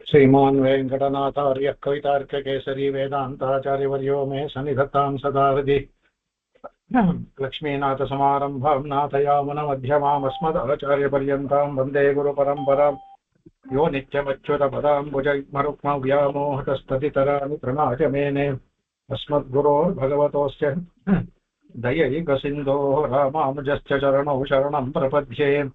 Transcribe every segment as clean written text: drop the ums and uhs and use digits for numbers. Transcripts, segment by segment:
श्रीमान् वेङ्कटनाथार्यः कवितार्ककेसरी वेदान्ताचार्यवर्यो मे सन्निधत्तां सदा हृदि लक्ष्मीनाथसमारम्भां नाथयामुनमध्यमामस्मदाचार्यपर्यन्तां वन्दे गुरुपरम्परां यो नित्यमच्युतपदाम्बुजैर्मरुक्मव्यामोहतस्तदितराणि प्रणाय मेने अस्मद्गुरोर्भगवतोऽस्य दयैकसिन्धोः रामानुजस्य चरणौ शरणं प्रपद्ये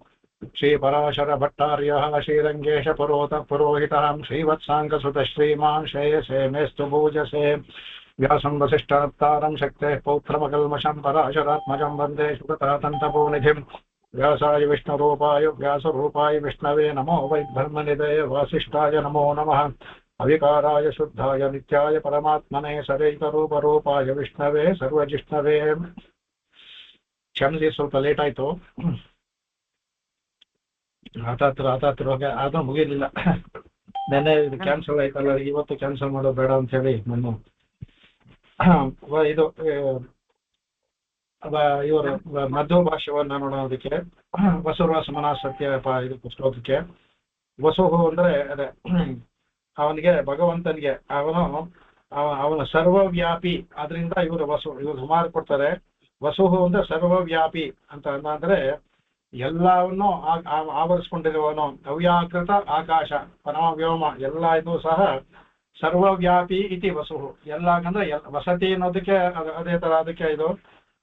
श्रीपराशरभट्टार्यः श्रीरङ्गेशपुरोहितः श्रीवत्साङ्गसुतः श्रीमान् श्रेयसे मेस्तु पूजसे व्यासं वसिष्ठनप्तारं शक्तेः पौत्रमकल्मषं पराशरात्मजं वन्दे सुगतातन्तपोनिधिं व्यासाय विष्णुरूपाय व्यासरूपाय विष्णवे नमो वै ब्रह्मनिधये वासिष्ठाय नमो नमः अविकाराय शुद्धाय नित्याय परमात्मने सदैकरूपरूपाय विष्णवे सर्वजिष्णवे ಕ್ಷಮಿಸಿ ಸ್ವಲ್ಪ ಲೇಟ್ ಆಯಿತು ಆತಾತ್ರ ಅದು ಮುಗಿಲಿಲ್ಲ ನೆನ್ನೆ ಇದು ಕ್ಯಾನ್ಸಲ್ ಆಯ್ತಲ್ಲ ಇವತ್ತು ಕ್ಯಾನ್ಸಲ್ ಮಾಡೋದು ಬೇಡ ಅಂತ ಹೇಳಿ ನಾನು ಇದು ಇವರು ಮಧ್ವ ಭಾಷ್ಯವನ್ನ ನೋಡೋದಕ್ಕೆ ವಸುರ್ವ ಸಮನ ಸತ್ಯ ಇದು ಪುಸ್ತಕಕ್ಕೆ ವಸುಹು ಅಂದ್ರೆ ಅದೇ ಅವನಿಗೆ ಭಗವಂತನಿಗೆ ಅವನ ಸರ್ವವ್ಯಾಪಿ ಅದರಿಂದ ಇವರು ಸುಮಾರು ಕೊಡ್ತಾರೆ. ವಸುಹು ಅಂದ್ರೆ ಸರ್ವವ್ಯಾಪಿ ಅಂತ ಅಂದ್ರೆ ಎಲ್ಲವನ್ನು ಆವರಿಸ್ಕೊಂಡಿರುವವನು. ಅವ್ಯಾಕೃತ ಆಕಾಶ ಪರಮ ವ್ಯೋಮ ಎಲ್ಲ ಇದು ಸಹ ಸರ್ವವ್ಯಾಪಿ ಇತಿ ವಸುಹು. ಎಲ್ಲ ಅಂದ್ರೆ ವಸತಿ ಅನ್ನೋದಕ್ಕೆ ಅದೇ ತರ ಅದಕ್ಕೆ ಇದು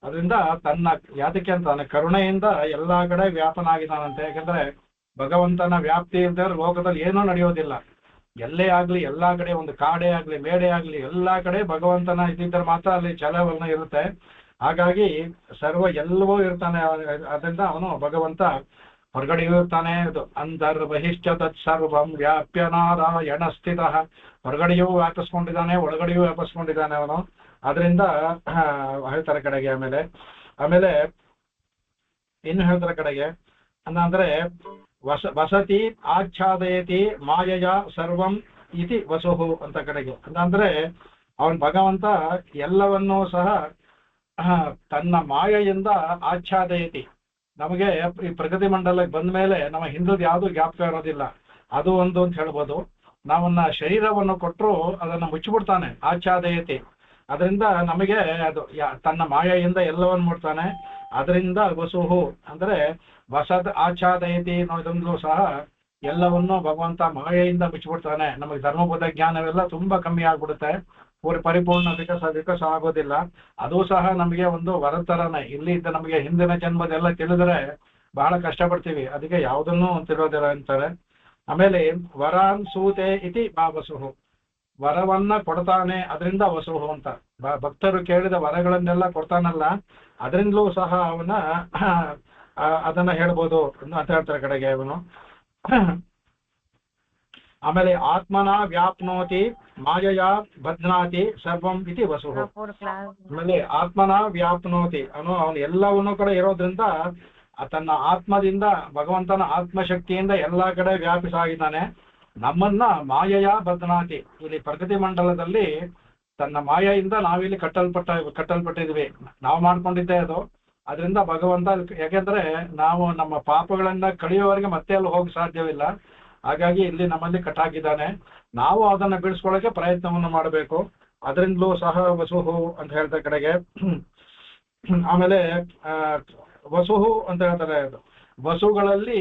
ಅದರಿಂದ ತನ್ನ ಯಾತಕ್ಕೆ ಅಂತ ಕರುಣೆಯಿಂದ ಎಲ್ಲಾ ಕಡೆ ವ್ಯಾಪನಾಗಿದ್ದಾನಂತೆ. ಯಾಕಂದ್ರೆ ಭಗವಂತನ ವ್ಯಾಪ್ತಿ ಇಲ್ದಿದ್ರೆ ಲೋಕದಲ್ಲಿ ಏನೂ ನಡೆಯೋದಿಲ್ಲ. ಎಲ್ಲೇ ಆಗ್ಲಿ ಎಲ್ಲಾ ಕಡೆ ಒಂದು ಕಾಡೆ ಆಗ್ಲಿ ಮೇಡೆ ಆಗ್ಲಿ ಎಲ್ಲಾ ಕಡೆ ಭಗವಂತನ ಇದ್ದಿದ್ರೆ ಮಾತ್ರ ಅಲ್ಲಿ ಚಲವಲನ ಇರುತ್ತೆ. ಹಾಗಾಗಿ ಎಲ್ಲವೂ ಇರ್ತಾನೆ. ಅದರಿಂದ ಅವನು ಭಗವಂತ ಹೊರಗಡೆಯೂ ಇರ್ತಾನೆ. ಇದು ಅಂತರ್ಬಹಿಶ್ಚ ತತ್ಸರ್ವಂ ವ್ಯಾಪ್ಯ ನಾರಾಯಣ ಸ್ಥಿತ. ಹೊರಗಡೆಯೂ ವ್ಯಾಪಿಸ್ಕೊಂಡಿದ್ದಾನೆ, ಒಳಗಡೆಯೂ ವ್ಯಾಪಿಸ್ಕೊಂಡಿದ್ದಾನೆ ಅವನು. ಅದರಿಂದ ಹೇಳ್ತಾರೆ ಕಡೆಗೆ. ಆಮೇಲೆ ಇನ್ನು ಹೇಳ್ತಾರೆ ಕಡೆಗೆ ಅಂದ್ರೆ ವಸತಿ ಆಚ್ಛಾದಯತಿ ಮಾಯಯ ಸರ್ವಂ ಇತಿ ವಸುಹು ಅಂತ ಕಡೆಗೆ. ಅಂದ್ರೆ ಅವನ್ ಭಗವಂತ ಎಲ್ಲವನ್ನೂ ಸಹ ತನ್ನ ಮಾಯೆಯಿಂದ ಆಚ್ಛಾದಯತಿ. ನಮಗೆ ಈ ಪ್ರಗತಿ ಮಂಡಲಕ್ಕೆ ಬಂದ ಮೇಲೆ ನಮ್ಮ ಹಿಂದದ ಯಾವುದು ಜ್ಞಾಪಕ ಇರೋದಿಲ್ಲ. ಅದು ಒಂದು ಅಂತ ಹೇಳ್ಬೋದು. ನಾವನ್ನ ಶರೀರವನ್ನು ಕೊಟ್ಟರು ಅದನ್ನ ಮುಚ್ಚಿಬಿಡ್ತಾನೆ, ಆಚ್ಛಾದಯತಿ. ಅದರಿಂದ ನಮಗೆ ಅದು ತನ್ನ ಮಾಯೆಯಿಂದ ಎಲ್ಲವನ್ನು ಮಾಡ್ತಾನೆ. ಅದರಿಂದ ವಸುಹು ಅಂದ್ರೆ ವಸದ್ ಆಚ್ಛಾದಯತಿ ಅನ್ನೋದೊಂದು ಸಹ ಎಲ್ಲವನ್ನು ಭಗವಂತ ಮಾಯೆಯಿಂದ ಮುಚ್ಚಿಬಿಡ್ತಾನೆ. ನಮಗೆ ಧರ್ಮಬುದ್ಧ ಜ್ಞಾನವೆಲ್ಲ ತುಂಬಾ ಕಮ್ಮಿ ಆಗ್ಬಿಡುತ್ತೆ. ಪರಿಪೂರ್ಣ ವಿಕಾಸ ಆಗೋದಿಲ್ಲ. ಅದು ಸಹ ನಮಗೆ ಒಂದು ವರತರನೇ. ಇಲ್ಲಿ ಇದ್ದ ನಮಗೆ ಹಿಂದಿನ ಜನ್ಮದೆಲ್ಲ ತಿಳಿದ್ರೆ ಬಹಳ ಕಷ್ಟಪಡ್ತೀವಿ. ಅದಕ್ಕೆ ಯಾವುದನ್ನು ತಿಳಿಯೋದಿಲ್ಲ ಅಂತಾರೆ. ಆಮೇಲೆ ವರಾನ್ ಸೂತೆ ಇತಿ ವಸುಹು. ವರವನ್ನ ಕೊಡ್ತಾನೆ, ಅದರಿಂದ ವಸುಹು ಅಂತ. ಭಕ್ತರು ಕೇಳಿದ ವರಗಳನ್ನೆಲ್ಲ ಕೊಡ್ತಾನಲ್ಲ, ಅದರಿಂದಲೂ ಸಹ ಅದನ್ನ ಹೇಳ್ಬೋದು ಅಂತ ಹೇಳ್ತಾರೆ ಕಡೆಗೆ ಅವನು. ಆಮೇಲೆ ಆತ್ಮನ ವ್ಯಾಪ್ನೋತಿ ಮಾಯಯ ಬಧ್ನಾತಿ ಸರ್ವಂ ಇತಿ ವಸುಹು. ಆಮೇಲೆ ಆತ್ಮನ ವ್ಯಾಪ್ನೋತಿ ಅವನು ಎಲ್ಲವನ್ನೂ ಕಡೆ ಇರೋದ್ರಿಂದ ತನ್ನ ಆತ್ಮದಿಂದ ಭಗವಂತನ ಆತ್ಮಶಕ್ತಿಯಿಂದ ಎಲ್ಲಾ ಕಡೆ ವ್ಯಾಪಿಸಾಗಿದ್ದಾನೆ. ನಮ್ಮನ್ನ ಮಾಯಯ ಬಧ್ನಾತಿ. ಇಲ್ಲಿ ಪ್ರಗತಿ ಮಂಡಲದಲ್ಲಿ ತನ್ನ ಮಾಯೆಯಿಂದ ನಾವಿಲ್ಲಿ ಕಟ್ಟಲ್ಪಟ್ಟಿದ್ವಿ. ನಾವು ಮಾಡ್ಕೊಂಡಿದ್ದೇ ಅದು. ಅದರಿಂದ ಭಗವಂತ ಯಾಕೆಂದ್ರೆ ನಾವು ನಮ್ಮ ಪಾಪಗಳನ್ನ ಕಳೆಯುವವರೆಗೆ ಮತ್ತೆ ಅಲ್ಲಿ ಹೋಗಿ ಸಾಧ್ಯವಿಲ್ಲ. ಹಾಗಾಗಿ ಇಲ್ಲಿ ನಮ್ಮಲ್ಲಿ ಕಟ್ಟಾಕಿದ್ದಾನೆ. ನಾವು ಅದನ್ನ ಬಿಡಿಸ್ಕೊಳ್ಳೋಕೆ ಪ್ರಯತ್ನವನ್ನು ಮಾಡಬೇಕು. ಅದರಿಂದಲೂ ಸಹ ವಸುಹು ಅಂತ ಹೇಳ್ತಾ ಕಡೆಗೆ. ಆಮೇಲೆ ವಸುಹು ಅಂತ ಹೇಳ್ತಾರೆ. ವಸುಗಳಲ್ಲಿ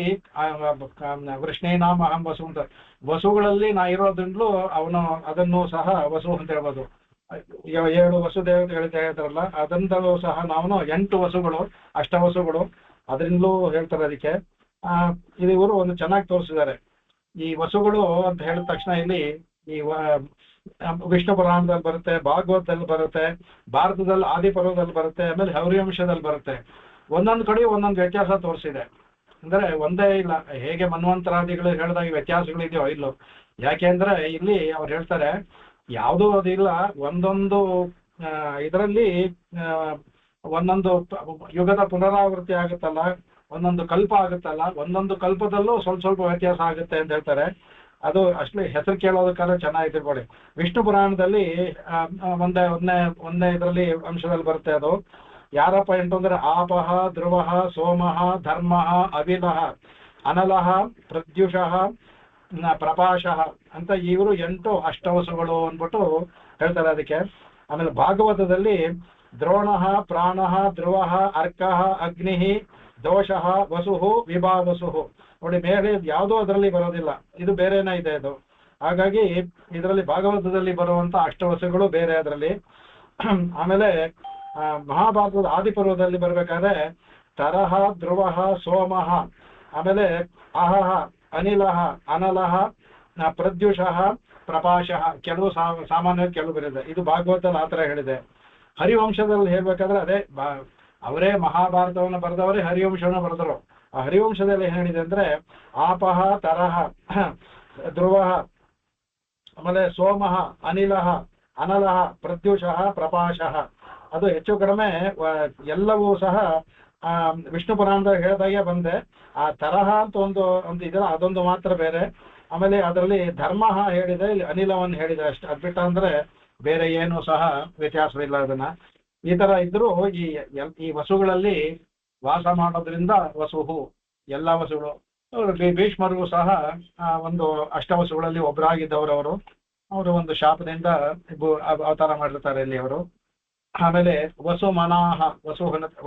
ವೃಷ್ಣೇನಾಮ ಅಹಂ ವಸು ಅಂತ. ವಸುಗಳಲ್ಲಿ ನಾ ಇರೋದ್ರಿಂದಲೂ ಅವನು ಅದನ್ನು ಸಹ ವಸು ಅಂತ ಹೇಳ್ಬೋದು. 7 ವಸುದೇವ ಹೇಳ್ತಾರಲ್ಲ, ಅದರಿಂದಲೂ ಸಹ ನಾವು 8 ವಸುಗಳು, ಅಷ್ಟವಸುಗಳು. ಅದರಿಂದಲೂ ಹೇಳ್ತಾರೆ. ಅದಕ್ಕೆ ಇವರು ಒಂದು ಚೆನ್ನಾಗಿ ತೋರಿಸಿದ್ದಾರೆ. ಈ ವಸುಗಳು ಅಂತ ಹೇಳಿದ ತಕ್ಷಣ ಇಲ್ಲಿ ಈ ವಿಷ್ಣು ಪುರಾಣದಲ್ಲಿ ಬರುತ್ತೆ, ಭಾಗವತದಲ್ಲಿ ಬರುತ್ತೆ, ಭಾರತದಲ್ಲಿ ಆದಿಪರ್ವದಲ್ಲಿ ಬರುತ್ತೆ, ಆಮೇಲೆ ಹರಿವಂಶದಲ್ಲಿ ಬರುತ್ತೆ. ಒಂದೊಂದು ಕಡೆ ಒಂದೊಂದು ವ್ಯತ್ಯಾಸ ತೋರಿಸಿದೆ. ಅಂದ್ರೆ ಒಂದೇ ಇಲ್ಲ. ಹೇಗೆ ಮನ್ವಂತರಾದಿಗಳು ಹೇಳಿದಾಗ ವ್ಯತ್ಯಾಸಗಳಿದೆಯೋ ಇಲ್ಲೋ. ಯಾಕೆಂದ್ರೆ ಇಲ್ಲಿ ಅವ್ರು ಹೇಳ್ತಾರೆ ಯಾವುದೂ ಅದಿಲ್ಲ. ಒಂದೊಂದು ಇದರಲ್ಲಿ ಒಂದೊಂದು ಯುಗದ ಪುನರಾವೃತ್ತಿ ಆಗುತ್ತಲ್ಲ, ಒಂದೊಂದು ಕಲ್ಪ ಆಗುತ್ತಲ್ಲ, ಒಂದೊಂದು ಕಲ್ಪದಲ್ಲೂ ಸ್ವಲ್ಪ ವ್ಯತ್ಯಾಸ ಆಗುತ್ತೆ ಅಂತ ಹೇಳ್ತಾರೆ. ಅದು ಅಷ್ಟೇ ಹೆಸರು ಕೇಳೋದಕ್ಕಾದ್ರೆ ಚೆನ್ನಾಗಿ ತಿಳ್ಕೊಳ್ಳಿ. ವಿಷ್ಣು ಪುರಾಣದಲ್ಲಿ ಒಂದೇ ಇದರಲ್ಲಿ ಅಂಶದಲ್ಲಿ ಬರುತ್ತೆ. ಅದು ಯಾರಪ್ಪ ಅಂತಂದ್ರೆ ಆಪಹ ಧ್ರುವಃ ಸೋಮಃ ಧರ್ಮಃ ಅವಿಲಃ ಅನಲಹ, ಪ್ರದ್ಯುಷಃ, ಪ್ರಪಾಶಃ ಅಂತ ಇವರು 8 ಅಷ್ಟವಸುಗಳು ಅಂದ್ಬಿಟ್ಟು ಹೇಳ್ತಾರೆ ಅದಕ್ಕೆ. ಆಮೇಲೆ ಭಾಗವತದಲ್ಲಿ ದ್ರೋಣಃ, ಪ್ರಾಣಃ, ಧ್ರುವಃ, ಅರ್ಕಃ, ಅಗ್ನಿ, ದೋಷಃ, ವಸುಹು, ವಿಭಾವಸುಹು. ನೋಡಿ, ಮೇಲೆ ಯಾವುದೋ ಅದರಲ್ಲಿ ಬರೋದಿಲ್ಲ, ಇದು ಬೇರೆನೇ ಇದೆ ಅದು. ಹಾಗಾಗಿ ಇದರಲ್ಲಿ ಭಾಗವತದಲ್ಲಿ ಬರುವಂತ ಅಷ್ಟವಸುಗಳು ಬೇರೆ ಅದರಲ್ಲಿ. ಆಮೇಲೆ ಮಹಾಭಾರತದ ಆದಿಪರ್ವದಲ್ಲಿ ಬರ್ಬೇಕಾದ್ರೆ ತರಹ, ಧ್ರುವಃ, ಸೋಮಃ, ಆಮೇಲೆ ಅಹಹ, ಅನಿಲಃ, ಅನಲಃ, ಪ್ರದ್ಯುಷಃ, ಪ್ರಪಾಶಃ, ಕೆಲವು ಸಾಮಾನ್ಯವಾಗಿ ಕೆಲವು ಬರಿದೆ. ಇದು ಭಾಗವತದಲ್ಲಿ ಆ ಥರ ಹೇಳಿದೆ. ಹರಿವಂಶದಲ್ಲಿ ಹೇಳ್ಬೇಕಾದ್ರೆ ಅದೇ ಅವರೇ ಮಹಾಭಾರತವನ್ನು ಬರೆದವರೇ ಹರಿವಂಶವನ್ನು ಬರೆದರು. ಆ ಹರಿವಂಶದಲ್ಲಿ ಏನ್ ಹೇಳಿದೆ ಅಂದ್ರೆ ಆಪಹ, ತರಹ, ಧ್ರುವಃ, ಆಮೇಲೆ ಸೋಮಃ, ಅನಿಲಃ, ಅನಲಃ, ಪ್ರದ್ಯುಷಃ, ಪ್ರಪಾಶಃ. ಅದು ಹೆಚ್ಚು ಕಡಿಮೆ ಎಲ್ಲವೂ ಸಹ ವಿಷ್ಣು ಪುರಾಣದಾಗ ಹೇಳಿದಾಗೆ ಬಂದೆ. ಆ ತರಹ ಅಂತ ಒಂದು ಇದೆಲ್ಲ ಅದೊಂದು ಮಾತ್ರ ಬೇರೆ. ಆಮೇಲೆ ಅದರಲ್ಲಿ ಧರ್ಮ ಹೇಳಿದೆ, ಇಲ್ಲಿ ಅನಿಲವನ್ನು ಹೇಳಿದೆ ಅಷ್ಟೇ. ಅದ್ಬಿಟ್ಟ ಅಂದ್ರೆ ಬೇರೆ ಏನು ಸಹ ವ್ಯತ್ಯಾಸವಿಲ್ಲ. ಅದನ್ನ ಈ ತರ ಇದ್ರು ಈ ವಸುಗಳಲ್ಲಿ ವಾಸ ಮಾಡೋದ್ರಿಂದ ವಸುಹು ಎಲ್ಲ ವಸುಗಳು. ಭೀಷ್ಮರಿಗೂ ಸಹ ಒಂದು ಅಷ್ಟವಸುಗಳಲ್ಲಿ ಒಬ್ಬರಾಗಿದ್ದವರು. ಅವರು ಒಂದು ಶಾಪದಿಂದ ಅವತಾರ ಮಾಡಿರ್ತಾರೆ ಇಲ್ಲಿ ಅವರು. ಆಮೇಲೆ ವಸುಮನಾಹ,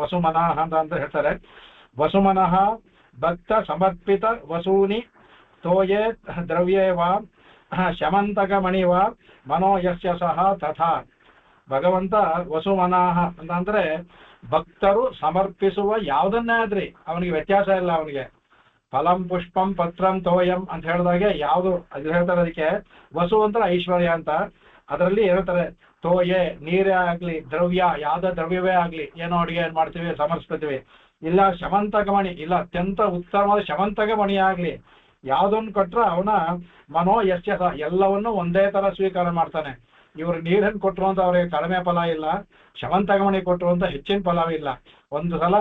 ವಸುಮನಾಹ ಅಂತ ಹೇಳ್ತಾರೆ. ವಸುಮನಃ ಭಕ್ತ ಸಮರ್ಪಿತ ವಸೂನಿ ತೋಯೇ ದ್ರವ್ಯೇ ವಾ ಶಮಂತಕ ಮಣಿವ ಮನೋ ಯಸ್ಯ ಸಹ ತಥಾ. ಭಗವಂತ ವಸುಮನಾಹ ಅಂತಂದ್ರೆ ಭಕ್ತರು ಸಮರ್ಪಿಸುವ ಯಾವುದನ್ನೇ ಆದ್ರಿ ಅವನಿಗೆ ವ್ಯತ್ಯಾಸ ಇಲ್ಲ. ಅವನಿಗೆ ಫಲಂ ಪುಷ್ಪಂ ಪತ್ರಂ ತೋಯಂ ಅಂತ ಹೇಳಿದಾಗೆ ಯಾವುದು ಅದು ಹೇಳ್ತಾರೆ. ಅದಕ್ಕೆ ವಸು ಅಂತ ಐಶ್ವರ್ಯ ಅಂತ. ಅದರಲ್ಲಿ ಹೇಳ್ತಾರೆ ತೋಯೆ, ನೀರೇ ಆಗ್ಲಿ, ದ್ರವ್ಯ ಯಾವ್ದೋ ದ್ರವ್ಯವೇ ಆಗ್ಲಿ, ಏನೋ ಅಡುಗೆ ಏನ್ ಮಾಡ್ತೀವಿ ಸಮರ್ಪಿಸ್ತೀವಿ. ಇಲ್ಲ ಶಮಂತಕ ಮಣಿ, ಇಲ್ಲ ಅತ್ಯಂತ ಉತ್ತಮವಾದ ಶಮಂತಕ ಮಣಿ ಆಗ್ಲಿ, ಯಾವ್ದನ್ನು ಕೊಟ್ರ ಅವನ ಮನೋ ಯಸ್ಯ ಎಲ್ಲವನ್ನು ಒಂದೇ ತರ ಸ್ವೀಕಾರ ಮಾಡ್ತಾನೆ. ಇವರು ನೀರನ್ನು ಕೊಟ್ಟರು ಅಂತ ಅವ್ರಿಗೆ ಕಡಿಮೆ ಫಲ ಇಲ್ಲ, ಶಮಂತಕಮಣಿ ಕೊಟ್ಟರು ಅಂತ ಹೆಚ್ಚಿನ ಫಲವಿಲ್ಲ. ಒಂದು ಸಲ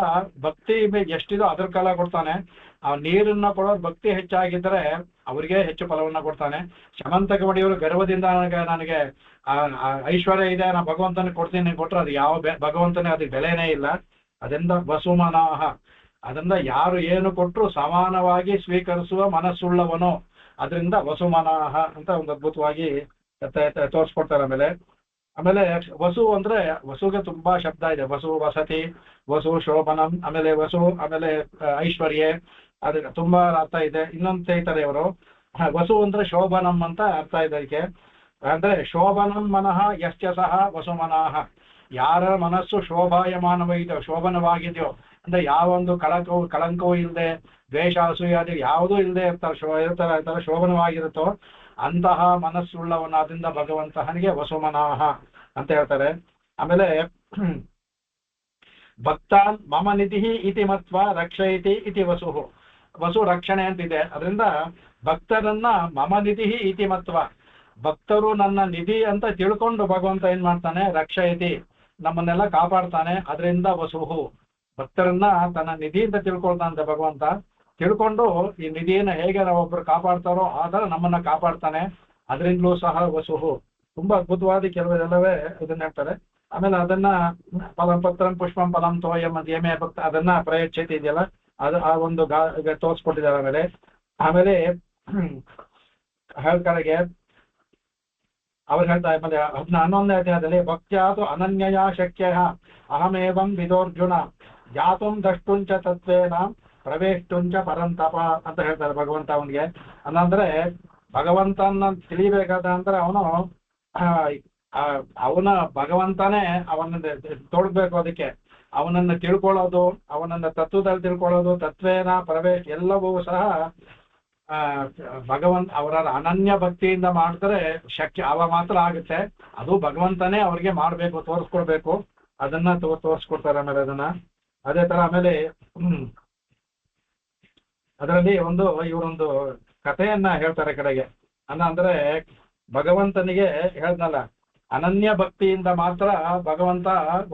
ಭಕ್ತಿ ಎಷ್ಟಿದೋ ಅದ್ರ ಕಾಲ ಕೊಡ್ತಾನೆ. ಆ ನೀರನ್ನ ಕೊಡೋದು ಭಕ್ತಿ ಹೆಚ್ಚಾಗಿದ್ರೆ ಅವ್ರಿಗೆ ಹೆಚ್ಚು ಫಲವನ್ನ ಕೊಡ್ತಾನೆ. ಶಮಂತಕಮಣಿಯವರು ಗರ್ವದಿಂದ ನನಗೆ ಐಶ್ವರ್ಯ ಇದೆ, ನಾ ಭಗವಂತನಿಗೆ ಕೊಡ್ತೀನಿ ಕೊಟ್ಟರೆ ಅದು ಯಾವ ಭಗವಂತನೇ ಅದಕ್ಕೆ ಬೆಲೆನೇ ಇಲ್ಲ. ಅದರಿಂದ ವಸುಮನಾಹ, ಅದರಿಂದ ಯಾರು ಏನು ಕೊಟ್ಟರು ಸಮಾನವಾಗಿ ಸ್ವೀಕರಿಸುವ ಮನಸ್ಸುಳ್ಳವನು, ಅದರಿಂದ ವಸುಮನಾಹ ಅಂತ ಒಂದು ಅದ್ಭುತವಾಗಿ ತೋರಿಸ್ಕೊಡ್ತಾರೆ. ಆಮೇಲೆ ವಸು ಅಂದ್ರೆ ವಸುಗೆ ತುಂಬಾ ಶಬ್ದ ಇದೆ. ವಸು ವಸತಿ, ವಸು ಶೋಭನಂ, ಆಮೇಲೆ ವಸು, ಆಮೇಲೆ ಐಶ್ವರ್ಯ, ಅದಕ್ಕೆ ತುಂಬಾ ಅರ್ಥ ಇದೆ. ಇನ್ನೊಂದು ಹೇಳ್ತಾರೆ ಇವರು ವಸು ಅಂದ್ರೆ ಶೋಭನಂ ಅಂತ ಅರ್ಥ ಇದೆ ಅದಕ್ಕೆ. ಅಂದ್ರೆ ಶೋಭನಂ ಮನಃ ಯಶ್ಚ ಸಹ ವಸುಮನಾಹ. ಯಾರ ಮನಸ್ಸು ಶೋಭಾಯಮಾನವಾಗಿದೆಯೋ, ಶೋಭನವಾಗಿದೆಯೋ ಅಂದ್ರೆ ಯಾವೊಂದು ಕಳಂಕವೂ ಇಲ್ಲದೆ, ದ್ವೇಷ ಅಸೂಯಾದಿ ಯಾವುದೂ ಇಲ್ಲದೆ ಇರ್ತಾರೆ ಶೋಭನವಾಗಿರುತ್ತೋ ಅಂತಹ ಮನಸ್ಸುಳ್ಳವನಾದ್ರಿಂದ ಭಗವಂತನಿಗೆ ವಸುಮನಾಹ ಅಂತ ಹೇಳ್ತಾರೆ. ಆಮೇಲೆ ಭಕ್ತಾನ್ ಮಮ ನಿಧಿ ಇತಿ ಮತ್ವ ರಕ್ಷಯತಿ ಇತಿ ವಸುಹು. ವಸು ರಕ್ಷಣೆ ಅಂತಿದೆ. ಅದರಿಂದ ಭಕ್ತರನ್ನ ಮಮ ನಿಧಿ ಇತಿ ಮತ್ವ, ಭಕ್ತರು ನನ್ನ ನಿಧಿ ಅಂತ ತಿಳ್ಕೊಂಡು ಭಗವಂತ ಏನ್ ಮಾಡ್ತಾನೆ, ರಕ್ಷಯತಿ ನಮ್ಮನ್ನೆಲ್ಲ ಕಾಪಾಡ್ತಾನೆ. ಅದರಿಂದ ವಸುಹು, ಭಕ್ತರನ್ನ ತನ್ನ ನಿಧಿ ಅಂತ ತಿಳ್ಕೊಳ್ತಾನಂತೆ ಭಗವಂತ. ತಿಳ್ಕೊಂಡು ಈ ನಿಧಿಯನ್ನು ಹೇಗೆ ನಾವೊಬ್ರು ಕಾಪಾಡ್ತಾರೋ ಆ ತರ ನಮ್ಮನ್ನ ಕಾಪಾಡ್ತಾನೆ. ಅದರಿಂದಲೂ ಸಹ ವಸುಹು. ತುಂಬಾ ಅದ್ಭುತವಾದ ಕೆಲವೆಲ್ಲವೇ ಇದನ್ನ ಹೇಳ್ತಾರೆ. ಆಮೇಲೆ ಅದನ್ನ ಫಲಂ ಪತ್ರಂ ಪುಷ್ಪಂ ಫಲಂ ತೋಯಂ ಅಂತ ಏಮೇ ಭಕ್ತ ಅದನ್ನ ಪ್ರಯಚ್ಛತೆ ಇದೆಯಲ್ಲ, ಅದು ಆ ಒಂದು ತೋರಿಸ್ಕೊಟ್ಟಿದ್ದಾರೆ. ಆಮೇಲೆ ಹೇಳ್ಕಡೆಗೆ ಅವ್ರು ಹೇಳ್ತಾರೆ. ಆಮೇಲೆ 11ನೇ ಅಧ್ಯಾಯದಲ್ಲಿ ಭಕ್ತ್ಯಾತು ಅನನ್ಯಯ ಶಕ್ಯ ಅಹಮೇವಂ ವಿದೋರ್ಜುನ ಜಾತುಂ ದಷ್ಟುಂಚ ತತ್ವೇನ ಪ್ರವೇಷ್ಟುಂಚ ಪರಂತಪ ಅಂತ ಹೇಳ್ತಾರೆ ಭಗವಂತ ಅವನಿಗೆ. ಅನ್ನಂದ್ರೆ ಭಗವಂತನ ತಿಳಿಬೇಕಾದ ಅಂದ್ರೆ ಅವನ ಭಗವಂತನೇ ಅವನನ್ನ ತೋಡ್ಬೇಕು. ಅದಕ್ಕೆ ಅವನನ್ನ ತಿಳ್ಕೊಳ್ಳೋದು, ಅವನನ್ನ ತತ್ವದಲ್ಲಿ ತಿಳ್ಕೊಳ್ಳೋದು, ತತ್ವೇನ ಪ್ರವೇಶ ಎಲ್ಲವೂ ಸಹ ಭಗವಂತ ಅವರ ಅನನ್ಯ ಭಕ್ತಿಯಿಂದ ಮಾಡಿದ್ರೆ ಶಕ್ಯ ಅವ ಮಾತ್ರ ಆಗುತ್ತೆ. ಅದು ಭಗವಂತನೇ ಅವ್ರಿಗೆ ಮಾಡ್ಬೇಕು, ತೋರಿಸ್ಕೊಡ್ಬೇಕು. ಅದನ್ನ ತೋರಿಸ್ಕೊಡ್ತಾರೆ. ಆಮೇಲೆ ಅದನ್ನ ಅದೇ ತರ ಆಮೇಲೆ ಅದರಲ್ಲಿ ಇವರೊಂದು ಕಥೆಯನ್ನ ಹೇಳ್ತಾರೆ ಕಡೆಗೆ. ಅಂದ್ರೆ ಭಗವಂತನಿಗೆ ಹೇಳ್ದಲ್ಲ, ಅನನ್ಯ ಭಕ್ತಿಯಿಂದ ಮಾತ್ರ ಭಗವಂತ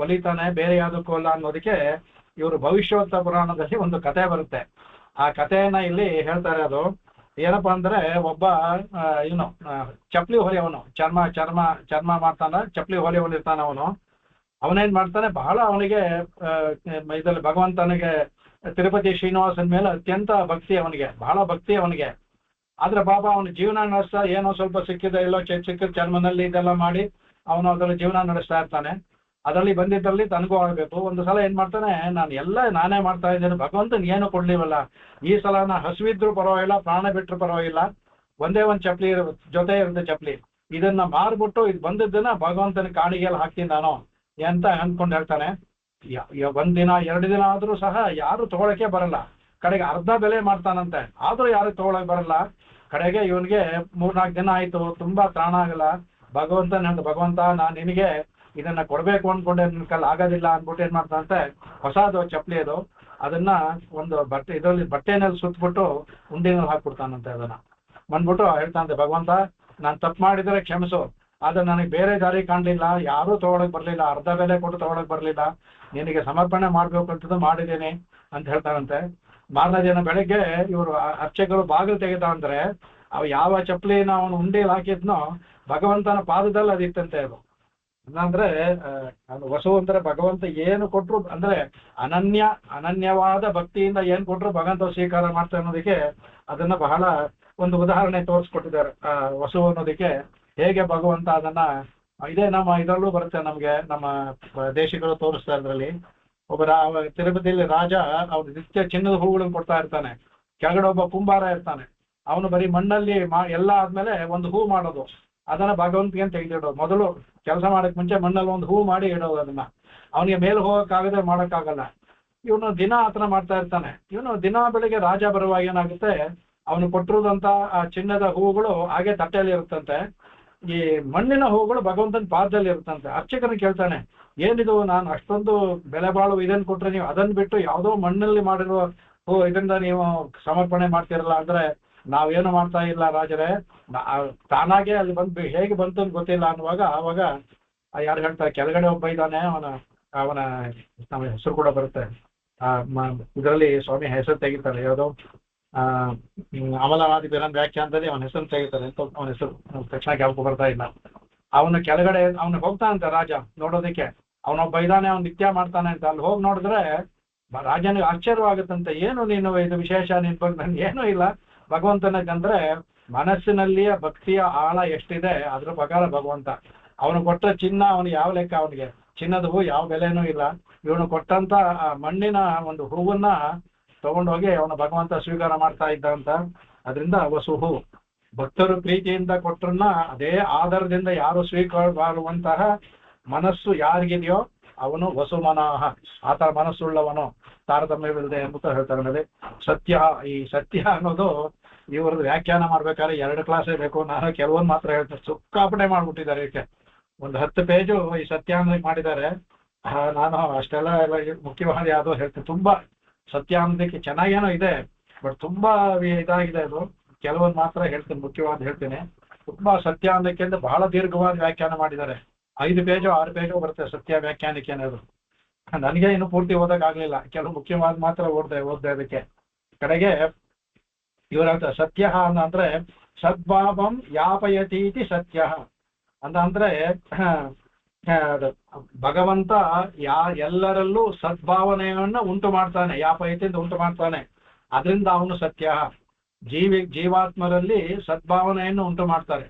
ಒಲಿತಾನೆ, ಬೇರೆ ಯಾವುದಕ್ಕೂ ಅಲ್ಲ ಅನ್ನೋದಕ್ಕೆ ಇವರು ಭವಿಷ್ಯೋತ್ತರ ಪುರಾಣದಲ್ಲಿ ಒಂದು ಕಥೆ ಬರುತ್ತೆ. ಆ ಕಥೆಯನ್ನ ಇಲ್ಲಿ ಹೇಳ್ತಾರೆ. ಅದು ಏನಪ್ಪಾ ಅಂದ್ರೆ ಒಬ್ಬ ಇವನು ಚಪ್ಲಿ ಹೊಲಿಯವನು, ಚರ್ಮ ಮಾಡ್ತಾನ, ಚಪ್ಲಿ ಹೊಲಿಯವನು ಇರ್ತಾನ. ಅವನೇನ್ ಮಾಡ್ತಾನೆ, ಬಹಳ ಅವನಿಗೆ ಇದರಲ್ಲಿ ಭಗವಂತನಿಗೆ ತಿರುಪತಿ ಶ್ರೀನಿವಾಸನ ಮೇಲೆ ಅತ್ಯಂತ ಭಕ್ತಿ ಅವನಿಗೆ, ಬಹಳ ಭಕ್ತಿ ಅವನಿಗೆ. ಆದ್ರೆ ಬಾಬಾ ಅವನ ಜೀವನ ನಡೆಸ್ತಾ ಏನೋ ಸ್ವಲ್ಪ ಸಿಕ್ಕಿದ ಎಲ್ಲೋ ಚಿಕ್ಕ ಜನ್ಮನಲ್ಲಿ ಇದೆಲ್ಲ ಮಾಡಿ ಅವನು ಅದರಲ್ಲಿ ಜೀವನ ನಡೆಸ್ತಾ ಇರ್ತಾನೆ. ಅದರಲ್ಲಿ ಬಂದಿದ್ದಲ್ಲಿ ತನಗೂ ಆಗ್ಬೇಕು. ಒಂದು ಸಲ ಏನ್ ಮಾಡ್ತಾನೆ, ನಾನೇ ಮಾಡ್ತಾ ಇದ್ದೇನೆ, ಭಗವಂತನ್ ಏನು ಕೊಡ್ಲಿವಲ್ಲ, ಈ ಸಲ ನಾ ಹಸುವಿದ್ರು ಪರವಾಗಿಲ್ಲ, ಪ್ರಾಣ ಬಿಟ್ಟರು ಪರವಾಗಿಲ್ಲ, ಒಂದೇ ಒಂದು ಚಪ್ಲಿ ಜೊತೆ ಇರುತ್ತೆ ಚಪ್ಲಿ, ಇದನ್ನ ಮಾರ್ಬಿಟ್ಟು ಇದು ಬಂದಿದ್ದನ್ನ ಭಗವಂತನ ಕಾಣಿಗೆಯಲ್ಲಿ ಹಾಕ್ತೀನಿ ನಾನು ಅಂತ ಅಂದ್ಕೊಂಡು ಹೇಳ್ತಾನೆ. ಒಂದಿನ 2 ದಿನ ಆದ್ರೂ ಸಹ ಯಾರು ತಗೊಳಕ್ಕೆ ಬರಲ್ಲ. ಕಡೆಗೆ ಅರ್ಧ ಬೆಲೆ ಮಾಡ್ತಾನಂತೆ, ಆದ್ರೂ ಯಾರು ತಗೊಳಕ್ ಬರಲ್ಲ. ಕಡೆಗೆ ಇವನ್ಗೆ 3-4 ದಿನ ಆಯ್ತು, ತುಂಬಾ ತ್ರಾಣ ಆಗಲ್ಲ. ಭಗವಂತ ನಾನು ನಿನಗೆ ಇದನ್ನ ಕೊಡ್ಬೇಕು ಅನ್ಕೊಂಡೆ, ನಿನ್ ಕಲ್ ಆಗೋದಿಲ್ಲ ಅನ್ಬಿಟ್ಟು ಏನ್ ಮಾಡ್ತಾನಂತೆ, ಹೊಸದು ಚಪ್ಲಿ ಅದು, ಅದನ್ನ ಒಂದು ಬಟ್ಟೆನಲ್ಲಿ ಸುತ್ತಬಿಟ್ಟು ಉಂಡಿನಲ್ಲಿ ಹಾಕ್ಬಿಡ್ತಾನಂತೆ. ಅದನ್ನ ಬಂದ್ಬಿಟ್ಟು ಹೇಳ್ತಾನಂತೆ, ಭಗವಂತ ನಾನು ತಪ್ಪು ಮಾಡಿದ್ರೆ ಕ್ಷಮಿಸು, ಆದ್ರೆ ನನಗೆ ಬೇರೆ ದಾರಿ ಕಾಣ್ಲಿಲ್ಲ, ಯಾರೂ ತಗೊಳಕ್ ಬರ್ಲಿಲ್ಲ, ಅರ್ಧ ಬೆಲೆ ಕೊಟ್ಟು ತಗೊಳಕ್ ಬರ್ಲಿಲ್ಲ, ನಿನಗೆ ಸಮರ್ಪಣೆ ಮಾಡ್ಬೇಕು ಅಂತದ್ದು ಮಾಡಿದ್ದೀನಿ ಅಂತ ಹೇಳ್ತಾರಂತೆ. ಮಾರನೇ ದಿನ ಬೆಳಗ್ಗೆ ಇವರು ಅರ್ಚಕರು ಬಾಗಿಲು ತೆಗೆದ ಅಂದ್ರೆ ಅವು ಯಾವ ಚಪ್ಪಲಿನ ಅವನು ಉಂಡಿಯಲ್ಲಿ ಹಾಕಿದ್ನೋ ಭಗವಂತನ ಪಾದದಲ್ಲಿ ಅದಿತ್ತಂತೆ. ಅದು ಅಂದ್ರೆ ವಸು ಅಂದ್ರೆ ಭಗವಂತ ಏನು ಕೊಟ್ರು ಅಂದ್ರೆ ಅನನ್ಯವಾದ ಭಕ್ತಿಯಿಂದ ಏನ್ ಕೊಟ್ರು ಭಗವಂತ ಸ್ವೀಕಾರ ಮಾಡ್ತಾ ಅನ್ನೋದಕ್ಕೆ ಅದನ್ನ ಬಹಳ ಒಂದು ಉದಾಹರಣೆ ತೋರಿಸ್ಕೊಟ್ಟಿದ್ದಾರೆ. ವಸು ಅನ್ನೋದಕ್ಕೆ ಹೇಗೆ ಭಗವಂತ ಅದನ್ನ, ಇದೇ ನಮ್ಮ ಇದರಲ್ಲೂ ಬರುತ್ತೆ, ನಮ್ಗೆ ನಮ್ಮ ದೇಶಗಳು ತೋರಿಸ್ತಾ ಇದ್ರಲ್ಲಿ. ತಿರುಪತಿಯಲ್ಲಿ ರಾಜ ಅವ್ರು ನಿತ್ಯ ಚಿನ್ನದ ಹೂಗಳನ್ನು ಕೊಡ್ತಾ ಇರ್ತಾನೆ. ಕೆಳಗಡೆ ಒಬ್ಬ ಕುಂಬಾರ ಇರ್ತಾನೆ, ಅವನು ಬರೀ ಮಣ್ಣಲ್ಲಿ ಎಲ್ಲ ಆದ್ಮೇಲೆ ಒಂದು ಹೂ ಮಾಡೋದು, ಅದನ್ನ ಭಗವಂತಿಗೆ ತೆಗೆದಿಡೋದು. ಮೊದಲು ಕೆಲಸ ಮಾಡಕ್ ಮುಂಚೆ ಮಣ್ಣಲ್ಲಿ ಒಂದು ಹೂ ಮಾಡಿ ಇಡೋದು. ಅದನ್ನ ಅವನಿಗೆ ಮೇಲೆ ಹೋಗಕ್ಕಾಗದೆ ಮಾಡಕ್ಕಾಗಲ್ಲ. ಇವನು ದಿನ ಆತನ ಮಾಡ್ತಾ ಇರ್ತಾನೆ. ಇವನು ದಿನ ಬೆಳಿಗ್ಗೆ ರಾಜ ಬರುವಾಗ ಏನಾಗುತ್ತೆ, ಅವನು ಕೊಟ್ಟಿರೋದಂತ ಆ ಚಿನ್ನದ ಹೂಗಳು ಹಾಗೆ ತಟ್ಟೆಯಲ್ಲಿ ಇರುತ್ತಂತೆ, ಈ ಮಣ್ಣಿನ ಹೂಗಳು ಭಗವಂತನ ಪಾದದಲ್ಲಿ ಇರುತ್ತಂತೆ. ಅರ್ಚಕನ ಕೇಳ್ತಾನೆ, ಏನಿದು, ನಾನು ಅಷ್ಟೊಂದು ಬೆಲೆ ಬಾಳು ಇದನ್ನು ಕೊಟ್ರೆ ನೀವು ಅದನ್ನ ಬಿಟ್ಟು ಯಾವುದೋ ಮಣ್ಣಲ್ಲಿ ಮಾಡಿರುವ ಹೂ ಇದರಿಂದ ನೀವು ಸಮರ್ಪಣೆ ಮಾಡ್ತಿರಲ್ಲ ಅಂದ್ರೆ, ನಾವೇನು ಮಾಡ್ತಾ ಇಲ್ಲ ರಾಜರೇ, ತಾನಾಗೆ ಅಲ್ಲಿ ಹೇಗೆ ಬಂತು ಅಂತ ಗೊತ್ತಿಲ್ಲ ಅನ್ನುವಾಗ ಆವಾಗ ಯಾರು ಹೇಳ್ತಾರೆ, ಕೆಳಗಡೆ ಒಬ್ಬ ಇದ್ದಾನೆ, ಅವನ ನಮ್ಮ ಹೆಸರು ಕೂಡ ಬರುತ್ತೆ ಇದರಲ್ಲಿ, ಸ್ವಾಮಿ ಹೆಸರು ತೆಗಿತಾರೆ, ಯಾವುದೋ ಅಮಲನಾದಿ ಬೇರನ್ ವ್ಯಾಖ್ಯಾನದಲ್ಲಿ ಅವನ ಹೆಸರು ತೆಗಿತಾರೆ ಅಂತ, ಅವನ ಹೆಸರು ತಕ್ಷಣ ಜ್ಞಾಪಕ ಬರ್ತಾ ಇಲ್ಲ. ಅವನು ಕೆಳಗಡೆ ಅವನು ಹೋಗ್ತಾನಂತೆ ರಾಜ ನೋಡೋದಕ್ಕೆ, ಅವನೊಬ್ಬ ಇದ್ದಾನೆ, ಅವ್ನು ನಿತ್ಯ ಮಾಡ್ತಾನೆ ಅಂತ. ಅಲ್ಲಿ ಹೋಗಿ ನೋಡಿದ್ರೆ ರಾಜನಿಗೆ ಆಶ್ಚರ್ಯವಾಗುತ್ತಂತೆ, ಏನು ನೀನು ಇದು ವಿಶೇಷ ನಿನ್ ಬಗ್ಗೆ, ನನ್ಗೆ ಏನೂ ಇಲ್ಲ, ಭಗವಂತನಕ್ಕಂದ್ರೆ ಮನಸ್ಸಿನಲ್ಲಿಯ ಭಕ್ತಿಯ ಆಳ ಎಷ್ಟಿದೆ ಅದ್ರ ಪ್ರಕಾರ ಭಗವಂತ. ಅವನು ಕೊಟ್ಟ ಚಿನ್ನ ಅವನು ಯಾವ ಲೆಕ್ಕ, ಅವನಿಗೆ ಚಿನ್ನದ ಹೂ ಯಾವ ಬೆಲೆನೂ ಇಲ್ಲ. ಇವನು ಕೊಟ್ಟಂತ ಮಣ್ಣಿನ ಒಂದು ಹೂವನ್ನ ತಗೊಂಡೋಗಿ ಅವನು ಭಗವಂತ ಸ್ವೀಕಾರ ಮಾಡ್ತಾ ಇದ್ದ ಅಂತ. ಅದರಿಂದ ವಸುಹು, ಭಕ್ತರು ಪ್ರೀತಿಯಿಂದ ಕೊಟ್ಟರನ್ನ ಅದೇ ಆಧಾರದಿಂದ ಯಾರು ಸ್ವೀಕಾರ ಮಾಡುವಂತಹ ಮನಸ್ಸು ಯಾರಿಗಿದೆಯೋ ಅವನು ವಸುಮನಃ, ಆತರ ಮನಸ್ಸುಳ್ಳವನು, ತಾರತಮ್ಯವಿಲ್ಲದೆ ಎಂಬುತ್ತ ಹೇಳ್ತಾರೆ. ಮೇಲೆ ಸತ್ಯ, ಈ ಸತ್ಯ ಅನ್ನೋದು ಇವ್ರದ್ದು ವ್ಯಾಖ್ಯಾನ ಮಾಡ್ಬೇಕಾದ್ರೆ 2 ಕ್ಲಾಸೇ ಬೇಕು. ನಾನು ಕೆಲವೊಂದು ಮಾತ್ರ ಹೇಳ್ತೇನೆ, ಸುಕ್ಕಾಪಣೆ ಮಾಡ್ಬಿಟ್ಟಿದ್ದಾರೆ. ಇದಕ್ಕೆ ಒಂದು 10 ಪೇಜು ಈ ಸತ್ಯ ಅನ್ನೋದಕ್ಕೆ ಮಾಡಿದ್ದಾರೆ. ನಾನು ಅಷ್ಟೆಲ್ಲ ಎಲ್ಲ ಮುಖ್ಯವಾದ ಯಾವ್ದೋ ಹೇಳ್ತೇನೆ. ತುಂಬಾ ಸತ್ಯ ಅನ್ನೋದಕ್ಕೆ ಚೆನ್ನಾಗೇನೋ ಇದೆ, ಬಟ್ ತುಂಬಾ ಇದಾಗಿದೆ ಅದು. ಕೆಲವೊಂದು ಮಾತ್ರ ಹೇಳ್ತೇನೆ, ಮುಖ್ಯವಾದ ಹೇಳ್ತೇನೆ. ತುಂಬಾ ಸತ್ಯ ಅನ್ನೋದಕ್ಕೆ ಅಂದ್ರೆ ಬಹಳ ದೀರ್ಘವಾದ ವ್ಯಾಖ್ಯಾನ ಮಾಡಿದ್ದಾರೆ. 5 ಪೇಜು 6 ಪೇಜು ಬರುತ್ತೆ ಸತ್ಯ ವ್ಯಾಖ್ಯಾನಕ್ಕೆ ಅನ್ನೋದು. ನನಗೆ ಇನ್ನು ಪೂರ್ತಿ ಓದಕ್ಕಾಗ್ಲಿಲ್ಲ, ಕೆಲವು ಮುಖ್ಯವಾದ ಮಾತ್ರ ಓದ್ದೆ ಅದಕ್ಕೆ. ಕಡೆಗೆ ಇವರ ಸತ್ಯ ಅಂದ್ರೆ ಸದ್ಭಾವಂ ಯಾಪಯತೀತಿ ಸತ್ಯ ಅಂದ್ರೆ ಭಗವಂತ ಎಲ್ಲರಲ್ಲೂ ಸದ್ಭಾವನೆಯನ್ನ ಉಂಟು ಮಾಡ್ತಾನೆ, ಯಾಪಯತಿಯಿಂದ ಉಂಟು ಮಾಡ್ತಾನೆ, ಅದರಿಂದ ಅವನು ಸತ್ಯ. ಜೀವಾತ್ಮರಲ್ಲಿ ಸದ್ಭಾವನೆಯನ್ನು ಉಂಟು ಮಾಡ್ತಾರೆ.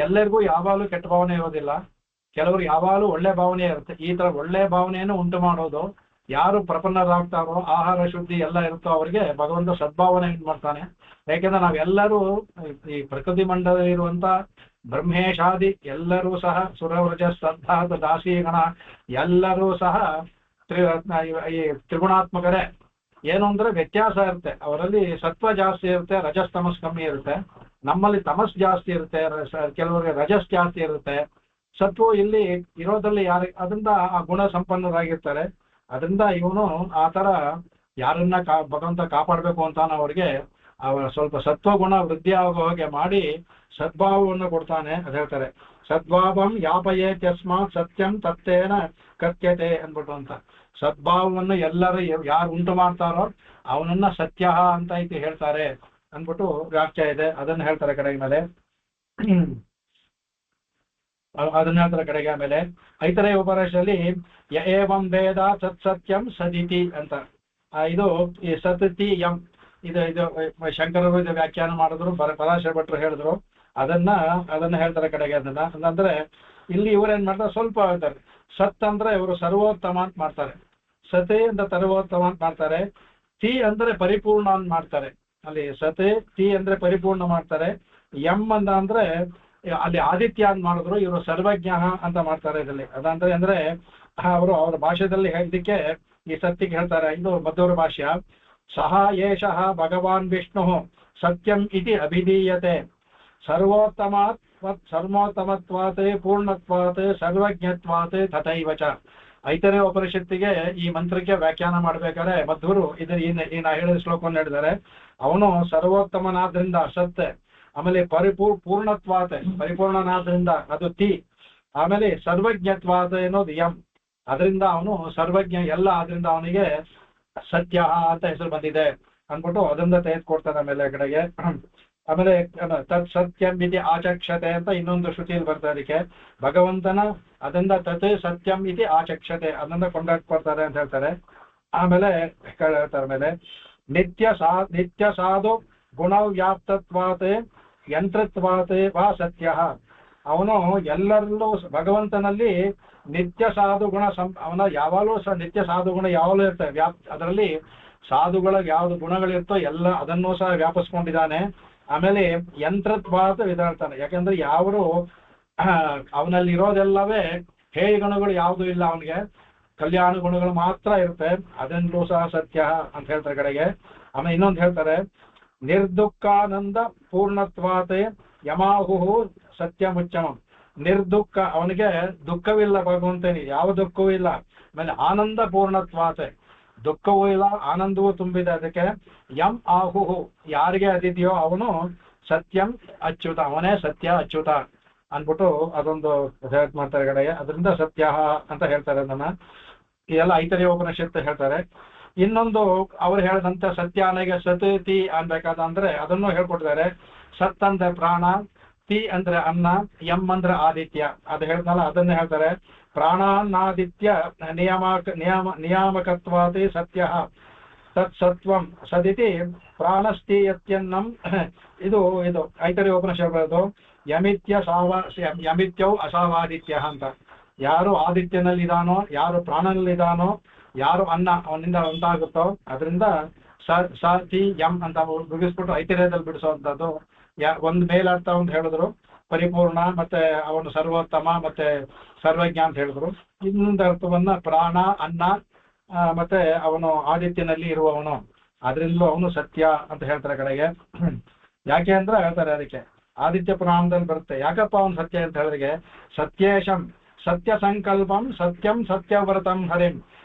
ಎಲ್ಲರಿಗೂ ಯಾವಾಗಲೂ ಕೆಟ್ಟ ಭಾವನೆ ಇರೋದಿಲ್ಲ, ಕೆಲವರು ಯಾವಾಗಲೂ ಒಳ್ಳೆ ಭಾವನೆ ಇರುತ್ತೆ. ಈ ತರ ಒಳ್ಳೆ ಭಾವನೆಯನ್ನು ಉಂಟು ಮಾಡೋದು, ಯಾರು ಪ್ರಪನ್ನರಾಗ್ತಾರೋ, ಆಹಾರ ಶುದ್ಧಿ ಎಲ್ಲ ಇರುತ್ತೋ ಅವರಿಗೆ ಭಗವಂತ ಸದ್ಭಾವನೆ ಉಂಟು ಮಾಡ್ತಾನೆ. ಯಾಕೆಂದ್ರೆ ನಾವೆಲ್ಲರೂ ಈ ಪ್ರಕೃತಿ ಮಂಡಲದಲ್ಲಿ ಇರುವಂತ ಬ್ರಹ್ಮೇಶಾದಿ ಎಲ್ಲರೂ ಸಹ ಸುರವ್ರಜ ಶ್ರದ್ಧಾತ ದಾಸೀಗಣ ಎಲ್ಲರೂ ಸಹ ಈ ತ್ರಿಗುಣಾತ್ಮಕರೇ. ಏನು ಅಂದ್ರೆ ವ್ಯತ್ಯಾಸ ಇರುತ್ತೆ, ಅವರಲ್ಲಿ ಸತ್ವ ಜಾಸ್ತಿ ಇರುತ್ತೆ, ರಜಸ್ ತಮಸ್ ಕಮ್ಮಿ ಇರುತ್ತೆ. ನಮ್ಮಲ್ಲಿ ತಮಸ್ ಜಾಸ್ತಿ ಇರುತ್ತೆ, ಕೆಲವರಿಗೆ ರಜಸ್ ಜಾಸ್ತಿ ಇರುತ್ತೆ. ಸತ್ವ ಇಲ್ಲಿ ಇರೋದ್ರಲ್ಲಿ ಅದರಿಂದ ಆ ಗುಣ ಸಂಪನ್ನರಾಗಿರ್ತಾರೆ. ಅದರಿಂದ ಇವನು ಆ ತರ ಯಾರನ್ನ ಭಗವಂತ ಕಾಪಾಡಬೇಕು ಅಂತಾನ ಅವ್ರಿಗೆ ಅವರ ಸ್ವಲ್ಪ ಸತ್ವಗುಣ ವೃದ್ಧಿ ಆಗೋ ಹಾಗೆ ಮಾಡಿ ಸದ್ಭಾವವನ್ನು ಕೊಡ್ತಾನೆ. ಅದ್ ಹೇಳ್ತಾರೆ, ಸದ್ಭಾವಂ ಯಾಪಯೇತ್ಯಸ್ಮಾತ್ ಸತ್ಯಂ ತತ್ತೇನ ಕಥ್ಯತೆ ಅಂದ್ಬಿಟ್ಟು ಅಂತ. ಸದ್ಭಾವವನ್ನು ಎಲ್ಲರೂ ಯಾರು ಉಂಟು ಮಾಡ್ತಾರೋ ಅವನನ್ನ ಸತ್ಯ ಅಂತ ಐತಿ ಹೇಳ್ತಾರೆ ಅಂದ್ಬಿಟ್ಟು ವ್ಯಾಖ್ಯ ಇದೆ. ಅದನ್ನ ಹೇಳ್ತಾರೆ ಕಡೆಗೆ ಮೇಲೆ. ಅದನ್ನ ಹೇಳ್ತಾರೆ ಕಡೆಗೆ. ಆಮೇಲೆ ಐತರೇಯ ಉಪನಿಷದಲ್ಲಿ ಏವಂ ವೇದ ಸತ್ಸತ್ಯಂ ಸದಿತಿ ಅಂತ. ಇದು ಈ ಸತತಿ ಎಂ ಇದು ಶಂಕರರು ಇದು ವ್ಯಾಖ್ಯಾನ ಮಾಡಿದ್ರು, ಪರಾಶರ ಭಟ್ರು ಹೇಳಿದ್ರು. ಅದನ್ನ ಹೇಳ್ತಾರೆ ಕಡೆಗೆ. ಅಂದ್ರೆ ಇಲ್ಲಿ ಇವ್ರೇನ್ ಮಾಡ್ತಾರೆ, ಸ್ವಲ್ಪ ಹೇಳ್ತಾರೆ. ಸತ್ ಅಂದ್ರೆ ಇವರು ಸರ್ವೋತ್ತಮ ಅಂತ ಮಾಡ್ತಾರೆ, ಸತೆ ಅಂತ ಸರ್ವೋತ್ತಮ ಅಂತ ಮಾಡ್ತಾರೆ. ತಿ ಅಂದ್ರೆ ಪರಿಪೂರ್ಣ ಅಂತ ಮಾಡ್ತಾರೆ. ಅಲ್ಲಿ ಸತೆ ತಿ ಅಂದ್ರೆ ಪರಿಪೂರ್ಣ ಮಾಡ್ತಾರೆ. ಎಂ ಅಂದ್ರೆ ಅಲ್ಲಿ ಆದಿತ್ಯ ಅಂತ ಮಾಡಿದ್ರು, ಇವರು ಸರ್ವಜ್ಞ ಅಂತ ಮಾಡ್ತಾರೆ ಇದರಲ್ಲಿ. ಅಂದ್ರೆ ಅವರು ಅವ್ರ ಭಾಷೆಯಲ್ಲಿ ಹೇಳಿದ್ದಕ್ಕೆ ಈ ಸತ್ಯಕ್ಕೆ ಹೇಳ್ತಾರೆ. ಇದು ಮಧ್ವರ ಭಾಷ್ಯ. ಸಹ ಏಷಃ ಭಗವಾನ್ ವಿಷ್ಣು ಸತ್ಯಂ ಇತಿ ಅಭಿಧೀಯತೆ ಸರ್ವೋತ್ತಮತ್ವಾತ್ ಪೂರ್ಣತ್ವಾತ್ ಸರ್ವಜ್ಞತ್ವಾತ್ ತಥೈವ ಚ. ಐತರೇಯ ಉಪನಿಷತ್ತಿಗೆ ಈ ಮಂತ್ರಕ್ಕೆ ವ್ಯಾಖ್ಯಾನ ಮಾಡ್ಬೇಕಾದ್ರೆ ಮಧ್ವರು ನಾ ಹೇಳಿದ ಶ್ಲೋಕವನ್ನು ಹೇಳಿದ್ದಾರೆ. ಅವನು ಸರ್ವೋತ್ತಮನಾದ್ರಿಂದ ಸತ್, ಆಮೇಲೆ ಪೂರ್ಣತ್ವಾತ್ ಪರಿಪೂರ್ಣನಾದ್ರಿಂದ ಅದು ತಿ, ಆಮೇಲೆ ಸರ್ವಜ್ಞತ್ವಾತ್ ಅನ್ನೋದು ಎಂ, ಅದರಿಂದ ಅವನು ಸರ್ವಜ್ಞ ಎಲ್ಲ, ಆದ್ರಿಂದ ಅವನಿಗೆ ಸತ್ಯ ಅಂತ ಹೆಸರು ಬಂದಿದೆ ಅಂದ್ಬಿಟ್ಟು ಅದರಿಂದ ತೆಗೆದುಕೊಡ್ತಾನೆ ಆಮೇಲೆ ಕಡೆಗೆ. ಆಮೇಲೆ ತತ್ ಸತ್ಯಂ ಇತಿ ಆಚಕ್ಷತೆ ಅಂತ ಇನ್ನೊಂದು ಶ್ರುತಿಯಲ್ಲಿ ಬರ್ತಾರೆ. ಅದಕ್ಕೆ ಭಗವಂತನ ಅದರಿಂದ ತತ್ ಸತ್ಯಂ ಇತಿ ಆಚಕ್ಷತೆ ಅದರಿಂದ ಕೊಂಡಾಡ್ಕೊಡ್ತಾರೆ ಅಂತ ಹೇಳ್ತಾರೆ. ಆಮೇಲೆ ಹೇಳ್ತಾರೆ ಮೇಲೆ ನಿತ್ಯ ಸಾಧು ಗುಣವ್ಯಾಪ್ತತ್ವಾತ್ ಯಂತ್ರತ್ವಾತ್ ವಾ ಸತ್ಯ. ಅವನು ಎಲ್ಲರಲ್ಲೂ ಭಗವಂತನಲ್ಲಿ ನಿತ್ಯ ಸಾಧು ಗುಣ ಅವನ ಯಾವಾಗಲೂ ನಿತ್ಯ ಸಾಧು ಗುಣ ಯಾವಾಗಲೂ ಇರ್ತವೆ. ಅದರಲ್ಲಿ ಸಾಧುಗಳ ಯಾವ್ದು ಗುಣಗಳಿರ್ತೋ ಎಲ್ಲ ಅದನ್ನೂ ಸಹ ವ್ಯಾಪಿಸ್ಕೊಂಡಿದ್ದಾನೆ. ಆಮೇಲೆ ಯಂತ್ರತ್ವಾದ ಇದಾಳ್ತಾನೆ, ಯಾಕಂದ್ರೆ ಯಾವರು ಅವನಲ್ಲಿ ಇರೋದೆಲ್ಲವೇ ಹೇಯ ಗುಣಗಳು ಯಾವುದೂ ಇಲ್ಲ, ಅವನಿಗೆ ಕಲ್ಯಾಣ ಗುಣಗಳು ಮಾತ್ರ ಇರುತ್ತೆ. ಅದನ್ನೂ ಸಹ ಸತ್ಯ ಅಂತ ಹೇಳ್ತಾರೆ ಕಡೆಗೆ. ಆಮೇಲೆ ಇನ್ನೊಂದು ಹೇಳ್ತಾರೆ, ನಿರ್ದುಃಖಾನಂದ ಪೂರ್ಣತ್ವಾತ್ ಯಮಾಹು ಸತ್ಯ ಮುಚ್ಚಮಂ. ನಿರ್ದುಃಖ, ಅವನಿಗೆ ದುಃಖವಿಲ್ಲ ಭಗವಂತನಿಗೆ, ಯಾವ ದುಃಖವೂ ಇಲ್ಲ. ಆಮೇಲೆ ಆನಂದ ಪೂರ್ಣತ್ವಾತ್, ದುಃಖವೂ ಇಲ್ಲ ಆನಂದವೂ ತುಂಬಿದೆ. ಅದಕ್ಕೆ ಯಂ ಆಹುಹು, ಯಾರಿಗೆ ಅದಿದೆಯೋ ಅವನು ಸತ್ಯಂ ಅಚ್ಯುತ, ಅವನೇ ಸತ್ಯ ಅಚ್ಯುತ ಅಂದ್ಬಿಟ್ಟು ಅದೊಂದು ಮಾಡ್ತಾರೆ ಕಡೆಗೆ. ಅದರಿಂದ ಸತ್ಯ ಅಂತ ಹೇಳ್ತಾರೆ. ಅದನ್ನ ಇದೆಲ್ಲ ಐತರೇಯ ಉಪನಿಷತ್ತು ಹೇಳ್ತಾರೆ. ಇನ್ನೊಂದು ಅವ್ರು ಹೇಳಿದಂತೆ ಸತ್ಯಾನೆಗೆ ಸತಿ ಅನ್ಬೇಕಾದಂದ್ರೆ ಅದನ್ನು ಹೇಳ್ಕೊಟ್ಟಿದ್ದಾರೆ. ಸತ್ ಅಂದ್ರೆ ಪ್ರಾಣ, ತಿ ಅಂದ್ರೆ ಅನ್ನ, ಎಂ ಅಂದ್ರೆ ಆದಿತ್ಯ. ಅದು ಹೇಳ್ದಲ್ಲ ಅದನ್ನೇ ಹೇಳ್ತಾರೆ. ಪ್ರಾಣಾನ್ನಾದಿತ್ಯ ನಿಯಾಮಕತ್ವಾತಿ ಸತ್ಯ ತತ್ ಸತ್ವಂ ಸದಿತಿ ಪ್ರಾಣಸ್ಥೀಯತ್ಯನ್ನಂ. ಇದು ಐತರೇಯ ಉಪನಿಷತ್ ಬರೋದು. ಯಮಿತ್ಯೌ ಅಸಾವಾದಿತ್ಯ ಅಂತ. ಯಾರು ಆದಿತ್ಯನಲ್ಲಿದ್ದಾನೋ, ಯಾರು ಪ್ರಾಣನಲ್ಲಿದ್ದಾನೋ, ಯಾರು ಅನ್ನ ಅವನಿಂದ ಉಂಟಾಗುತ್ತೋ ಅದರಿಂದ ಸ ತಿ ಎಂ ಅಂತ ಮುಗಿಸ್ಬಿಟ್ಟು ಐತರೇಯದಲ್ಲಿ ಬಿಡಿಸುವಂಥದ್ದು. ಒಂದು ಮೇಲರ್ಥ ಅಂತ ಹೇಳಿದ್ರು ಪರಿಪೂರ್ಣ, ಮತ್ತೆ ಅವನು ಸರ್ವೋತ್ತಮ, ಮತ್ತೆ ಸರ್ವಜ್ಞ ಅಂತ ಹೇಳಿದ್ರು. ಇನ್ನೊಂದು ಅರ್ಥವನ್ನ ಪ್ರಾಣ, ಅನ್ನ, ಮತ್ತೆ ಅವನು ಆದಿತ್ಯನಲ್ಲಿ ಇರುವವನು, ಅದರಿಂದಲೂ ಅವನು ಸತ್ಯ ಅಂತ ಹೇಳ್ತಾರೆ ಕಡೆಗೆ. ಯಾಕೆ ಅಂದ್ರೆ ಹೇಳ್ತಾರೆ ಅದಕ್ಕೆ ಆದಿತ್ಯ ಪುರಾಣದಲ್ಲಿ ಬರುತ್ತೆ. ಯಾಕಪ್ಪ ಅವನು ಸತ್ಯ ಅಂತ ಹೇಳಿದ್ರೆ, ಸತ್ಯೇಶಂ ಸತ್ಯ ಸಂಕಲ್ಪಂ ಸತ್ಯಂ ಸತ್ಯವ್ರತಂ ಹರಿಂ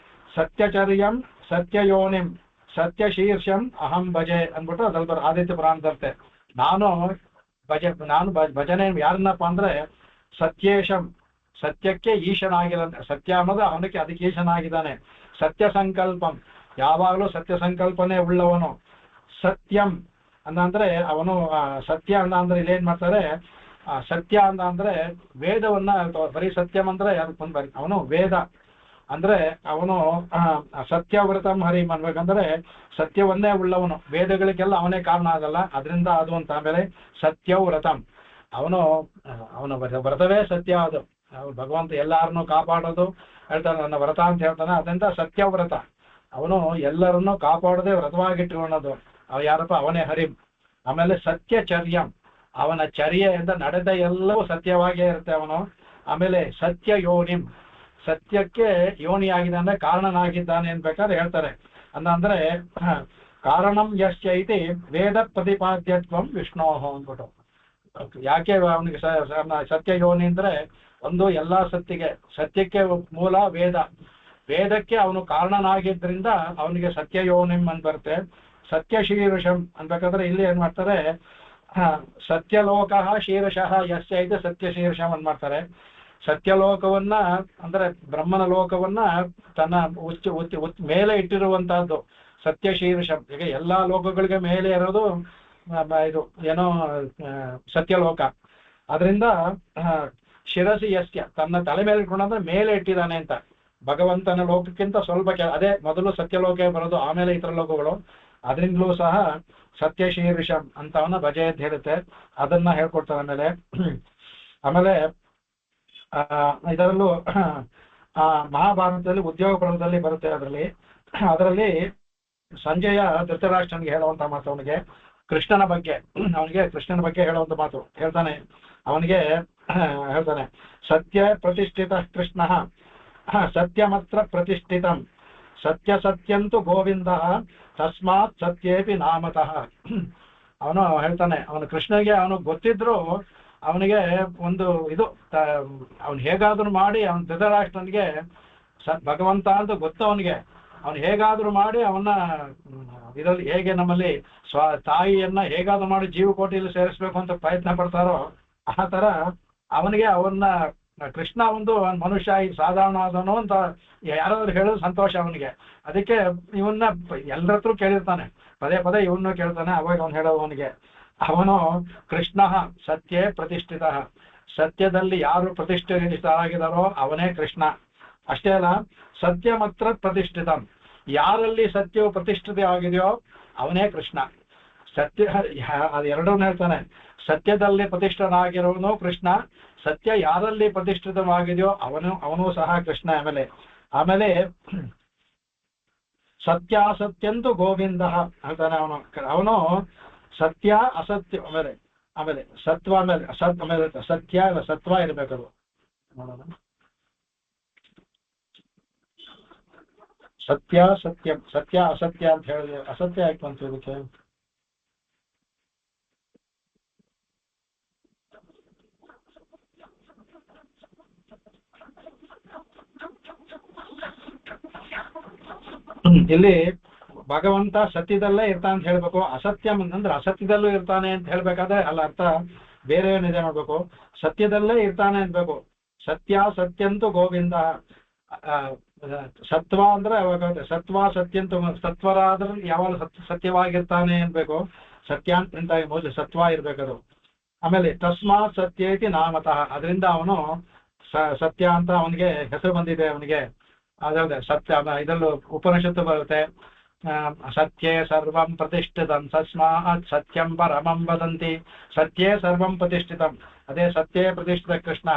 ಸತ್ಯಚರ್ಯಂ ಸತ್ಯಯೋನಿಂ ಸತ್ಯಶೀರ್ಷಂ ಅಹಂ ಭಜೆ ಅಂದ್ಬಿಟ್ಟು ಅದ್ರಲ್ಲಿ ಆದಿತ್ಯ ಪುರಾಣ ಬರುತ್ತೆ. ನಾನು ಭಜನೆ ಯಾರನ್ನಪ್ಪ ಅಂದ್ರೆ ಸತ್ಯೇಶಂ, ಸತ್ಯಕ್ಕೆ ಈಶನಾಗಿದ್ದಾನೆ. ಸತ್ಯ ಅನ್ನೋದು ಅವನಿಗೆ ಅದಕ್ಕೆ ಈಶನಾಗಿದ್ದಾನೆ. ಸತ್ಯ ಸಂಕಲ್ಪಂ, ಯಾವಾಗಲೂ ಸತ್ಯ ಸಂಕಲ್ಪನೆ ಉಳ್ಳವನು. ಸತ್ಯಂ ಅಂದ್ರೆ ಅವನು ಸತ್ಯ ಅಂದ್ರೆ ಇಲ್ಲೇನ್ ಮಾಡ್ತಾರೆ, ಸತ್ಯ ಅಂದ್ರೆ ವೇದವನ್ನ ಬರೀ ಸತ್ಯಂ ಅಂದ್ರೆ ಅವನು ವೇದ ಅಂದ್ರೆ ಅವನು ಸತ್ಯವ್ರತಂ ಹರಿಂ ಅನ್ಬೇಕಂದ್ರೆ ಸತ್ಯವನ್ನೇ ಉಳ್ಳವನು, ವೇದಗಳಿಗೆಲ್ಲ ಅವನೇ ಕಾರಣ ಆಗಲ್ಲ, ಅದರಿಂದ ಅದು ಅಂತ. ಆಮೇಲೆ ಸತ್ಯವ್ರತಂ, ಅವನ ವ್ರತವೇ ಸತ್ಯ. ಅದು ಭಗವಂತ ಎಲ್ಲಾರನ್ನೂ ಕಾಪಾಡೋದು ಹೇಳ್ತಾನೆ, ನನ್ನ ವ್ರತ ಅಂತ ಹೇಳ್ತಾನೆ. ಅದರಿಂದ ಸತ್ಯವ್ರತ, ಅವನು ಎಲ್ಲರನ್ನೂ ಕಾಪಾಡೋದೇ ವ್ರತವಾಗಿಟ್ಟುಕೊಳ್ಳೋದು. ಯಾರಪ್ಪ, ಅವನೇ ಹರಿಂ. ಆಮೇಲೆ ಸತ್ಯಚರ್ಯಂ, ಅವನ ಚರ್ಯೆಯಿಂದ ನಡೆದ ಎಲ್ಲವೂ ಸತ್ಯವಾಗಿಯೇ ಇರುತ್ತೆ ಅವನು. ಆಮೇಲೆ ಸತ್ಯ ಯೋನಿಂ, ಸತ್ಯಕ್ಕೆ ಯೋನಿಯಾಗಿದ್ದಾನೆ, ಕಾರಣನಾಗಿದ್ದಾನೆ ಅನ್ಬೇಕಾದ್ರೆ ಹೇಳ್ತಾರೆ. ಅಂದ್ರೆ ಕಾರಣಂ ಯಶ್ಚ ಇತಿ ವೇದ ಪ್ರತಿಪಾದ್ಯತ್ವಂ ವಿಷ್ಣೋ ಅಂದ್ಬಿಟ್ಟು. ಯಾಕೆ ಅವನಿಗೆ ಸತ್ಯ ಯೋನಿ ಅಂದ್ರೆ, ಒಂದು ಎಲ್ಲಾ ಸತ್ಯಕ್ಕೆ ಮೂಲ ವೇದ, ವೇದಕ್ಕೆ ಅವನು ಕಾರಣನಾಗಿದ್ದರಿಂದ ಅವನಿಗೆ ಸತ್ಯ ಯೋನಿಂ ಅಂತ ಬರುತ್ತೆ. ಸತ್ಯ ಶೀರ್ಷಂ ಅನ್ಬೇಕಾದ್ರೆ ಇಲ್ಲಿ ಏನ್ ಮಾಡ್ತಾರೆ, ಸತ್ಯಲೋಕ ಶೀರ್ಷಃ ಯಶ್ಚ ಇದೆ ಸತ್ಯ ಶೀರ್ಷಂ ಅಂತ ಮಾಡ್ತಾರೆ. ಸತ್ಯಲೋಕವನ್ನ ಅಂದ್ರೆ ಬ್ರಹ್ಮನ ಲೋಕವನ್ನ ತನ್ನ ಮೇಲೆ ಇಟ್ಟಿರುವಂತಹದ್ದು ಸತ್ಯ ಶೀರ್ಷಂ. ಈಗ ಎಲ್ಲಾ ಲೋಕಗಳಿಗೆ ಮೇಲೆ ಇರೋದು ಇದು ಏನೋ ಸತ್ಯಲೋಕ. ಅದರಿಂದ ಶಿರಸಿ ಯಸ್ಯ, ತನ್ನ ತಲೆ ಮೇಲೆ ಇಟ್ಕೊಂಡ್ರೆ ಮೇಲೆ ಇಟ್ಟಿದ್ದಾನೆ ಅಂತ. ಭಗವಂತನ ಲೋಕಕ್ಕಿಂತ ಸ್ವಲ್ಪ ಅದೇ ಮೊದಲು ಸತ್ಯಲೋಕ ಬರೋದು, ಆಮೇಲೆ ಇತರ ಲೋಕಗಳು. ಅದರಿಂದಲೂ ಸಹ ಸತ್ಯ ಶೀರ್ಷಂ ಅಂತವನ್ನ ಭಜೆ ಅಂತ ಹೇಳುತ್ತೆ, ಅದನ್ನ ಹೇಳ್ಕೊಡ್ತಾರೆ. ಆಮೇಲೆ ಇದರಲ್ಲೂ ಮಹಾಭಾರತದಲ್ಲಿ ಉದ್ಯೋಗ ಪರ್ವದಲ್ಲಿ ಬರುತ್ತೆ. ಅದರಲ್ಲಿ ಸಂಜಯ ಧೃತರಾಷ್ಟ್ರನಿಗೆ ಹೇಳುವಂತ ಮಾತು, ಅವನಿಗೆ ಕೃಷ್ಣನ ಬಗ್ಗೆ ಹೇಳುವಂತ ಮಾತು ಹೇಳ್ತಾನೆ. ಅವನಿಗೆ ಹೇಳ್ತಾನೆ, ಸತ್ಯ ಪ್ರತಿಷ್ಠಿತ ಕೃಷ್ಣ ಸತ್ಯಮತ್ರ ಪ್ರತಿಷ್ಠಿತಂ ಸತ್ಯ ಸತ್ಯಂತು ಗೋವಿಂದ ತಸ್ಮಾತ್ ಸತ್ಯೇಪಿ ನಾಮತಃ. ಅವನು ಹೇಳ್ತಾನೆ, ಅವನು ಕೃಷ್ಣನಿಗೆ ಅವನು ಗೊತ್ತಿದ್ರು ಅವನಿಗೆ ಒಂದು ಇದು ಅವನು ಹೇಗಾದ್ರೂ ಮಾಡಿ ಅವನ ಧೃತರಾಷ್ಟ್ರನಿಗೆ ಭಗವಂತ ಅಂತ ಗೊತ್ತು ಅವನಿಗೆ. ಅವನು ಹೇಗಾದ್ರೂ ಮಾಡಿ ಅವನ್ನ ಇದರಲ್ಲಿ ಹೇಗೆ ನಮ್ಮಲ್ಲಿ ತಾಯಿಯನ್ನ ಹೇಗಾದ್ರೂ ಮಾಡಿ ಜೀವಕೋಟಿಯಲ್ಲಿ ಸೇರಿಸ್ಬೇಕು ಅಂತ ಪ್ರಯತ್ನ ಪಡ್ತಾರೋ ಆ ತರ ಅವನಿಗೆ ಅವನ್ನ ಕೃಷ್ಣ ಒಂದು ಮನುಷ್ಯ ಈ ಸಾಧಾರಣ ಆದವನು ಅಂತ ಯಾರಾದ್ರೂ ಹೇಳೋದು ಸಂತೋಷ ಅವನಿಗೆ. ಅದಕ್ಕೆ ಇವನ್ನ ಎಲ್ಲರ ಹತ್ರ ಕೇಳಿರ್ತಾನೆ, ಪದೇ ಪದೇ ಇವನ್ನ ಕೇಳ್ತಾನೆ. ಅವಾಗ ಅವನು ಹೇಳೋದು ಅವನು ಕೃಷ್ಣ ಸತ್ಯೇ ಪ್ರತಿಷ್ಠಿತ, ಸತ್ಯದಲ್ಲಿ ಯಾರು ಪ್ರತಿಷ್ಠಿತರಾಗಿದ್ದಾರೋ ಅವನೇ ಕೃಷ್ಣ. ಅಷ್ಟೇ ಅಲ್ಲ, ಸತ್ಯ ಮಾತ್ರ ಪ್ರತಿಷ್ಠಿತ, ಯಾರಲ್ಲಿ ಸತ್ಯವು ಪ್ರತಿಷ್ಠಿತ ಆಗಿದೆಯೋ ಅವನೇ ಕೃಷ್ಣ. ಸತ್ಯ ಅದೆರಡನ್ನು ಹೇಳ್ತಾನೆ, ಸತ್ಯದಲ್ಲಿ ಪ್ರತಿಷ್ಠನಾಗಿರೋನು ಕೃಷ್ಣ, ಸತ್ಯ ಯಾರಲ್ಲಿ ಪ್ರತಿಷ್ಠಿತವಾಗಿದೆಯೋ ಅವನು ಸಹ ಕೃಷ್ಣ. ಆಮೇಲೆ ಸತ್ಯಾಸತ್ಯಂತು ಗೋವಿಂದ ಹೇಳ್ತಾನೆ. ಅವನು ಸತ್ಯ ಅಸತ್ಯ ಆಮೇಲೆ ಸತ್ವ ಆಮೇಲೆ ಸತ್ಯ ಸತ್ವ ಇರ್ಬೇಕದು. ಸತ್ಯ ಸತ್ಯ ಸತ್ಯ ಅಸತ್ಯ ಅಂತ ಹೇಳಿದ್ರೆ ಅಸತ್ಯ ಆಯ್ತು ಅಂತ ಇದಕ್ಕೆ ಇಲ್ಲಿ ಭಗವಂತ ಸತ್ಯದಲ್ಲೇ ಇರ್ತಾನೆ ಅಂತ ಹೇಳ್ಬೇಕು. ಅಸತ್ಯ ಅಂದ್ರೆ ಅಸತ್ಯದಲ್ಲೂ ಇರ್ತಾನೆ ಅಂತ ಹೇಳ್ಬೇಕಾದ್ರೆ ಅಲ್ಲ, ಅರ್ಥ ಬೇರೆ ಏನಿದೆ ನೋಡ್ಬೇಕು. ಸತ್ಯದಲ್ಲೇ ಇರ್ತಾನೆ ಅನ್ಬೇಕು. ಸತ್ಯ ಸತ್ಯಂತೂ ಗೋವಿಂದ. ಸತ್ವ ಅಂದ್ರೆ ಅವಾಗ ಸತ್ವ ಸತ್ಯಂತು ಸತ್ವರಾದ್ರೆ ಯಾವಾಗ ಸತ್ಯವಾಗಿರ್ತಾನೆ ಅನ್ಬೇಕು. ಸತ್ಯ ಅಂತ ಮೊದಲು ಸತ್ವ ಇರ್ಬೇಕದು. ಆಮೇಲೆ ತಸ್ಮಾತ್ ಸತ್ಯೇತಿ ನಾಮತಃ, ಅದರಿಂದ ಅವನು ಸತ್ಯ ಅಂತ ಅವನಿಗೆ ಹೆಸರು ಬಂದಿದೆ ಅವನಿಗೆ. ಅದೇ ಸತ್ಯ ಇದರಲ್ಲೂ ಉಪನಿಷತ್ತು ಬರುತ್ತೆ, ಸತ್ಯೇ ಸರ್ವಂ ಪ್ರತಿಷ್ಠಿತಂ ತಸ್ಮಾತ್ ಸತ್ಯಂ ಪರಮಂ ವದಂತಿ. ಸತ್ಯೇ ಸರ್ವಂ ಪ್ರತಿಷ್ಠಿತಂ, ಅದೇ ಸತ್ಯೇ ಪ್ರತಿಷ್ಠಿತ ಕೃಷ್ಣ.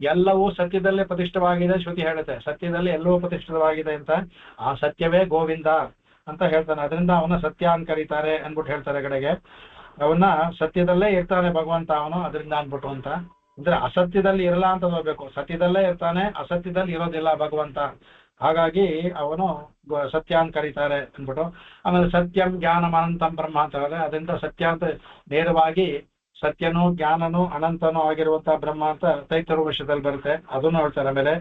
ಎಲ್ಲವೂ ಸತ್ಯದಲ್ಲೇ ಪ್ರತಿಷ್ಠವಾಗಿದೆ ಶ್ರುತಿ ಹೇಳುತ್ತೆ. ಸತ್ಯದಲ್ಲಿ ಎಲ್ಲವೂ ಪ್ರತಿಷ್ಠಿತವಾಗಿದೆ ಅಂತ, ಆ ಸತ್ಯವೇ ಗೋವಿಂದ ಅಂತ ಹೇಳ್ತಾನೆ. ಅದರಿಂದ ಅವನ ಸತ್ಯ ಅಂತ ಕರೀತಾರೆ ಅನ್ಬಿಟ್ಟು ಹೇಳ್ತಾರೆ ಕಡೆಗೆ. ಅವನ್ನ ಸತ್ಯದಲ್ಲೇ ಇರ್ತಾನೆ ಭಗವಂತ ಅವನು, ಅದರಿಂದ ಅನ್ಬಿಟ್ಟು ಅಂತ. ಅಂದ್ರೆ ಅಸತ್ಯದಲ್ಲಿ ಇರಲ್ಲ ಅಂತ ನೋಡ್ಬೇಕು. ಸತ್ಯದಲ್ಲೇ ಇರ್ತಾನೆ, ಅಸತ್ಯದಲ್ಲಿ ಇರೋದಿಲ್ಲ ಭಗವಂತ. ಹಾಗಾಗಿ ಅವನು ಸತ್ಯ ಅಂತ ಕರೀತಾರೆ ಅನ್ಬಿಟ್ಟು. ಆಮೇಲೆ ಸತ್ಯಂ ಜ್ಞಾನಂ ಅನಂತಂ ಬ್ರಹ್ಮ ಅಂತ ಹೇಳಿದ್ರೆ, ಅದರಿಂದ ಸತ್ಯ ಅಂತ ನೇರವಾಗಿ ಸತ್ಯನು ಜ್ಞಾನನು ಅನಂತನೂ ಆಗಿರುವಂತಹ ಬ್ರಹ್ಮ ಅಂತ ತೈತೃಪನಿಷತ್ತಲ್ಲಿ ಬರುತ್ತೆ, ಅದನ್ನು ಹೇಳ್ತಾರೆ.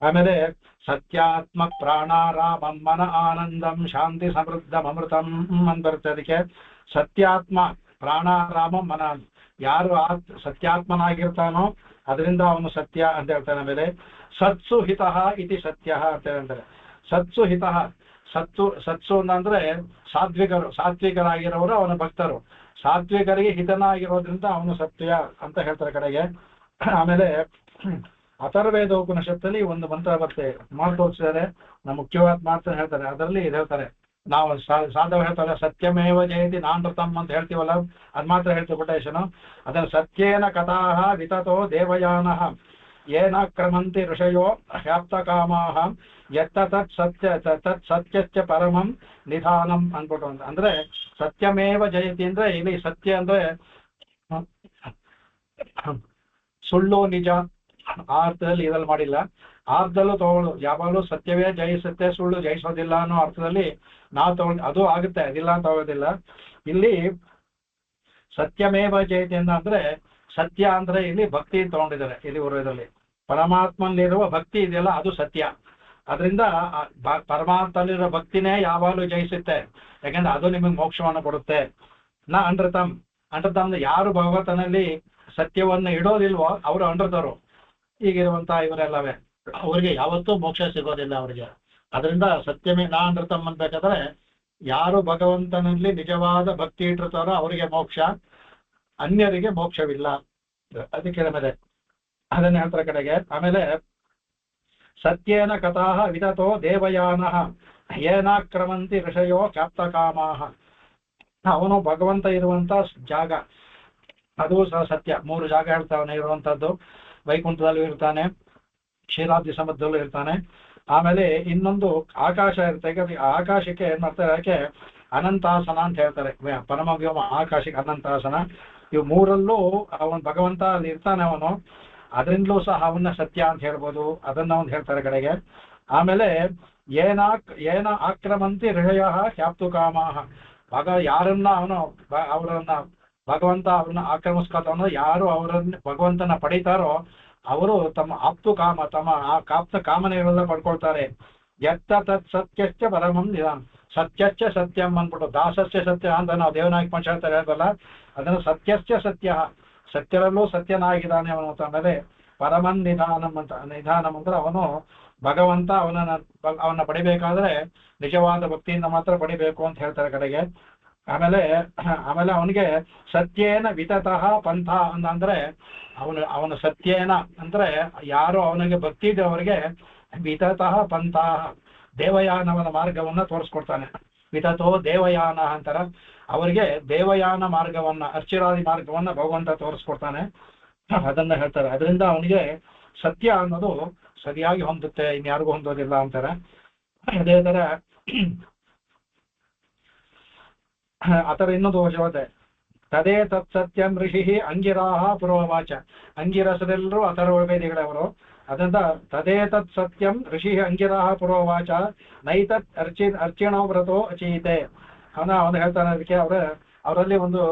ಆಮೇಲೆ ಸತ್ಯಾತ್ಮ ಪ್ರಾಣಾರಾಮಂ ಮನ ಆನಂದಂ ಶಾಂತಿ ಸಮೃದ್ಧಂ ಅಮೃತಂ ಅಂತ ಬರುತ್ತೆ. ಅದಕ್ಕೆ ಸತ್ಯಾತ್ಮ ಪ್ರಾಣಾರಾಮಂ ಮನ, ಯಾರು ಸತ್ಯಾತ್ಮನಾಗಿರ್ತಾನೋ ಅದರಿಂದ ಅವನು ಸತ್ಯ ಅಂತ ಹೇಳ್ತಾನೆ. ಆಮೇಲೆ ಸತ್ಸು ಹಿತಃ ಇತಿ ಸತ್ಯ ಅಂತ ಹೇಳ್ತಾರೆ. ಸತ್ಸು ಹಿತಃ, ಸತ್ಸು ಅಂದ್ರೆ ಸಾತ್ವಿಕರಾಗಿರೋರು ಅವನ ಭಕ್ತರು. ಸಾತ್ವಿಕರಿಗೆ ಹಿತನಾಗಿರೋದ್ರಿಂದ ಅವನು ಸತ್ಯ ಅಂತ ಹೇಳ್ತಾರೆ ಕಡೆಗೆ. ಆಮೇಲೆ ಅಥರ್ವೇದ ಉಪನಿಷತ್ತಲ್ಲಿ ಒಂದು ಮಂತ್ರ ಬರ್ತದೆ, ಮಾತೋಚ್ಚಿದ್ದಾರೆ, ಮುಖ್ಯವಾದ ಮಾತು ಹೇಳ್ತಾರೆ. ಅದರಲ್ಲಿ ಇದು ಹೇಳ್ತಾರೆ, ನಾವು ಸಾಧವ ಹೇಳ್ತಾರೆ ಸತ್ಯಮೇವ ಜಯತಿ ನಾನೃತಂ ಅಂತ ಹೇಳ್ತೀವಲ್ಲ, ಅದ್ ಮಾತ್ರ ಹೇಳ್ತೀವಿ ಕೊಟೇಶನು. ಅದನ್ನು ಸತ್ಯೇನ ಕಥಾಹ ವಿತತೋ ದೇವಯಾನಃ ಏನ ಕ್ರಮಂತಿ ಋಷಯೋ ಹ್ಯಾಪ್ತ ಕಾಮಾಹ ಯತ್ತ ತತ್ ಸತ್ಯಶ್ಚ ಪರಮಂ ನಿಧಾನಂ ಅನ್ಬಿಟ್ಟು ಅಂತ. ಅಂದ್ರೆ ಸತ್ಯಮೇವ ಜಯತಿ ಅಂದ್ರೆ ಇಲ್ಲಿ ಸತ್ಯ ಅಂದ್ರೆ ಸುಳ್ಳು ನಿಜ ಆ ಅರ್ಥದಲ್ಲಿ ಇದ್ರಲ್ಲಿ ಮಾಡಿಲ್ಲ. ಅರ್ಥದಲ್ಲೂ ತಗೊಳ್ಳೋದು, ಯಾವಾಗಲೂ ಸತ್ಯವೇ ಜಯಿಸುತ್ತೆ, ಸುಳ್ಳು ಜಯಿಸೋದಿಲ್ಲ ಅನ್ನೋ ಅರ್ಥದಲ್ಲಿ ನಾವು ತಗೊಂಡು ಅದು ಆಗುತ್ತೆ, ಅದಿಲ್ಲ ಅಂತ ಆಗೋದಿಲ್ಲ. ಇಲ್ಲಿ ಸತ್ಯಮೇವ ಜಯತಿ ಅಂದ್ರೆ ಸತ್ಯ ಅಂದ್ರೆ ಇಲ್ಲಿ ಭಕ್ತಿ ತಗೊಂಡಿದ್ದಾರೆ. ಇಲ್ಲಿ ಇದರಲ್ಲಿ ಪರಮಾತ್ಮನಲ್ಲಿರುವ ಭಕ್ತಿ ಇದೆಯಲ್ಲ ಅದು ಸತ್ಯ. ಅದರಿಂದ ಪರಮಾತ್ಮನಲ್ಲಿರೋ ಭಕ್ತಿನೇ ಯಾವಾಗಲೂ ಜಯಿಸುತ್ತೆ, ಯಾಕಂದ್ರೆ ಅದು ನಿಮಗೆ ಮೋಕ್ಷವನ್ನು ಕೊಡುತ್ತೆ. ಅನೃತಂ ಅಂದ್ರೆ ಯಾರು ಭಗವಂತನಲ್ಲಿ ಸತ್ಯವನ್ನು ಇಡೋದಿಲ್ವೋ ಅವರು ಅನೃತರು. ಈಗಿರುವಂತಹ ಇವರೆಲ್ಲವೇ ಅವ್ರಿಗೆ ಯಾವತ್ತೂ ಮೋಕ್ಷ ಸಿಗೋದಿಲ್ಲ ಅವರಿಗೆ. ಅದರಿಂದ ಸತ್ಯವೇ ಅನೃತಂ ಅನ್ಬೇಕಾದ್ರೆ ಯಾರು ಭಗವಂತನಲ್ಲಿ ನಿಜವಾದ ಭಕ್ತಿ ಇಟ್ಟಿರ್ತಾರೋ ಅವರಿಗೆ ಮೋಕ್ಷ, ಅನ್ಯರಿಗೆ ಮೋಕ್ಷವಿಲ್ಲ. ಅದಕ್ಕೆ ಮೇಲೆ ಅದನ್ನ ಹೇಳ್ತಾರೆ ಕಡೆಗೆ. ಆಮೇಲೆ ಸತ್ಯೇನ ಕಥಾಃ ವಿತತೋ ದೇವಯಾನಃ ಏನಾಕ್ರಮಂತಿ ಋಷಯೋ ಕ್ಯಾಪ್ತಕಾಮಾಃ. ಅವನು ಭಗವಂತ ಇರುವಂತ ಜಾಗ ಅದು ಸಹ ಸತ್ಯ. 3 ಜಾಗ ಹೇಳ್ತಾವನೆ ಇರುವಂತದ್ದು. ವೈಕುಂಠದಲ್ಲೂ ಇರ್ತಾನೆ, ಕ್ಷೀರಾಬ್ಧಿ ಸಮುದ್ರದಲ್ಲೂ ಇರ್ತಾನೆ, ಆಮೇಲೆ ಇನ್ನೊಂದು ಆಕಾಶ ಇರುತ್ತೆ. ಈಗ ಆಕಾಶಕ್ಕೆ ಏನ್ ಮಾಡ್ತಾರೆ, ಅದಕ್ಕೆ ಅನಂತಾಸನ ಅಂತ ಹೇಳ್ತಾರೆ. ಪರಮ ವ್ಯೋಮ ಆಕಾಶಕ್ಕೆ ಅನಂತಾಸನ. ಇವು 3ರಲ್ಲೂ ಅವನು ಭಗವಂತ ಅಲ್ಲಿ ಇರ್ತಾನೆ. ಅವನು ಅದರಿಂದಲೂ ಸಹ ಅವನ್ನ ಸತ್ಯ ಅಂತ ಹೇಳ್ಬೋದು. ಅದನ್ನ ಅವನು ಹೇಳ್ತಾರೆ ಕಡೆಗೆ. ಆಮೇಲೆ ಏನ ಆಕ್ರಮಂತಿ ಹೃದಯ ಕ್ಯಾಪ್ತು ಕಾಮಾಹ. ಯಾರನ್ನ ಅವರನ್ನ ಭಗವಂತ ಅವ್ರನ್ನ ಆಕ್ರಮಿಸ್ಕೊತವನು, ಯಾರು ಅವರನ್ನ ಭಗವಂತನ ಪಡೀತಾರೋ ಅವರು ತಮ್ಮ ಆಪ್ತು ಕಾಮ, ತಮ್ಮ ಕಾಪ್ತ ಕಾಮನೆಗಳೆಲ್ಲ ಪಡ್ಕೊಳ್ತಾರೆ. ಎತ್ತ ತತ್ ಸತ್ಯಶ್ಚ ಪರಮಂ ನಿಧಾನ. ಸತ್ಯಶ್ಚ ಸತ್ಯಂ ಅಂದ್ಬಿಟ್ಟು ದಾಸಸ್ಯ ಸತ್ಯ ಅಂತ ನಾವು ದೇವನಾಗಿ ಪಂಚಾಯತ್ ಹೇಳ್ತಲ್ಲ, ಅದನ್ನು ಸತ್ಯಶ್ಚ ಸತ್ಯ, ಸತ್ಯರಲ್ಲೂ ಸತ್ಯನಾಗಿದ್ದಾನೆ ಅವನು. ಆಮೇಲೆ ಪರಮನ್ ನಿಧಾನಂ ಅಂತ, ನಿಧಾನಂ ಅಂದ್ರೆ ಅವನು ಭಗವಂತ ಅವನ್ನ ಪಡಿಬೇಕಾದ್ರೆ ನಿಜವಾದ ಭಕ್ತಿಯಿಂದ ಮಾತ್ರ ಪಡಿಬೇಕು ಅಂತ ಹೇಳ್ತಾರೆ ಕಡೆಗೆ. ಆಮೇಲೆ ಅವನಿಗೆ ಸತ್ಯೇನ ವಿತತಃ ಪಂಥ ಅಂದ್ರೆ ಅವನ ಸತ್ಯೇನ ಅಂದ್ರೆ ಯಾರು ಅವನಿಗೆ ಭಕ್ತಿ ಇದೆ ಅವರಿಗೆ ವಿತತಃ ಪಂಥ ದೇವಯಾನವನ ಮಾರ್ಗವನ್ನ ತೋರಿಸ್ಕೊಡ್ತಾನೆ. ವಿತತೋ ದೇವಯಾನ ಅಂತಾರ, ಅವರಿಗೆ ದೇವಯಾನ ಮಾರ್ಗವನ್ನ, ಅರ್ಚಿರಾದಿ ಮಾರ್ಗವನ್ನ ಭಗವಂತ ತೋರಿಸ್ಕೊಡ್ತಾನೆ. ಅದನ್ನ ಹೇಳ್ತಾರೆ. ಅದರಿಂದ ಅವನಿಗೆ ಸತ್ಯ ಅನ್ನೋದು ಸರಿಯಾಗಿ ಹೊಂದುತ್ತೆ, ಇನ್ಯಾರಿಗೂ ಹೊಂದೋದಿಲ್ಲ ಅಂತಾರೆ. ಅದೇ ತರ ಆತರ ಇನ್ನೊಂದು ವಚನತೆ ತದೇ ತತ್ ಸತ್ಯಂ ಋಷಿ ಅಂಗಿರಾಹ ಪುರೋವಾಚ. ಅಂಗಿರಸರೆಲ್ಲರೂ ಅಥರ್ವವೇದಿಗಳವರು. ಅದರಿಂದ ತದೇ ತತ್ ಸತ್ಯಂ ಋಷಿ ಅಂಗಿರಾಹ ಪುರೋವಾಚ ನೈತತ್ ಅರ್ಚಿಣೋ ವ್ರತೋ ಅಚೀತೆ. ಅವನು ಹೇಳ್ತಾನೆ. ಅದಕ್ಕೆ ಅವರಲ್ಲಿ ಒಂದು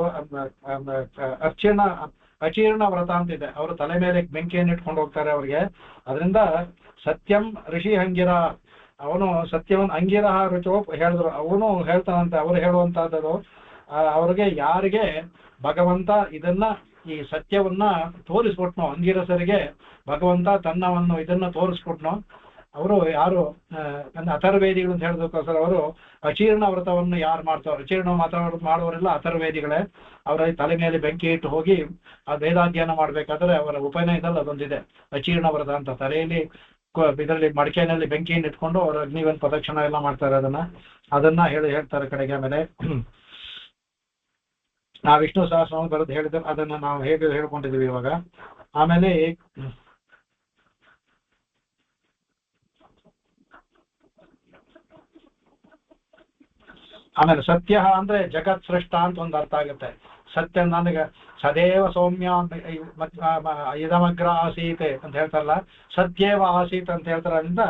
ಅಚೀರ್ಣ ವ್ರತ ಅಂತಿದೆ. ಅವರು ತಲೆ ಮೇಲೆ ಬೆಂಕಿಯನ್ನು ಇಟ್ಕೊಂಡು ಹೋಗ್ತಾರೆ ಅವ್ರಿಗೆ. ಅದರಿಂದ ಸತ್ಯಂ ಋಷಿ ಅಂಗಿರ, ಅವನು ಸತ್ಯವನ್ನು ಅಂಗಿರ ರುಚೋ ಹೇಳಿದ್ರು. ಅವನು ಹೇಳ್ತಾನಂತೆ. ಅವರು ಹೇಳುವಂತಹದ್ದು ಅವ್ರಿಗೆ ಯಾರಿಗೆ ಭಗವಂತ ಈ ಸತ್ಯವನ್ನ ತೋರಿಸ್ಕೊಟ್ನೋ, ಅಂಗಿರಸರಿಗೆ ಭಗವಂತ ಇದನ್ನ ತೋರಿಸ್ಕೊಟ್ನೋ, ಅವರು ಯಾರು ಅಥರ್ವೇದಿಗಳು ಅಂತ ಹೇಳೋದಕ್ಕೋಸ್ಕರ ಅವರು ಅಚೀರ್ಣ ವ್ರತವನ್ನು ಯಾರು ಮಾಡ್ತಾರೋ, ಅಚೀರ್ಣ ಮಾಡುವವರೆಲ್ಲ ಅಥರ್ವೇದಿಗಳೇ. ಅವರ ತಲೆ ಮೇಲೆ ಬೆಂಕಿ ಇಟ್ಟು ಹೋಗಿ ಆ ವೇದಾಧ್ಯಯನ ಮಾಡ್ಬೇಕಾದ್ರೆ ಅವರ ಉಪನಯದಲ್ಲಿ ಅದೊಂದಿದೆ, ಅಚೀರ್ಣ ವ್ರತ ಅಂತ. ತಲೆಯಲ್ಲಿ ಇದರಲ್ಲಿ ಮಡಿಕೆನಲ್ಲಿ ಬೆಂಕಿಯನ್ನು ಇಟ್ಕೊಂಡು ಅವರು ಅಗ್ನಿವನ್ ಪ್ರದಕ್ಷಿಣ ಎಲ್ಲ ಮಾಡ್ತಾರೆ. ಅದನ್ನ ಹೇಳ್ತಾರೆ ಕಡೆಗೆ. ಆಮೇಲೆ ನಾವು ವಿಷ್ಣು ಸಹಸ್ರನಾಮ ಬರೆದು ಹೇಳಿದ್ರೆ ಅದನ್ನ ನಾವು ಹೇಗೆ ಹೇಳ್ಕೊಂಡಿದೀವಿ ಇವಾಗ. ಆಮೇಲೆ ಸತ್ಯ ಅಂದ್ರೆ ಜಗತ್ ಸೃಷ್ಟ ಅಂತ ಒಂದು ಅರ್ಥ ಆಗುತ್ತೆ. ಸತ್ಯ ನನಗೆ ಸದೇವ ಸೌಮ್ಯ ಇದಮಗ್ರ ಆಸೀತೆ ಅಂತ ಹೇಳ್ತಾರಲ್ಲ, ಸತ್ಯೇವ ಆಸೀತ್ ಅಂತ ಹೇಳ್ತಾರಿಂದ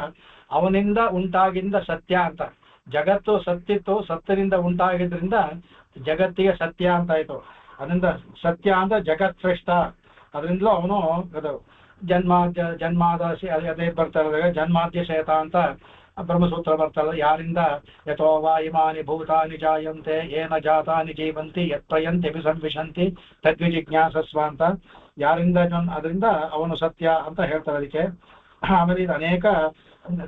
ಅವನಿಂದ ಉಂಟಾಗಿಂದ ಸತ್ಯ ಅಂತ. ಜಗತ್ತು ಸತ್ತಿತ್ತು, ಸತ್ಯದಿಂದ ಉಂಟಾಗಿದ್ರಿಂದ ಜಗತ್ತಿಗೆ ಸತ್ಯ ಅಂತ ಆಯ್ತು. ಅದರಿಂದ ಸತ್ಯ ಅಂದ್ರೆ ಜಗತ್ ಶ್ರೇಷ್ಠ. ಅದರಿಂದಲೂ ಅವನು ಜನ್ಮಾದಾಸಿ ಅದೇ ಬರ್ತಾರೆ, ಜನ್ಮಾದ್ಯ ಶೇತ ಅಂತ ಬ್ರಹ್ಮಸೂತ್ರ ಬರ್ತಲ್ಲ. ಯಾರಿಂದ ಯಥೋ ವಾ ಇಮಾನಿ ಭೂತಾನಿ ಜಾಯಂತೆ ಏನ ಜಾತಾನಿ ಜೀವಂತಿ ಯತ್ಪ್ರಯಂತಿ ಅಭಿಸಂವಿಶಂತಿ ತದ್ವಿಜಿಜ್ಞಾಸಸ್ವ ಅಂತ. ಯಾರಿಂದ ಅದರಿಂದ ಅವನು ಸತ್ಯ ಅಂತ ಹೇಳ್ತಾರೆ ಅದಕ್ಕೆ. ಆಮೇಲೆ ಇದು ಅನೇಕ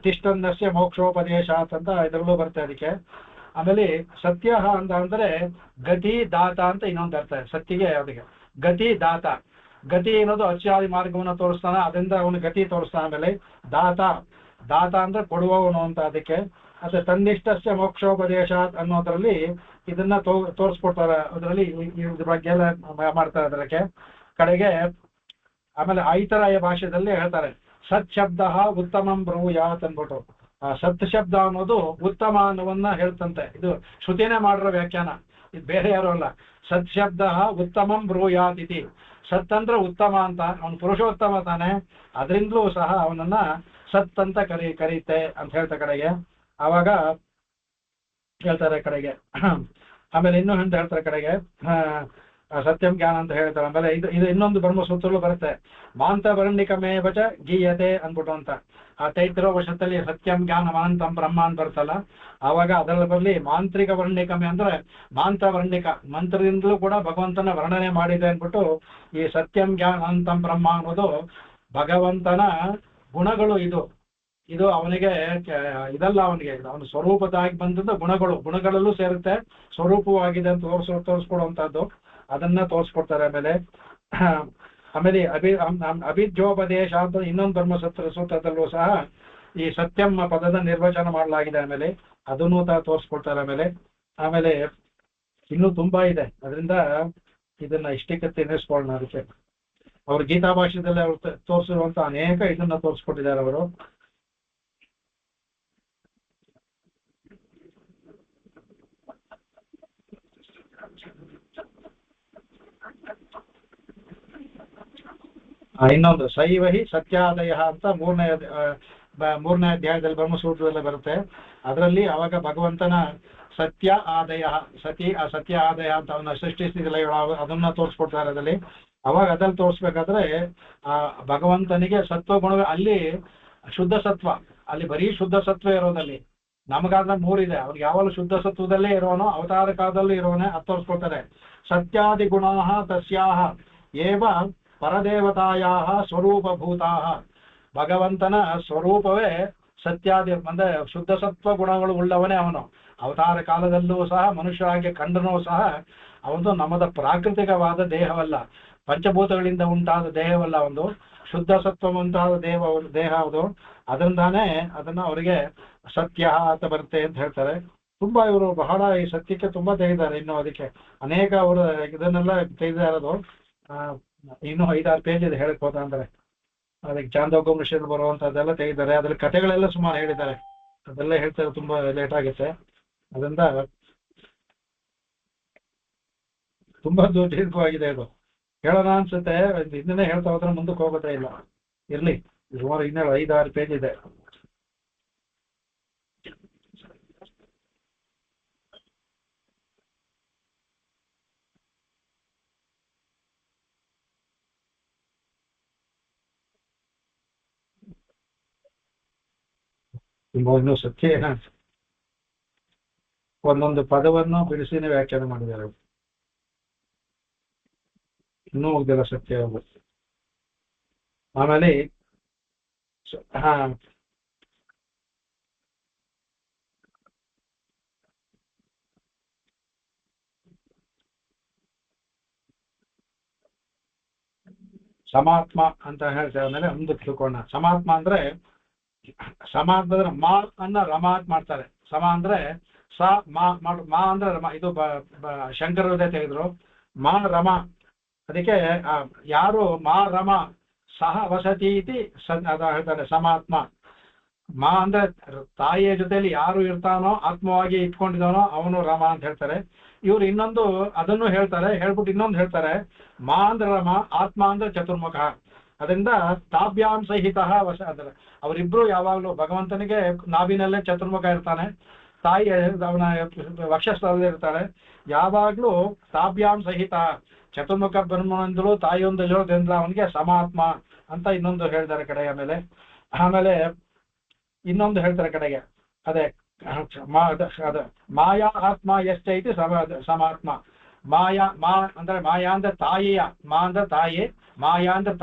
ತಿಷ್ಟನ್ನಸ್ಯ ಮೋಕ್ಷೋಪದೇಶ ಅಂತ ಇದರಲ್ಲೂ ಬರ್ತದೆ ಅದಕ್ಕೆ. ಆಮೇಲೆ ಸತ್ಯ ಅಂತ ಅಂದ್ರೆ ಗತಿ ದಾತ ಅಂತ ಇನ್ನೊಂದು ಅರ್ಥ. ಸತ್ಯಗೆ ಅದಕ್ಕೆ ಗತಿ ದಾತ. ಗತಿ ಅನ್ನೋದು ಅರ್ಚಾದಿ ಮಾರ್ಗವನ್ನು ತೋರಿಸ್ತಾನೆ, ಅದರಿಂದ ಅವನು ಗತಿ ತೋರಿಸ್ತಾನೆ. ಆಮೇಲೆ ದಾತ ಅಂದ್ರೆ ಕೊಡುವವನು ಅಂತ ಅದಕ್ಕೆ. ಮತ್ತೆ ತನ್ನಿಷ್ಟಸ್ಯ ಮೋಕ್ಷೋಪದೇಶ ಅನ್ನೋದ್ರಲ್ಲಿ ಇದನ್ನ ತೋರಿಸ್ಕೊಡ್ತಾರೆ. ಅದರಲ್ಲಿ ಇದ್ರ ಬಗ್ಗೆ ಎಲ್ಲ ಮಾಡ್ತಾರೆ ಅದಕ್ಕೆ ಕಡೆಗೆ. ಆಮೇಲೆ ಐತರಾಯ ಭಾಷೆಯಲ್ಲಿ ಹೇಳ್ತಾರೆ ಸತ್ ಶಬ್ದ ಉತ್ತಮಂ ಬ್ರೂಯಾತ್ ಅಂದ್ಬಿಟ್ಟು. ಸತ್ ಶಬ್ದ ಅನ್ನೋದು ಉತ್ತಮ ಅನ್ನೋವನ್ನ ಹೇಳ್ತಂತೆ. ಇದು ಶ್ರುತಿನೇ ಮಾಡಿರೋ ವ್ಯಾಖ್ಯಾನ, ಇದು ಬೇರೆ ಯಾರು ಅಲ್ಲ. ಸತ್ ಶಬ್ದ ಉತ್ತಮಂ ಬ್ರೂಯಾತ್ ಇತಿ. ಸತ್ ಅಂದ್ರೆ ಉತ್ತಮ ಅಂತ, ಅವನು ಪುರುಷೋತ್ತಮ ತಾನೆ, ಅದರಿಂದಲೂ ಸಹ ಅವನನ್ನ ಸತ್ ಅಂತ ಕರೀತೆ ಅಂತ ಹೇಳ್ತಾ ಕಡೆಗೆ. ಆವಾಗ ಹೇಳ್ತಾರೆ ಕಡೆಗೆ. ಆಮೇಲೆ ಇನ್ನೂ ಅಂತ ಹೇಳ್ತಾರೆ ಕಡೆಗೆ ಸತ್ಯಂ ಜ್ಞಾನ ಅಂತ ಹೇಳ್ತಾರೆ. ಆಮೇಲೆ ಇದು ಇನ್ನೊಂದು ಬ್ರಹ್ಮಸೂತ್ರಲ್ಲೂ ಬರುತ್ತೆ, ಮಾಂತ ವರ್ಣಿಕಮೇವಚ ಗೀಯತೆ ಅಂದ್ಬಿಟ್ಟು ಅಂತ. ಆ ತೈತ್ರೋ ವಶದಲ್ಲಿ ಸತ್ಯಂ ಜ್ಞಾನ ಮಾಂತಂ ಬ್ರಹ್ಮ ಅಂತ ಬರ್ತಲ್ಲ, ಆವಾಗ ಅದರಲ್ಲಿ ಬರಲಿ ಮಾಂತ್ರಿಕ ವರ್ಣಿಕಮೆ ಅಂದ್ರೆ ಮಾಂತ ವರ್ಣಿಕ ಮಂತ್ರದಿಂದಲೂ ಕೂಡ ಭಗವಂತನ ವರ್ಣನೆ ಮಾಡಿದೆ ಅಂದ್ಬಿಟ್ಟು ಈ ಸತ್ಯಂ ಜ್ಞಾನ ಅನಂತಂ ಬ್ರಹ್ಮ ಅನ್ನೋದು ಭಗವಂತನ ಗುಣಗಳು. ಇದು ಅವನಿಗೆ ಇದಲ್ಲ, ಅವನಿಗೆ ಅವನ ಸ್ವರೂಪದಾಗಿ ಬಂದದ್ದು ಗುಣಗಳಲ್ಲೂ ಸೇರುತ್ತೆ, ಸ್ವರೂಪವಾಗಿದೆ ಅಂತ ತೋರಿಸ್ಕೊಡುವಂತಹದ್ದು, ಅದನ್ನ ತೋರಿಸ್ಕೊಡ್ತಾರೆ. ಆಮೇಲೆ ಅಭಿಜ್ಞೋಪದೇಶ ಅಂತ ಇನ್ನೊಂದು ಸೂತ್ರದಲ್ಲೂ ಸಹ ಈ ಸತ್ಯಂ ಪದದ ನಿರ್ವಚನ ಮಾಡಲಾಗಿದೆ. ಆಮೇಲೆ ಅದನ್ನು ತೋರಿಸ್ಕೊಡ್ತಾರೆ. ಆಮೇಲೆ ಇನ್ನೂ ತುಂಬಾ ಇದೆ. ಅದರಿಂದ ಇದನ್ನ ಇಷ್ಟಕ್ಕೆ ತಿನ್ನಿಸ್ಕೊಳ್ಳೋಣ. ಅದಕ್ಕೆ ಅವ್ರ ಗೀತಾ ಭಾಷೆದಲ್ಲಿ ಅವ್ರು ತೋರಿಸಿರುವಂತ ಅನೇಕ ಇದನ್ನ ತೋರಿಸ್ಕೊಟ್ಟಿದ್ದಾರೆ ಅವರು. ಇನ್ನೊಂದು ಸೈವಹಿ ಸತ್ಯಾದಯ ಅಂತ ಮೂರನೇ ಅಧ್ಯಾಯದಲ್ಲಿ ಬ್ರಹ್ಮಸೂತ್ರದಲ್ಲಿ ಬರುತ್ತೆ. ಅದರಲ್ಲಿ ಅವಾಗ ಭಗವಂತನ ಸತ್ಯ ಆದಯ ಸತ್ಯ ಆದಯ ಅಂತ ಅವನ್ನ ಸೃಷ್ಟಿಸಿದಿಲ್ಲ, ಅದನ್ನ ತೋರಿಸ್ಕೊಡ್ತಾರೆ ಅದರಲ್ಲಿ. ಅವಾಗ ಅದ್ರಲ್ಲಿ ತೋರಿಸ್ಬೇಕಾದ್ರೆ ಆ ಭಗವಂತನಿಗೆ ಸತ್ವಗುಣ, ಅಲ್ಲಿ ಶುದ್ಧ ಸತ್ವ, ಅಲ್ಲಿ ಬರೀ ಶುದ್ಧ ಸತ್ವ ಇರೋದಲ್ಲಿ. ನಮಗಾದ್ರೆ ಮೂರಿದೆ, ಅವ್ರಿಗೆ ಯಾವಾಗಲೂ ಶುದ್ಧ ಸತ್ವದಲ್ಲೇ ಇರೋನೋ, ಅವತಾರ ಕಾಲದಲ್ಲೂ ಇರೋನೇ, ಅದು ತೋರಿಸ್ಕೊಡ್ತಾರೆ. ಸತ್ಯಾದಿ ಗುಣಾ ತಸ್ಯಾಹ ಏವ ಪರದೇವತಾಯಾ ಸ್ವರೂಪಭೂತಾ. ಭಗವಂತನ ಸ್ವರೂಪವೇ ಸತ್ಯಾದಿ ಅಂದ್ರೆ ಶುದ್ಧ ಸತ್ವ ಗುಣಗಳು ಉಳ್ಳವನೇ ಅವನು. ಅವತಾರ ಕಾಲದಲ್ಲೂ ಸಹ ಮನುಷ್ಯರಾಗಿ ಕಂಡನೂ ಸಹ ಅವನು ನಮ್ಮದ ಪ್ರಾಕೃತಿಕವಾದ ದೇಹವಲ್ಲ, ಪಂಚಭೂತಗಳಿಂದ ಉಂಟಾದ ದೇಹವಲ್ಲ, ಒಂದು ಶುದ್ಧ ಸತ್ವ ಉಂಟಾದ ದೇಹ ಅದು. ಅದರಿಂದಾನೇ ಅದನ್ನ ಅವರಿಗೆ ಸತ್ಯ ಅಂತ ಬರುತ್ತೆ ಅಂತ ಹೇಳ್ತಾರೆ. ತುಂಬಾ ಇವರು ಬಹಳ ಈ ಸತ್ಯಕ್ಕೆ ತುಂಬಾ ತೆಗೆದಿದ್ದಾರೆ. ಇನ್ನು ಅದಕ್ಕೆ ಅನೇಕ ಅವರು ಇದನ್ನೆಲ್ಲ ತೆಗೆದಿರೋದು. ಇನ್ನೂ 5-6 ಪೇಜ್ ಇದೆ ಹೇಳಕ್ ಹೋದ ಅಂದ್ರೆ. ಅದಕ್ಕೆ ಚಾಂದೋಪನಿಷತ್ ಬರುವಂತದ್ದೆಲ್ಲ ತೆಗೆದಿದ್ದಾರೆ. ಅದ್ರ ಕಥೆಗಳೆಲ್ಲ ಸುಮಾರು ಹೇಳಿದ್ದಾರೆ. ಅದೆಲ್ಲ ಹೇಳ್ತಾರೆ, ತುಂಬಾ ಲೇಟ್ ಆಗುತ್ತೆ. ಅದರಿಂದ ತುಂಬಾ ದೀರ್ಘವಾಗಿದೆ ಇದು. ಹೇಳೋಣ ಅನ್ಸುತ್ತೆ, ಇದನ್ನೇ ಹೇಳ್ತಾ ಹೋದ್ರೆ ಮುಂದಕ್ಕೆ ಹೋಗೋದೇ ಇಲ್ಲ. ಇರ್ಲಿ, ಸುಮಾರು 5-6 ಪೇಜ್ ಇದೆ. ಇನ್ನೂ ಸತ್ಯ ಒಂದೊಂದು ಪದವನ್ನು ಬಿಡಿಸಿನೇ ವ್ಯಾಖ್ಯಾನ ಮಾಡಿದ್ದಾರೆ. ಇನ್ನೂ ಹೋಗ್ದಿಲ್ಲ ಸತ್ಯ. ಆಮೇಲೆ ಸಮಾತ್ಮ ಅಂತ ಹೇಳ್ತೇವೆ. ಆಮೇಲೆ ಮುಂದಕ್ಕೆ ತಿಳ್ಕೊಳ್ಳೋಣ. ಸಮಾತ್ಮ ಅಂದ್ರೆ ಸಮ ಅಂತಂದ್ರೆ ಮಾ ಅನ್ನ ರಮಾತ್ ಮಾಡ್ತಾರೆ. ಸಮ ಅಂದ್ರೆ ಸ ಮಾ ಅಂದ್ರೆ ರಮ. ಇದು ಶಂಕರದೇ ತೆಗೆದ್ರು ಮಾ ರಮ. ಅದಕ್ಕೆ ಯಾರು ಮಾ ರಮ ಸಹ ವಸತಿ ಇತಿ ಅದ ಹೇಳ್ತಾರೆ ಸಮಾತ್ಮ. ಮಾ ಅಂದ್ರೆ ತಾಯಿಯ ಜೊತೆಯಲ್ಲಿ ಯಾರು ಇರ್ತಾನೋ, ಆತ್ಮವಾಗಿ ಇಟ್ಕೊಂಡಿದ್ದಾನೋ ಅವನು ರಮ ಅಂತ ಹೇಳ್ತಾರೆ. ಇವ್ರು ಇನ್ನೊಂದು ಅದನ್ನು ಹೇಳ್ತಾರೆ. ಹೇಳ್ಬಿಟ್ಟು ಇನ್ನೊಂದು ಹೇಳ್ತಾರೆ, ಮಾ ಅಂದ್ರೆ ರಮ, ಆತ್ಮ ಅಂದ್ರೆ ಚತುರ್ಮುಖ. ಅದರಿಂದ ತಾಭ್ಯಾಂ ಸಹಿತ ವಶ ಅಂದ್ರೆ ಅವರಿಬ್ರು ಯಾವಾಗಲೂ ಭಗವಂತನಿಗೆ ನಾಭಿನಲ್ಲೇ ಚತುರ್ಮುಖ ಇರ್ತಾನೆ, ತಾಯಿ ಅವನ ವಕ್ಷಸ್ಥಳದಲ್ಲಿ ಇರ್ತಾಳೆ. ಯಾವಾಗ್ಲೂ ತಾಭ್ಯಾಂ ಸಹಿತ ಚತುರ್ಮುಖ ಬ್ರಹ್ಮನಂದಲು ತಾಯಿಯೊಂದಿರೋದ್ರಿಂದ ಅವನಿಗೆ ಸಮಾತ್ಮ ಅಂತ ಇನ್ನೊಂದು ಹೇಳ್ತಾರೆ ಕಡೆಗೆ. ಆಮೇಲೆ ಇನ್ನೊಂದು ಹೇಳ್ತಾರೆ ಕಡೆಗೆ, ಅದೇ ಮಾಯಾ ಆತ್ಮ ಎಷ್ಟೈತಿ ಸಮಾತ್ಮ. ಮಾ ಅಂದ್ರೆ ಮಾಯಾ ಅಂದ್ರೆ ತಾಯಿಯ, ಮಾ ಅಂದ್ರೆ ತಾಯಿ, ಮಾಯಾ ಅಂದ್ರೆ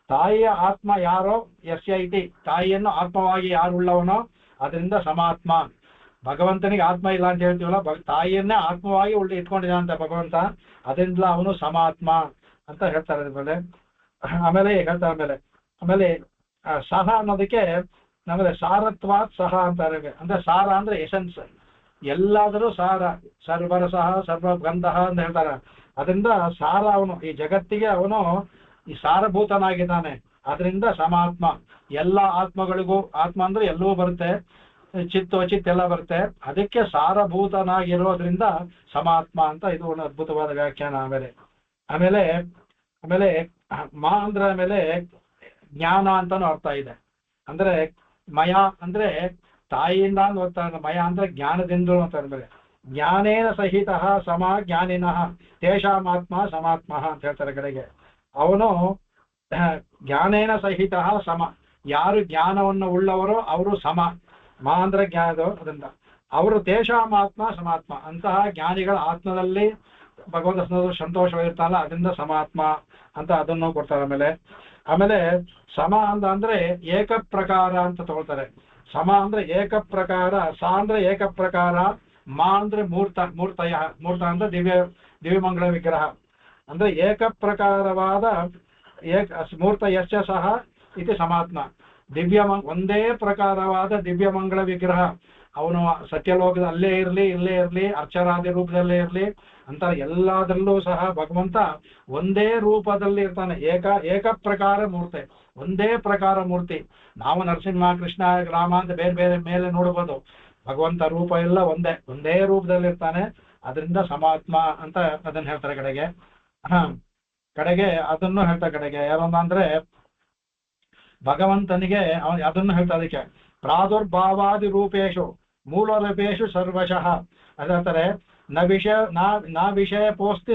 ತಾಯಿಯ ಆತ್ಮ ಯಾರೋ ಎಸ್ ಐತಿ, ತಾಯಿಯನ್ನು ಆತ್ಮವಾಗಿ ಯಾರು ಉಳ್ಳವನೋ ಅದರಿಂದ ಸಮಾತ್ಮ. ಭಗವಂತನಿಗೆ ಆತ್ಮ ಇಲ್ಲ ಅಂತ ಹೇಳ್ತೀವಲ್ಲ, ತಾಯಿಯನ್ನೇ ಆತ್ಮವಾಗಿ ಇಟ್ಕೊಂಡಿದ್ದಾನಂತ ಭಗವಂತ, ಅದರಿಂದ ಅವನು ಸಮಾತ್ಮ ಅಂತ ಹೇಳ್ತಾರೆ. ಆಮೇಲೆ ಹೇಳ್ತಾರೆ. ಆಮೇಲೆ ಸಹ ಅನ್ನೋದಕ್ಕೆ ನಮಗೆ ಸಾರತ್ವಾತ್ ಸಹ ಅಂತಾರೆ. ಅಂದ್ರೆ ಸಾರ ಅಂದ್ರೆ ಎಸೆನ್ಸ್, ಎಲ್ಲಾದರೂ ಸಾರ, ಸರ್ವರ ಸಹ ಸರ್ವ ಗಂಧ ಅಂತ ಹೇಳ್ತಾರೆ. ಅದರಿಂದ ಸಾರ ಅವನು, ಈ ಜಗತ್ತಿಗೆ ಅವನು ಈ ಸಾರಭೂತನಾಗಿದ್ದಾನೆ. ಅದರಿಂದ ಸಮಾತ್ಮ. ಎಲ್ಲ ಆತ್ಮಗಳಿಗೂ, ಆತ್ಮ ಅಂದ್ರೆ ಎಲ್ಲವೂ ಬರುತ್ತೆ, ಚಿತ್ತು ಅಚಿತ್ ಎಲ್ಲ ಬರುತ್ತೆ, ಅದಕ್ಕೆ ಸಾರಭೂತನಾಗಿರೋದ್ರಿಂದ ಸಮಾತ್ಮ ಅಂತ ಇದು ಒಂದು ಅದ್ಭುತವಾದ ವ್ಯಾಖ್ಯಾನ. ಆಮೇಲೆ ಮಾ ಅಂದ್ರೆ ಆಮೇಲೆ ಜ್ಞಾನ ಅಂತಾನು ಅರ್ಥ ಇದೆ. ಅಂದ್ರೆ ಮಯ ಅಂದ್ರೆ ತಾಯಿಯಿಂದ ಓದ್ತಾರೆ, ಮಯ ಅಂದ್ರೆ ಜ್ಞಾನದಿಂದ ಅಂತಾರೆ. ಜ್ಞಾನೇನ ಸಹಿತ ಸಮ ಜ್ಞಾನಿನಃ ತೇಷಾಮಾತ್ಮ ಸಮಾತ್ಮ ಅಂತ ಹೇಳ್ತಾರೆ ಕಡೆಗೆ. ಅವನು ಜ್ಞಾನೇನ ಸಹಿತ ಸಮ, ಯಾರು ಜ್ಞಾನವನ್ನು ಉಳ್ಳವರೋ ಅವರು ಸಮ. ಮಾ ಅಂದ್ರೆ ಜ್ಞಾನ, ಅದರಿಂದ ಅವರು ತೇಷಾಮಾತ್ಮ ಸಮಾತ್ಮ. ಅಂತಹ ಜ್ಞಾನಿಗಳ ಆತ್ಮದಲ್ಲಿ ಭಗವಂತ ಸಂತೋಷವಾಗಿರ್ತಾನಲ್ಲ, ಅದರಿಂದ ಸಮಾತ್ಮ ಅಂತ ಅದನ್ನು ಕೊಡ್ತಾರೆ. ಆಮೇಲೆ ಸಮ ಅಂದ್ರೆ ಏಕ ಪ್ರಕಾರ ಅಂತ ತಗೊಳ್ತಾರೆ. ಸಮ ಅಂದ್ರೆ ಏಕ ಪ್ರಕಾರ, ಸ ಅಂದ್ರೆ ಏಕ ಪ್ರಕಾರ, ಮಾ ಅಂದ್ರೆ ಮೂರ್ತಯ ಅಂದ್ರೆ ದಿವ್ಯಮಂಗಳ ವಿಗ್ರಹ. ಅಂದ್ರೆ ಏಕ ಪ್ರಕಾರವಾದ ಮೂರ್ತ ಯಶ್ಚ ಸಹ ಇದು ಸಮಾತ್ಮ. ಒಂದೇ ಪ್ರಕಾರವಾದ ದಿವ್ಯಮಂಗಳ ವಿಗ್ರಹ. ಅವನು ಸತ್ಯಲೋಕದ ಅಲ್ಲೇ ಇರಲಿ ಇಲ್ಲೇ ಇರಲಿ, ಅರ್ಚರಾದಿ ರೂಪದಲ್ಲೇ ಇರಲಿ ಅಂತ ಎಲ್ಲದರಲ್ಲೂ ಸಹ ಭಗವಂತ ಒಂದೇ ರೂಪದಲ್ಲಿ ಇರ್ತಾನೆ. ಏಕ ಪ್ರಕಾರ ಮೂರ್ತಿ, ಒಂದೇ ಪ್ರಕಾರ ಮೂರ್ತಿ. ನಾವು ನರಸಿಂಹ, ಕೃಷ್ಣ, ರಾಮ ಅಂತ ಬೇರೆ ಬೇರೆ ಮೇಲೆ ನೋಡ್ಬೋದು. ಭಗವಂತ ರೂಪ ಎಲ್ಲ ಒಂದೇ ರೂಪದಲ್ಲಿ ಇರ್ತಾನೆ. ಅದರಿಂದ ಸಮಾತ್ಮ ಅಂತ ಅದನ್ನ ಹೇಳ್ತಾರೆ ಕಡೆಗೆ. ಕಡೆಗೆ ಅದನ್ನು ಹೇಳ್ತಾರೆ ಕಡೆಗೆ ಯಾರೊಂದಂದ್ರೆ ಭಗವಂತನಿಗೆ ಅದನ್ನು ಹೇಳ್ತಾ ಅದಕ್ಕೆ ಪ್ರಾದುರ್ಭಾವಾದಿ ರೂಪೇಶು ಮೂಲ ರೂಪೇಶು ಸರ್ವಶಃ ಅದಂತಾರೆ ನ ವಿಷಯ ಪೋಸ್ತಿ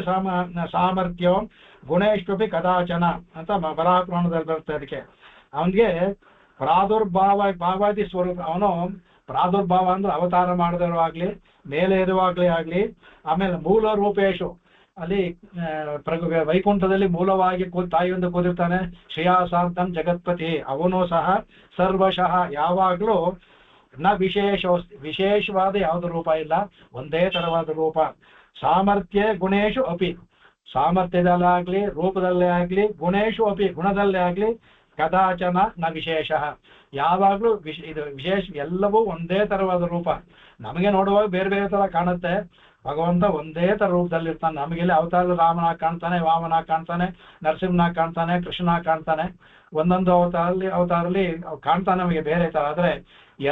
ಸಾಮರ್ಥ್ಯ ಗುಣೇಶ್ವಪಿ ಕದಾಚನ ಅಂತ ಬರಾಪುರಾಣದಲ್ಲಿ ಬರುತ್ತೆ. ಅದಕ್ಕೆ ಅವನಿಗೆ ಭಾವಾದಿ ಸ್ವರೂಪ. ಅವನು ಪ್ರಾದುರ್ಭಾವ ಅಂದ್ರೆ ಅವತಾರ ಮಾಡದಿರುವಾಗ್ಲಿ, ಮೇಲೆ ಇರುವಾಗ್ಲೇ ಆಗ್ಲಿ, ಆಮೇಲೆ ಮೂಲ ರೂಪೇಶು ಅಲ್ಲಿ ವೈಕುಂಠದಲ್ಲಿ ಮೂಲವಾಗಿ ತಾಯಿಯೊಂದು ಕೂದಿರ್ತಾನೆ. ಶ್ರೇಯಾಸಾರ್ಥಂ ಜಗತ್ಪತಿ, ಅವನು ಸಹ ಸರ್ವಶಃ ಯಾವಾಗ್ಲೂ ವಿಶೇಷವಾದ ಯಾವ್ದು ರೂಪ ಇಲ್ಲ, ಒಂದೇ ತರವಾದ ರೂಪ. ಸಾಮರ್ಥ್ಯ ಗುಣೇಶು ಅಪಿ, ಸಾಮರ್ಥ್ಯದಲ್ಲಾಗ್ಲಿ ರೂಪದಲ್ಲೇ ಆಗ್ಲಿ, ಗುಣೇಶು ಅಪಿ ಗುಣದಲ್ಲೇ ಆಗ್ಲಿ, ಕದಾಚನ ನ ವಿಶೇಷ, ಯಾವಾಗ್ಲೂ ಇದು ವಿಶೇಷ, ಎಲ್ಲವೂ ಒಂದೇ ತರವಾದ ರೂಪ. ನಮಗೆ ನೋಡುವಾಗ ಬೇರೆ ಬೇರೆ ತರ ಕಾಣುತ್ತೆ, ಭಗವಂತ ಒಂದೇ ತರ ರೂಪದಲ್ಲಿರ್ತಾನೆ. ನಮಗೆಲ್ಲಿ ಅವತಾರ ರಾಮನಾಗಿ ಕಾಣ್ತಾನೆ, ವಾಮನಾಗಿ ಕಾಣ್ತಾನೆ, ನರಸಿಂಹನಾಗಿ ಕಾಣ್ತಾನೆ, ಕೃಷ್ಣನಾಗಿ ಕಾಣ್ತಾನೆ. ಒಂದೊಂದು ಅವತಾರಲ್ಲಿ ಕಾಣ್ತಾನೆ ನಮಗೆ ಬೇರೆ ತರ. ಆದ್ರೆ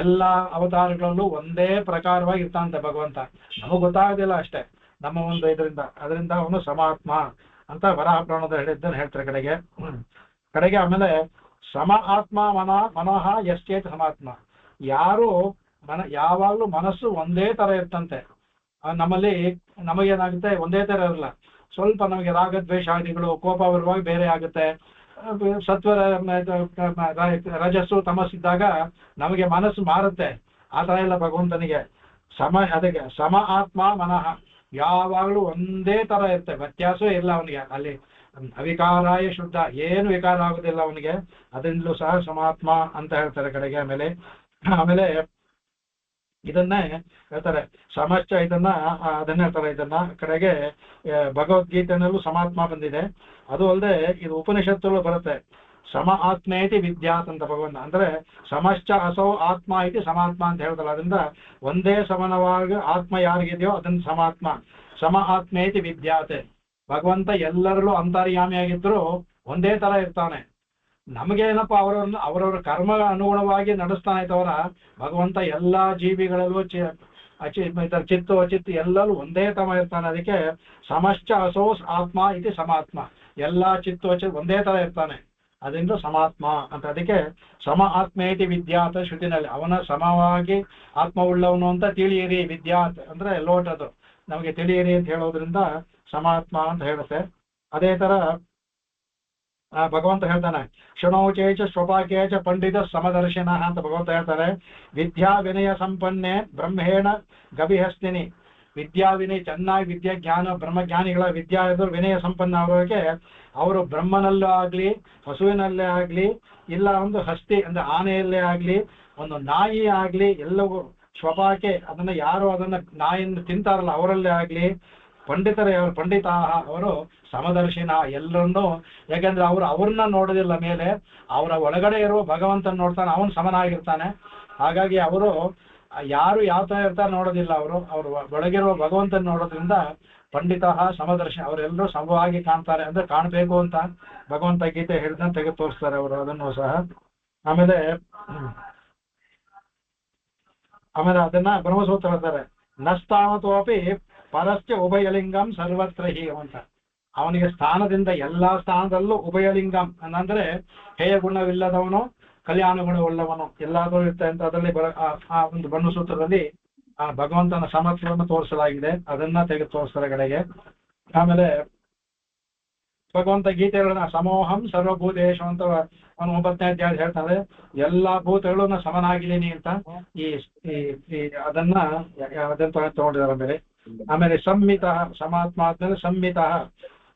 ಎಲ್ಲ ಅವತಾರಗಳಲ್ಲೂ ಒಂದೇ ಪ್ರಕಾರವಾಗಿ ಇರ್ತಾನಂತೆ ಭಗವಂತ. ನಮಗ್ ಗೊತ್ತಾಗೋದಿಲ್ಲ ಅಷ್ಟೇ ನಮ್ಮ ಒಂದು ಅದರಿಂದ ಅವನು ಸಮಾತ್ಮ ಅಂತ ವರಾಹ ಪುರಾಣದ ಹೇಳಿದ್ದನ್ನು ಹೇಳ್ತಾರೆ ಕಡೆಗೆ. ಆಮೇಲೆ ಸಮ ಆತ್ಮ ಮನಃ ಎಷ್ಟೇತ ಸಮಾತ್ಮ, ಯಾರು ಯಾವಾಗ್ಲೂ ಮನಸ್ಸು ಒಂದೇ ತರ ಇರ್ತಂತೆ. ನಮಗೇನಾಗುತ್ತೆ, ಒಂದೇ ತರ ಇರಲ್ಲ. ಸ್ವಲ್ಪ ನಮಗೆ ರಾಗದ್ವೇಷಾದಿಗಳು ಕೋಪ ಬರುವಾಗ ಬೇರೆ ಆಗುತ್ತೆ. ಸತ್ವ ರಜಸ್ಸು ತಮಸ್ಸಿದ್ದಾಗ ನಮಗೆ ಮನಸ್ಸು ಮಾರುತ್ತೆ. ಆ ತರ ಇಲ್ಲ ಭಗವಂತನಿಗೆ. ಅದಕ್ಕೆ ಸಮ ಆತ್ಮ ಮನಃ ಯಾವಾಗಲೂ ಒಂದೇ ತರ ಇರುತ್ತೆ, ವ್ಯತ್ಯಾಸವೇ ಇಲ್ಲ ಅವನಿಗೆ. ಅಲ್ಲಿ ಅವಿಕಾರಾಯ ಶುದ್ಧ, ಏನು ವಿಕಾರ ಆಗುದಿಲ್ಲ ಅವನಿಗೆ. ಅದರಿಂದಲೂ ಸಹ ಸಮಾತ್ಮ ಅಂತ ಹೇಳ್ತಾರೆ ಕಡೆಗೆ. ಆಮೇಲೆ ಇದನ್ನೇ ಹೇಳ್ತಾರೆ ಸಮಶ್ಚ, ಅದನ್ನ ಹೇಳ್ತಾರೆ ಇದನ್ನ ಕಡೆಗೆ. ಭಗವದ್ಗೀತೆಯಲ್ಲೂ ಸಮಾತ್ಮ ಬಂದಿದೆ. ಅದು ಅಲ್ಲದೆ ಇದು ಉಪನಿಷತ್ತಲ್ಲೂ ಬರುತ್ತೆ. ಸಮ ಆತ್ಮೇತಿ ವಿದ್ಯಾತ್ ಅಂತ ಭಗವಂತ ಅಂದ್ರೆ ಸಮಶ್ಚ ಅಸೌ ಆತ್ಮ ಐತಿ ಸಮಾತ್ಮ ಅಂತ ಹೇಳ್ತಾರೆ. ಅದರಿಂದ ಒಂದೇ ಸಮಾನವಾಗಿ ಆತ್ಮ ಯಾರಿಗಿದೆಯೋ ಅದನ್ನ ಸಮಾತ್ಮ. ಸಮ ಆತ್ಮೇತಿ ವಿದ್ಯಾತೆ, ಭಗವಂತ ಎಲ್ಲರಲ್ಲೂ ಅಂತರ್ಯಾಮಿಯಾಗಿದ್ರು ಒಂದೇ ತರ ಇರ್ತಾನೆ. ನಮಗೇನಪ್ಪ ಅವರವರ ಕರ್ಮ ಅನುಗುಣವಾಗಿ ನಡೆಸ್ತಾನೆ ತವರ ಭಗವಂತ ಎಲ್ಲಾ ಜೀವಿಗಳಲ್ಲೂ ಚಿತ್ತು ಅಚಿತ್ತು ಎಲ್ಲರೂ ಒಂದೇ ತಮ ಇರ್ತಾನೆ. ಅದಕ್ಕೆ ಸಮಶ್ಚ ಅಸೋ ಆತ್ಮ ಇದು ಸಮಾತ್ಮ, ಎಲ್ಲಾ ಚಿತ್ತು ಅಚಿತ್ ಒಂದೇ ತರ ಇರ್ತಾನೆ. ಅದರಿಂದ ಸಮಾತ್ಮ ಅಂತ. ಅದಕ್ಕೆ ಸಮ ಆತ್ಮೇತಿ ವಿದ್ಯಾತ್ ಶ್ರುತಿನಲ್ಲಿ ಅವನ ಸಮವಾಗಿ ಆತ್ಮವುಳ್ಳವನು ಅಂತ ತಿಳಿಯಿರಿ. ವಿದ್ಯಾತ್ ಅಂದ್ರೆ ಲೋಟದು ನಮಗೆ ತಿಳಿಯಿರಿ ಅಂತ ಹೇಳೋದ್ರಿಂದ ಸಮಾತ್ಮ ಅಂತ ಹೇಳುತ್ತೆ. ಅದೇ ತರ ಭಗವಂತ ಹೇಳ್ತಾನೆ ಶೃಣೋಚೇಚ ಸ್ವಪಾಕೇಚ ಪಂಡಿತ ಸಮದರ್ಶನ ಅಂತ ಭಗವಂತ ಹೇಳ್ತಾರೆ. ವಿದ್ಯಾ ವಿನಯ ಸಂಪನ್ನೆ ಬ್ರಹ್ಮೇಣ ಗವಿಹಸ್ತಿನಿ, ವಿದ್ಯಾ ವಿನಯ ಚೆನ್ನಾಗಿ ವಿದ್ಯಾ ಜ್ಞಾನ ಬ್ರಹ್ಮಜ್ಞಾನಿಗಳ ವಿದ್ಯಾ ಎದುರು ವಿನಯ ಸಂಪನ್ನ ಅವರಿಗೆ ಅವರು ಬ್ರಹ್ಮನಲ್ಲೂ ಆಗ್ಲಿ, ಹಸುವಿನಲ್ಲೇ ಆಗ್ಲಿ, ಇಲ್ಲ ಒಂದು ಹಸ್ತಿ ಅಂದ್ರೆ ಆನೆಯಲ್ಲೇ ಆಗ್ಲಿ, ಒಂದು ನಾಯಿ ಆಗ್ಲಿ, ಎಲ್ಲವೂ ಸ್ವಪಾಕೆ ಅದನ್ನ ಯಾರು ಅದನ್ನ ನಾಯಿಯನ್ನು ತಿಂತಾರಲ್ಲ ಅವರಲ್ಲೇ ಆಗ್ಲಿ, ಪಂಡಿತಾ ಅವರು ಸಮದರ್ಶಿನ ಎಲ್ಲರನ್ನೂ. ಯಾಕೆಂದ್ರೆ ಅವ್ರನ್ನ ನೋಡೋದಿಲ್ಲ ಮೇಲೆ, ಅವರ ಒಳಗಡೆ ಇರುವ ಭಗವಂತನ ನೋಡ್ತಾನೆ, ಅವನು ಸಮನಾಗಿರ್ತಾನೆ. ಹಾಗಾಗಿ ಅವರು ಯಾರು ಯಾವ ತರ ಇರ್ತಾರೆ ನೋಡೋದಿಲ್ಲ, ಅವರು ಒಳಗಿರುವ ಭಗವಂತನ ನೋಡೋದ್ರಿಂದ ಪಂಡಿತ ಸಮದರ್ಶನ, ಅವರೆಲ್ಲರೂ ಸಮವಾಗಿ ಕಾಣ್ತಾರೆ. ಅಂದ್ರೆ ಕಾಣ್ಬೇಕು ಅಂತ ಭಗವಂತ ಗೀತೆ ಹೇಳಿದಂತ ತೆಗೆದು ತೋರಿಸ್ತಾರೆ ಅವರು ಅದನ್ನು ಸಹ. ಆಮೇಲೆ ಅದನ್ನ ಬ್ರಹ್ಮಸೂತ್ರ ಹೇಳ್ತಾರೆ ನಸ್ತಾನತೋಪಿ ಪರಸ್ಯ ಉಭಯಲಿಂಗಂ ಸರ್ವತ್ರ ಹಿ ಅಂತ. ಅವನಿಗೆ ಸ್ಥಾನದಿಂದ ಎಲ್ಲಾ ಸ್ಥಾನದಲ್ಲೂ ಉಭಯಲಿಂಗಂ ಅಂದ್ರೆ ಹೇಯ ಗುಣವಿಲ್ಲದವನು, ಕಲ್ಯಾಣ ಗುಣವುಳ್ಳವನು ಎಲ್ಲಾದರೂ ಇರ್ತಾರೆ ಅಂತ ಅದರಲ್ಲಿ ಆ ಒಂದು ಬ್ರಹ್ಮಸೂತ್ರದಲ್ಲಿ ಆ ಭಗವಂತನ ಸಮತ್ವವನ್ನು ತೋರಿಸಲಾಗಿದೆ. ಅದನ್ನ ತೆಗೆದು ತೋರಿಸ್ತಾರೆ ಕಡೆಗೆ. ಆಮೇಲೆ ಭಗವಂತ ಗೀತೆಗಳನ್ನ ಸಮೋಹಂ ಸರ್ವಭೂತೇಶು ಅಂತ ಅವನು 9ನೇ ಅಧ್ಯಾಯ ಹೇಳ್ತಾರೆ. ಎಲ್ಲಾ ಭೂತಗಳನ್ನ ಸಮನಾಗಿದ್ದೀನಿ ಅಂತ ಅದನ್ನ ತಗೊಂಡಿದ್ದಾರೆ ಮೇಲೆ. ಆಮೇಲೆ ಸಂಹಿತ ಸಮಾತ್ಮ ಆದ್ಮೇಲೆ ಸಂಹಿತ,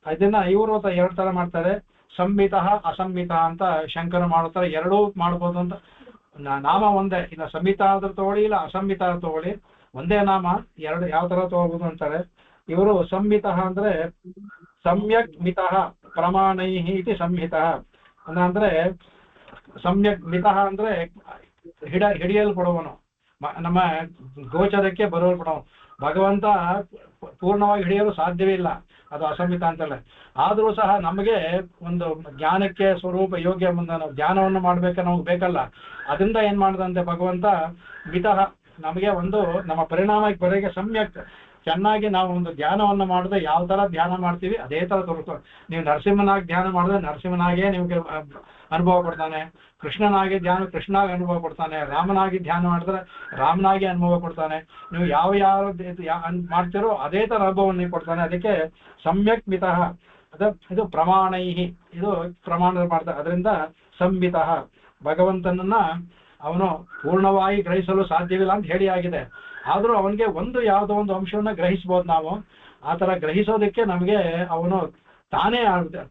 ಇದನ್ನ ಇವರು 2 ತರ ಮಾಡ್ತಾರೆ. ಸಂಹಿತ ಅಸಂಹಿತ ಅಂತ ಶಂಕರ ಮಾಡುತ್ತಾರೆ. ಎರಡೂ ಮಾಡ್ಬೋದು ಅಂತ. ನಾಮ ಒಂದೇ, ಇಲ್ಲ ಸಂಹಿತ ಆದ್ರೂ ತಗೊಳ್ಳಿ, ಇಲ್ಲ ಅಸಂಹಿತ ತಗೊಳ್ಳಿ, ಒಂದೇ ನಾಮ, ಎರಡು ಯಾವ ತರ ತಗೋಬಹುದು ಅಂತಾರೆ ಇವರು. ಸಂಹಿತ ಅಂದ್ರೆ ಸಮ್ಯಕ್ ಮಿತಃ ಪ್ರಮಾಣೈ ಇತಿ ಸಂಹಿತ ಅಂದ್ರೆ ಸಮ್ಯಕ್ ಮಿತಃ ಅಂದ್ರೆ ಹಿಡಿಯಲ್ಪಡುವನು, ನಮ್ಮ ಗೋಚರಕ್ಕೆ ಬರುವಲ್ಪಡುವನು. ಭಗವಂತ ಪೂರ್ಣವಾಗಿ ಹಿಡಿಯಲು ಸಾಧ್ಯವೇ ಇಲ್ಲ, ಅದು ಅಸಂಹಿತ ಅಂತಲ್ಲ. ಆದರೂ ಸಹ ನಮಗೆ ಒಂದು ಜ್ಞಾನಕ್ಕೆ ಸ್ವರೂಪ ಯೋಗ್ಯ ನಾವು ಧ್ಯಾನವನ್ನು ಮಾಡ್ಬೇಕಾದ್ರೆ ನಮಗೆ ಬೇಕಲ್ಲ. ಅದರಿಂದ ಏನ್ ಮಾಡ್ದಂತೆ ಭಗವಂತ ಮಿತಃ ನಮಗೆ ಒಂದು ನಮ್ಮ ಪರಿಣಾಮಕ್ಕೆ ಬರೋಗೆ ಸಮ್ಯಕ್ ಚೆನ್ನಾಗಿ ನಾವು ಒಂದು ಧ್ಯಾನವನ್ನು ಮಾಡಿದ್ರೆ ಯಾವ ತರ ಧ್ಯಾನ ಮಾಡ್ತೀವಿ ಅದೇ ತರ ತೋರಿಸ್ತಾರೆ. ನೀವು ನರಸಿಂಹನಾಗಿ ಧ್ಯಾನ ಮಾಡಿದ್ರೆ ನರಸಿಂಹನಾಗೇ ನಿಮಗೆ ಅನುಭವ ಕೊಡ್ತಾನೆ, ಕೃಷ್ಣನಾಗಿ ಕೃಷ್ಣನಾಗಿ ಅನುಭವ ಕೊಡ್ತಾನೆ, ರಾಮನಾಗಿ ಧ್ಯಾನ ಮಾಡಿದ್ರೆ ರಾಮನಾಗಿ ಅನುಭವ ಕೊಡ್ತಾನೆ. ನೀವು ಯಾವ ಮಾಡ್ತೀರೋ ಅದೇ ತರ ಅನುಭವವನ್ನು ನೀವು ಕೊಡ್ತಾನೆ. ಅದಕ್ಕೆ ಸಮ್ಯಕ್ ಮಿತಃ ಇದು ಪ್ರಮಾಣೈಹಿ, ಇದು ಪ್ರಮಾಣ ಮಾಡ್ತಾರೆ. ಅದರಿಂದ ಸಂಹಿತಃ ಭಗವಂತನನ್ನ ಅವನು ಪೂರ್ಣವಾಗಿ ಗ್ರಹಿಸಲು ಸಾಧ್ಯವಿಲ್ಲ ಅಂತ ಹೇಳಿ ಆಗಿದೆ. ಆದ್ರೂ ಅವನಿಗೆ ಯಾವುದೋ ಒಂದು ಅಂಶವನ್ನ ಗ್ರಹಿಸ್ಬೋದು ನಾವು. ಆ ತರ ಗ್ರಹಿಸೋದಕ್ಕೆ ನಮಗೆ ಅವನು ತಾನೇ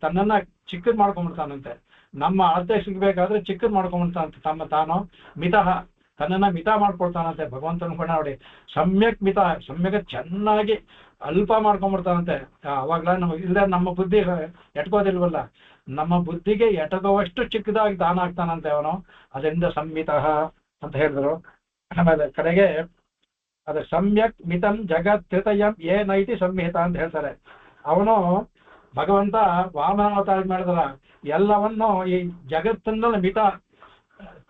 ತನ್ನನ್ನ ಚಿಕ್ಕದ್ ಮಾಡ್ಕೊಂಡ್ಬಿಡ್ತಾನಂತೆ. ನಮ್ಮ ಅಳತೆ ಸಿಗ್ಬೇಕಾದ್ರೆ ಚಿಕ್ಕದ್ ಮಾಡ್ಕೊಂಡ್ಬಿಡ್ತಾನಂತೆ ತಾನು. ಮಿತಃ ತನ್ನನ್ನ ಮಿತ ಮಾಡ್ಕೊಳ್ತಾನಂತೆ ಭಗವಂತನ ಕೂಡ ನೋಡಿ. ಸಮ್ಯಕ್ ಮಿತ ಸಮ್ಯಕ್ ಚೆನ್ನಾಗಿ ಅಲ್ಪ ಮಾಡ್ಕೊಂಡ್ಬಿಡ್ತಾನಂತೆ. ಅವಾಗ್ಲ ನಮಗೆ ಇಲ್ಲ, ನಮ್ಮ ಬುದ್ಧಿ ಎಟ್ಕೋದಿಲ್ವಲ್ಲ, ನಮ್ಮ ಬುದ್ಧಿಗೆ ಎಟಗುವಷ್ಟು ಚಿಕ್ಕದಾಗಿ ತಾನ ಆಗ್ತಾನಂತೆ ಅವನು. ಅದರಿಂದ ಸಂಹಿತಃ ಅಂತ ಹೇಳಿದ್ರು. ಆಮೇಲೆ ಕಡೆಗೆ ಅದು ಸಮ್ಯಕ್ ಮಿತಂ ಜಗತ್ ತ್ರಿತಯಂ ಏನೈತಿ ಸಂಹಿತ ಅಂತ ಹೇಳ್ತಾರೆ. ಅವನು ಭಗವಂತ ವಾಮನಾವತಾರ ಮಾಡಿದ್ರ ಎಲ್ಲವನ್ನು ಈ ಜಗತ್ತನ್ನ ಮಿತ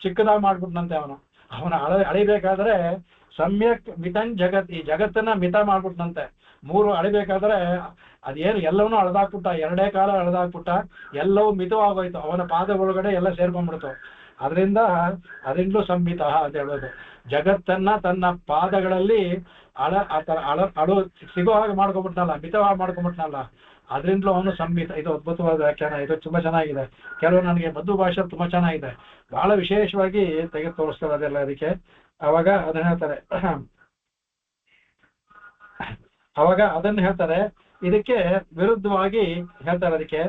ಚಿಕ್ಕದಾಗಿ ಮಾಡ್ಬಿಟ್ನಂತೆ. ಅವನ ಅಳಿಬೇಕಾದ್ರೆ ಸಮ್ಯಕ್ ಮಿತಂ ಜಗತ್, ಈ ಜಗತ್ತನ್ನ ಮಿತ ಮಾಡ್ಬಿಟ್ನಂತೆ. 3 ಅಳಿಬೇಕಾದ್ರೆ ಅದೇನು ಎಲ್ಲವನ್ನೂ ಅಳದಾಕ್ಬಿಟ್ಟ, 2 ಕಾಲ ಅಳದಾಕ್ಬಿಟ್ಟ, ಎಲ್ಲವೂ ಮಿತವಾಗೋಯ್ತು. ಅವನ ಪಾದ ಒಳಗಡೆ ಎಲ್ಲ ಸೇರ್ಕೊಂಡ್ಬಿಡ್ತು. ಅದರಿಂದಲೂ ಸಂಹಿತ ಅಂತ ಹೇಳೋದು. ಜಗತ್ತನ್ನ ತನ್ನ ಪಾದಗಳಲ್ಲಿ ಅಳು ಸಿಗೋ ಹಾಗೆ ಮಾಡ್ಕೊಂಡ್ಬಿಟ್ನಲ್ಲ, ಮಿತವಾಗಿ ಮಾಡ್ಕೊಂಡ್ಬಿಟ್ನಲ್ಲ, ಅದರಿಂದಲೂ ಅವನು ಸಂಹಿತ. ಇದು ಅದ್ಭುತವಾದ ವ್ಯಾಖ್ಯಾನ, ಇದು ತುಂಬಾ ಚೆನ್ನಾಗಿದೆ. ಕೆಲವು ನನಗೆ ಮದ್ದು ಭಾಷೆ ತುಂಬಾ ಚೆನ್ನಾಗಿದೆ, ಬಹಳ ವಿಶೇಷವಾಗಿ ತೆಗೆದು ತೋರಿಸ್ತಾರೆ ಅದೆಲ್ಲ. ಅದಕ್ಕೆ ಅವಾಗ ಅದನ್ನ ಹೇಳ್ತಾರೆ, ಇದಕ್ಕೆ ವಿರುದ್ಧವಾಗಿ ಹೇಳ್ತಾರೆ. ಅದಕ್ಕೆ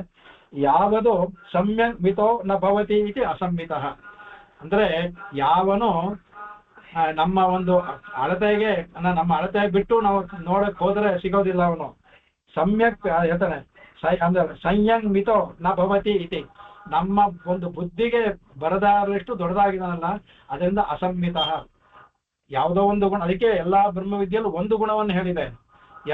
ಯಾವುದು ಸಮ್ಯಕ್ ಮಿತೋ ನ ಭವತಿ ಇತಿ ಅಸಂಹಿತಃ ಅಂದ್ರೆ ಯಾವನು ನಮ್ಮ ಒಂದು ಅಳತೆಗೆ ನಮ್ಮ ಅಳತೆ ಬಿಟ್ಟು ನಾವು ನೋಡಕ್ ಹೋದ್ರೆ ಸಿಗೋದಿಲ್ಲ ಅವನು. ಸಮ್ಯಕ್ ಹೇಳ್ತಾನೆ ಅಂದ್ರೆ ಸಂಯಂಗ್ ಮಿತೋ ನ ಭವತಿ ಇತಿ, ನಮ್ಮ ಒಂದು ಬುದ್ಧಿಗೆ ಬರದಾರಷ್ಟು ದೊಡ್ಡದಾಗಿದಾನಲ್ಲ, ಅದರಿಂದ ಅಸಂಹಿತಃ. ಯಾವುದೋ ಒಂದು ಗುಣ, ಅದಕ್ಕೆ ಎಲ್ಲಾ ಬ್ರಹ್ಮವಿದ್ಯೆಯಲ್ಲೂ ಒಂದು ಗುಣವನ್ನು ಹೇಳಿದೆ.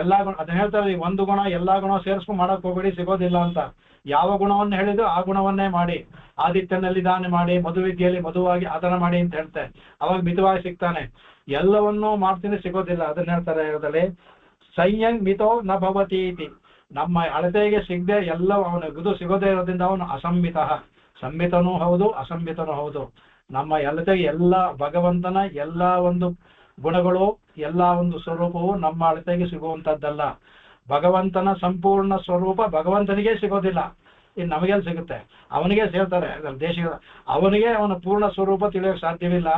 ಎಲ್ಲಾ ಗುಣ ಅದನ್ನ ಹೇಳ್ತಾರೆ, ಒಂದು ಗುಣ ಎಲ್ಲಾ ಗುಣ ಸೇರಿಸ್ಕೊಂಡು ಮಾಡಕ್ ಹೋಗ್ಬೇಡಿ, ಸಿಗೋದಿಲ್ಲ ಅಂತ. ಯಾವ ಗುಣವನ್ನು ಹೇಳಿದ್ರು ಆ ಗುಣವನ್ನೇ ಮಾಡಿ. ಆದಿತ್ಯನಲ್ಲಿ ದಾನ ಮಾಡಿ, ಮಧುವಿದ್ಯೆಯಲ್ಲಿ ಮಧುವಾಗಿ ಅದನ್ನ ಮಾಡಿ ಅಂತ ಹೇಳ್ತಾರೆ, ಅವಾಗ ಮಿತವಾಗಿ ಸಿಗ್ತಾನೆ. ಎಲ್ಲವನ್ನೂ ಮಾಡ್ತೀನಿ, ಸಿಗೋದಿಲ್ಲ. ಅದನ್ನ ಹೇಳ್ತಾರೆ ಅದರಲ್ಲಿ ಸಂಯಂಗ್ ಮಿತೋ ನ ಭವತಿ ಇತಿ, ನಮ್ಮ ಅಳತೆಗೆ ಸಿಗದೆ ಎಲ್ಲ ಅವನಿಗೆ ಸಿಗೋದೇ ಇರೋದ್ರಿಂದ ಅವನು ಅಸಂಹಿತಃ. ಸಂಹಿತನೂ ಹೌದು, ಅಸಂಹಿತನೂ ಹೌದು. ನಮ್ಮ ಅಳತೆಗೆ ಎಲ್ಲ ಭಗವಂತನ ಎಲ್ಲ ಒಂದು ಗುಣಗಳು, ಎಲ್ಲ ಒಂದು ಸ್ವರೂಪವು ನಮ್ಮ ಅಳತೆಗೆ ಸಿಗುವಂತದ್ದಲ್ಲ. ಭಗವಂತನ ಸಂಪೂರ್ಣ ಸ್ವರೂಪ ಭಗವಂತನಿಗೆ ಸಿಗೋದಿಲ್ಲ, ಇನ್ನು ನಮಗೆಲ್ಲಿ ಸಿಗುತ್ತೆ? ಅವನಿಗೆ ಸೇರ್ತಾರೆ ದೇಶಗಳ. ಅವನಿಗೆ ಅವನ ಪೂರ್ಣ ಸ್ವರೂಪ ತಿಳಿಯೋಕೆ ಸಾಧ್ಯವಿಲ್ಲ,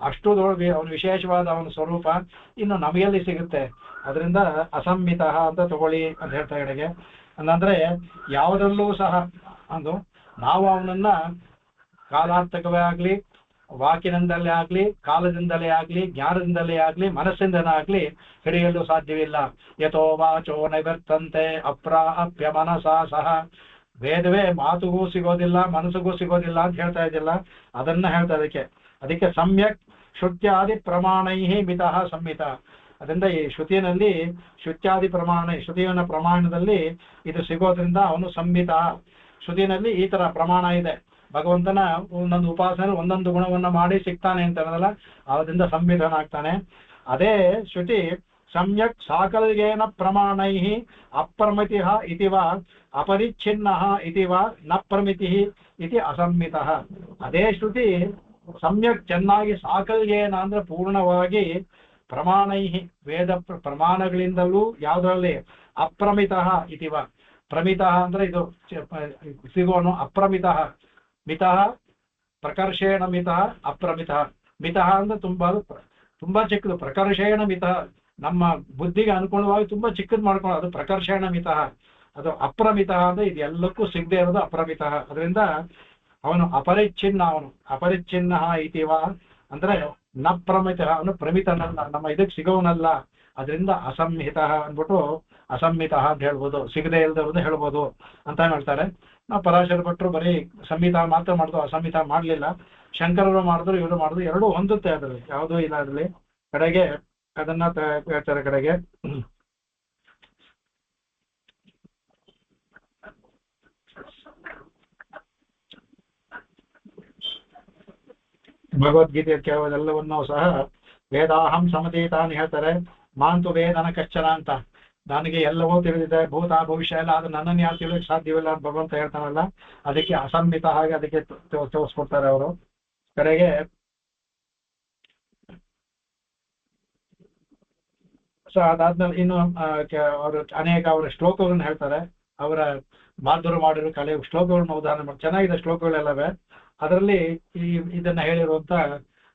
ಅಷ್ಟು ಅವನ ವಿಶೇಷವಾದ ಅವನ ಸ್ವರೂಪ ಇನ್ನು ನಮಗೆಲ್ಲಿ ಸಿಗುತ್ತೆ? ಅದರಿಂದ ಅಸಂಹಿತ ಅಂತ ತಗೊಳ್ಳಿ ಅಂತ ಹೇಳ್ತಾ ಕಡೆಗೆ. ಅಂದ್ರೆ ಯಾವುದರಲ್ಲೂ ಸಹ ಒಂದು ನಾವು ಅವನನ್ನ ಕಾಲಾರ್ಥಕವೇ ಆಗ್ಲಿ, ವಾಕಿನಿಂದಲೇ ಆಗ್ಲಿ, ಕಾಲದಿಂದಲೇ ಆಗ್ಲಿ, ಜ್ಞಾನದಿಂದಲೇ ಆಗ್ಲಿ, ಮನಸ್ಸಿಂದಲೇ ಆಗ್ಲಿ ಹಿಡಿಯಲು ಸಾಧ್ಯವಿಲ್ಲ. ಯಥೋ ವಾಚೋ ನೈವರ್ತಂತೆ ಅಪ್ರಾಪ್ಯ ಮನಸಾ ಸಹ, ವೇದವೇ ಮಾತುಗೂ ಸಿಗೋದಿಲ್ಲ, ಮನಸ್ಸಿಗೂ ಸಿಗೋದಿಲ್ಲ ಅಂತ ಹೇಳ್ತಾ ಇದ್ದಿಲ್ಲ, ಅದನ್ನ ಹೇಳ್ತಾ ಅದಕ್ಕೆ ಸಮ್ಯಕ್ ಶ್ರುತ್ಯಾದಿ ಪ್ರಮಾಣೈ ಮಿತಃ ಸಂಹಿತ. ಅದರಿಂದ ಈ ಶ್ರುತಿಯಲ್ಲಿ ಶ್ರುತ್ಯಾದಿ ಪ್ರಮಾಣ, ಶ್ರುತಿಯನ್ನ ಪ್ರಮಾಣದಲ್ಲಿ ಇದು ಸಿಗೋದ್ರಿಂದ ಅವನು ಸಂಹಿತ. ಶ್ರುತಿನಲ್ಲಿ ಈ ತರ ಪ್ರಮಾಣ ಇದೆ, ಭಗವಂತನ ಒಂದೊಂದು ಉಪಾಸನೆ ಒಂದೊಂದು ಗುಣವನ್ನ ಮಾಡಿ ಸಿಗ್ತಾನೆ ಅಂತ ಅನ್ನೋದಲ್ಲ, ಅದರಿಂದ ಸಂಹಿತನಾಗ್ತಾನೆ. ಅದೇ ಶ್ರುತಿ ಸಮ್ಯಕ್ ಸಾಕಲ್ಯೇನ ಪ್ರಮಾಣೈ ಅಪ್ರಮಿತಿ ಇತಿ ವಾ ಅಪರಿಚ್ಛಿನ್ನ ಇತಿ ವಾ ನ ಪ್ರಮಿತಿ ಇತಿ ಅಸಂಹಿತ. ಅದೇ ಶ್ರುತಿ ಸಮ್ಯಕ್ ಚೆನ್ನಾಗಿ ಸಾಕಲ್ಯೇನ ಅಂದ್ರೆ ಪೂರ್ಣವಾಗಿ, ಪ್ರಮಾಣೈ ವೇದ ಪ್ರಮಾಣಗಳಿಂದಲೂ ಯಾವುದರಲ್ಲಿ ಅಪ್ರಮಿತ ಇತಿ ವಾ, ಪ್ರಮಿತ ಅಂದ್ರೆ ಇದು ಸಿಗೋನು, ಅಪ್ರಮಿತ ಮಿತಃ ಪ್ರಕರ್ಷೇಣ ಮಿತಃ ಅಪ್ರಮಿತಃ. ಮಿತಃ ಅಂದ್ರೆ ತುಂಬಾ ಚಿಕ್ಕದು, ಪ್ರಕರ್ಷೇಣ ಮಿತಃ ನಮ್ಮ ಬುದ್ಧಿಗೆ ಅನುಕೂಲವಾಗಿ ತುಂಬಾ ಚಿಕ್ಕದು ಮಾಡ್ಕೊಳ್ಳೋದು, ಅದು ಪ್ರಕರ್ಷೇಣ ಮಿತಃ. ಅದು ಅಪ್ರಮಿತಃ ಅಂದ್ರೆ ಇದೆಲ್ಲಕ್ಕೂ ಸಿಗದೆ ಇರೋದು ಅಪ್ರಮಿತಃ. ಅದರಿಂದ ಅವನು ಅಪರಿಚ್ಛಿನ್ನ, ಅವನು ಅಪರಿಚ್ಛಿನ್ನ ಇತಿವ ಅಂದ್ರೆ ನ ಪ್ರಮಿತ, ಅವನು ಪ್ರಮಿತನಲ್ಲ, ನಮ್ಮ ಇದಕ್ಕೆ ಸಿಗೋವನಲ್ಲ, ಅದರಿಂದ ಅಸಂಹಿತ ಅಂದ್ಬಿಟ್ಟು ಅಸಂಹಿತ ಅಂತ ಹೇಳ್ಬೋದು, ಸಿಗದೆ ಇಲ್ದವ್ರದ್ದು ಹೇಳ್ಬೋದು ಅಂತ ಹೇಳ್ತಾರೆ. ನಾವು ಪರಾಶರ ಭಟ್ರು ಬರೀ ಸಂಹಿತ ಮಾತ್ರ ಮಾಡಿದ್ರು, ಅಸಂಹಿತ ಮಾಡಲಿಲ್ಲ. ಶಂಕರರು ಮಾಡಿದ್ರು, ಇವರು ಮಾಡಿದ್ರು, ಎರಡೂ ಹೊಂದುತ್ತೆ ಅದರಲ್ಲಿ, ಯಾವುದೂ ಇಲ್ಲ ಅದರಲ್ಲಿ. ಕಡೆಗೆ ಅದನ್ನ ಹೇಳ್ತಾರೆ. ಕಡೆಗೆ ಭಗವದ್ಗೀತೆ ಕೆಲವೆಲ್ಲವನ್ನೂ ಸಹ ವೇದಾಹಂ ಸಮತೀತಾನ್ ಹೇಳ್ತಾರೆ. ಮಾಂತು ವೇದನ ಕಶ್ಚನ ಅಂತ, ನನಗೆ ಎಲ್ಲವೂ ತಿಳಿದಿದೆ, ಭೂತ ಭವಿಷ್ಯ ಎಲ್ಲ, ಅದು ನನ್ನನ್ನು ಯಾರು ತಿಳಿಯಕ್ಕೆ ಸಾಧ್ಯವಿಲ್ಲ ಅಂತ ಭಗವಂತ ಹೇಳ್ತಾನಲ್ಲ, ಅದಕ್ಕೆ ಅಸಂಹಿತ ಹಾಗೆ ಅದಕ್ಕೆ ತೋರಿಸ್ಕೊಡ್ತಾರೆ ಅವರು. ಕಡೆಗೆ ಸೊ ಅದಾದ್ಮೇಲೆ ಇನ್ನು ಅವರು ಅನೇಕ ಅವರ ಶ್ಲೋಕಗಳನ್ನ ಹೇಳ್ತಾರೆ. ಅವರ ಮಾಧುರು ಮಾಡಿರೋ ಕಲೆ ಶ್ಲೋಕಗಳನ್ನ ಉದಾಹರಣೆ ಮಾಡಿ, ಚೆನ್ನಾಗಿದೆ ಶ್ಲೋಕಗಳೆಲ್ಲವೇ. ಅದರಲ್ಲಿ ಇದನ್ನ ಹೇಳಿರುವಂತ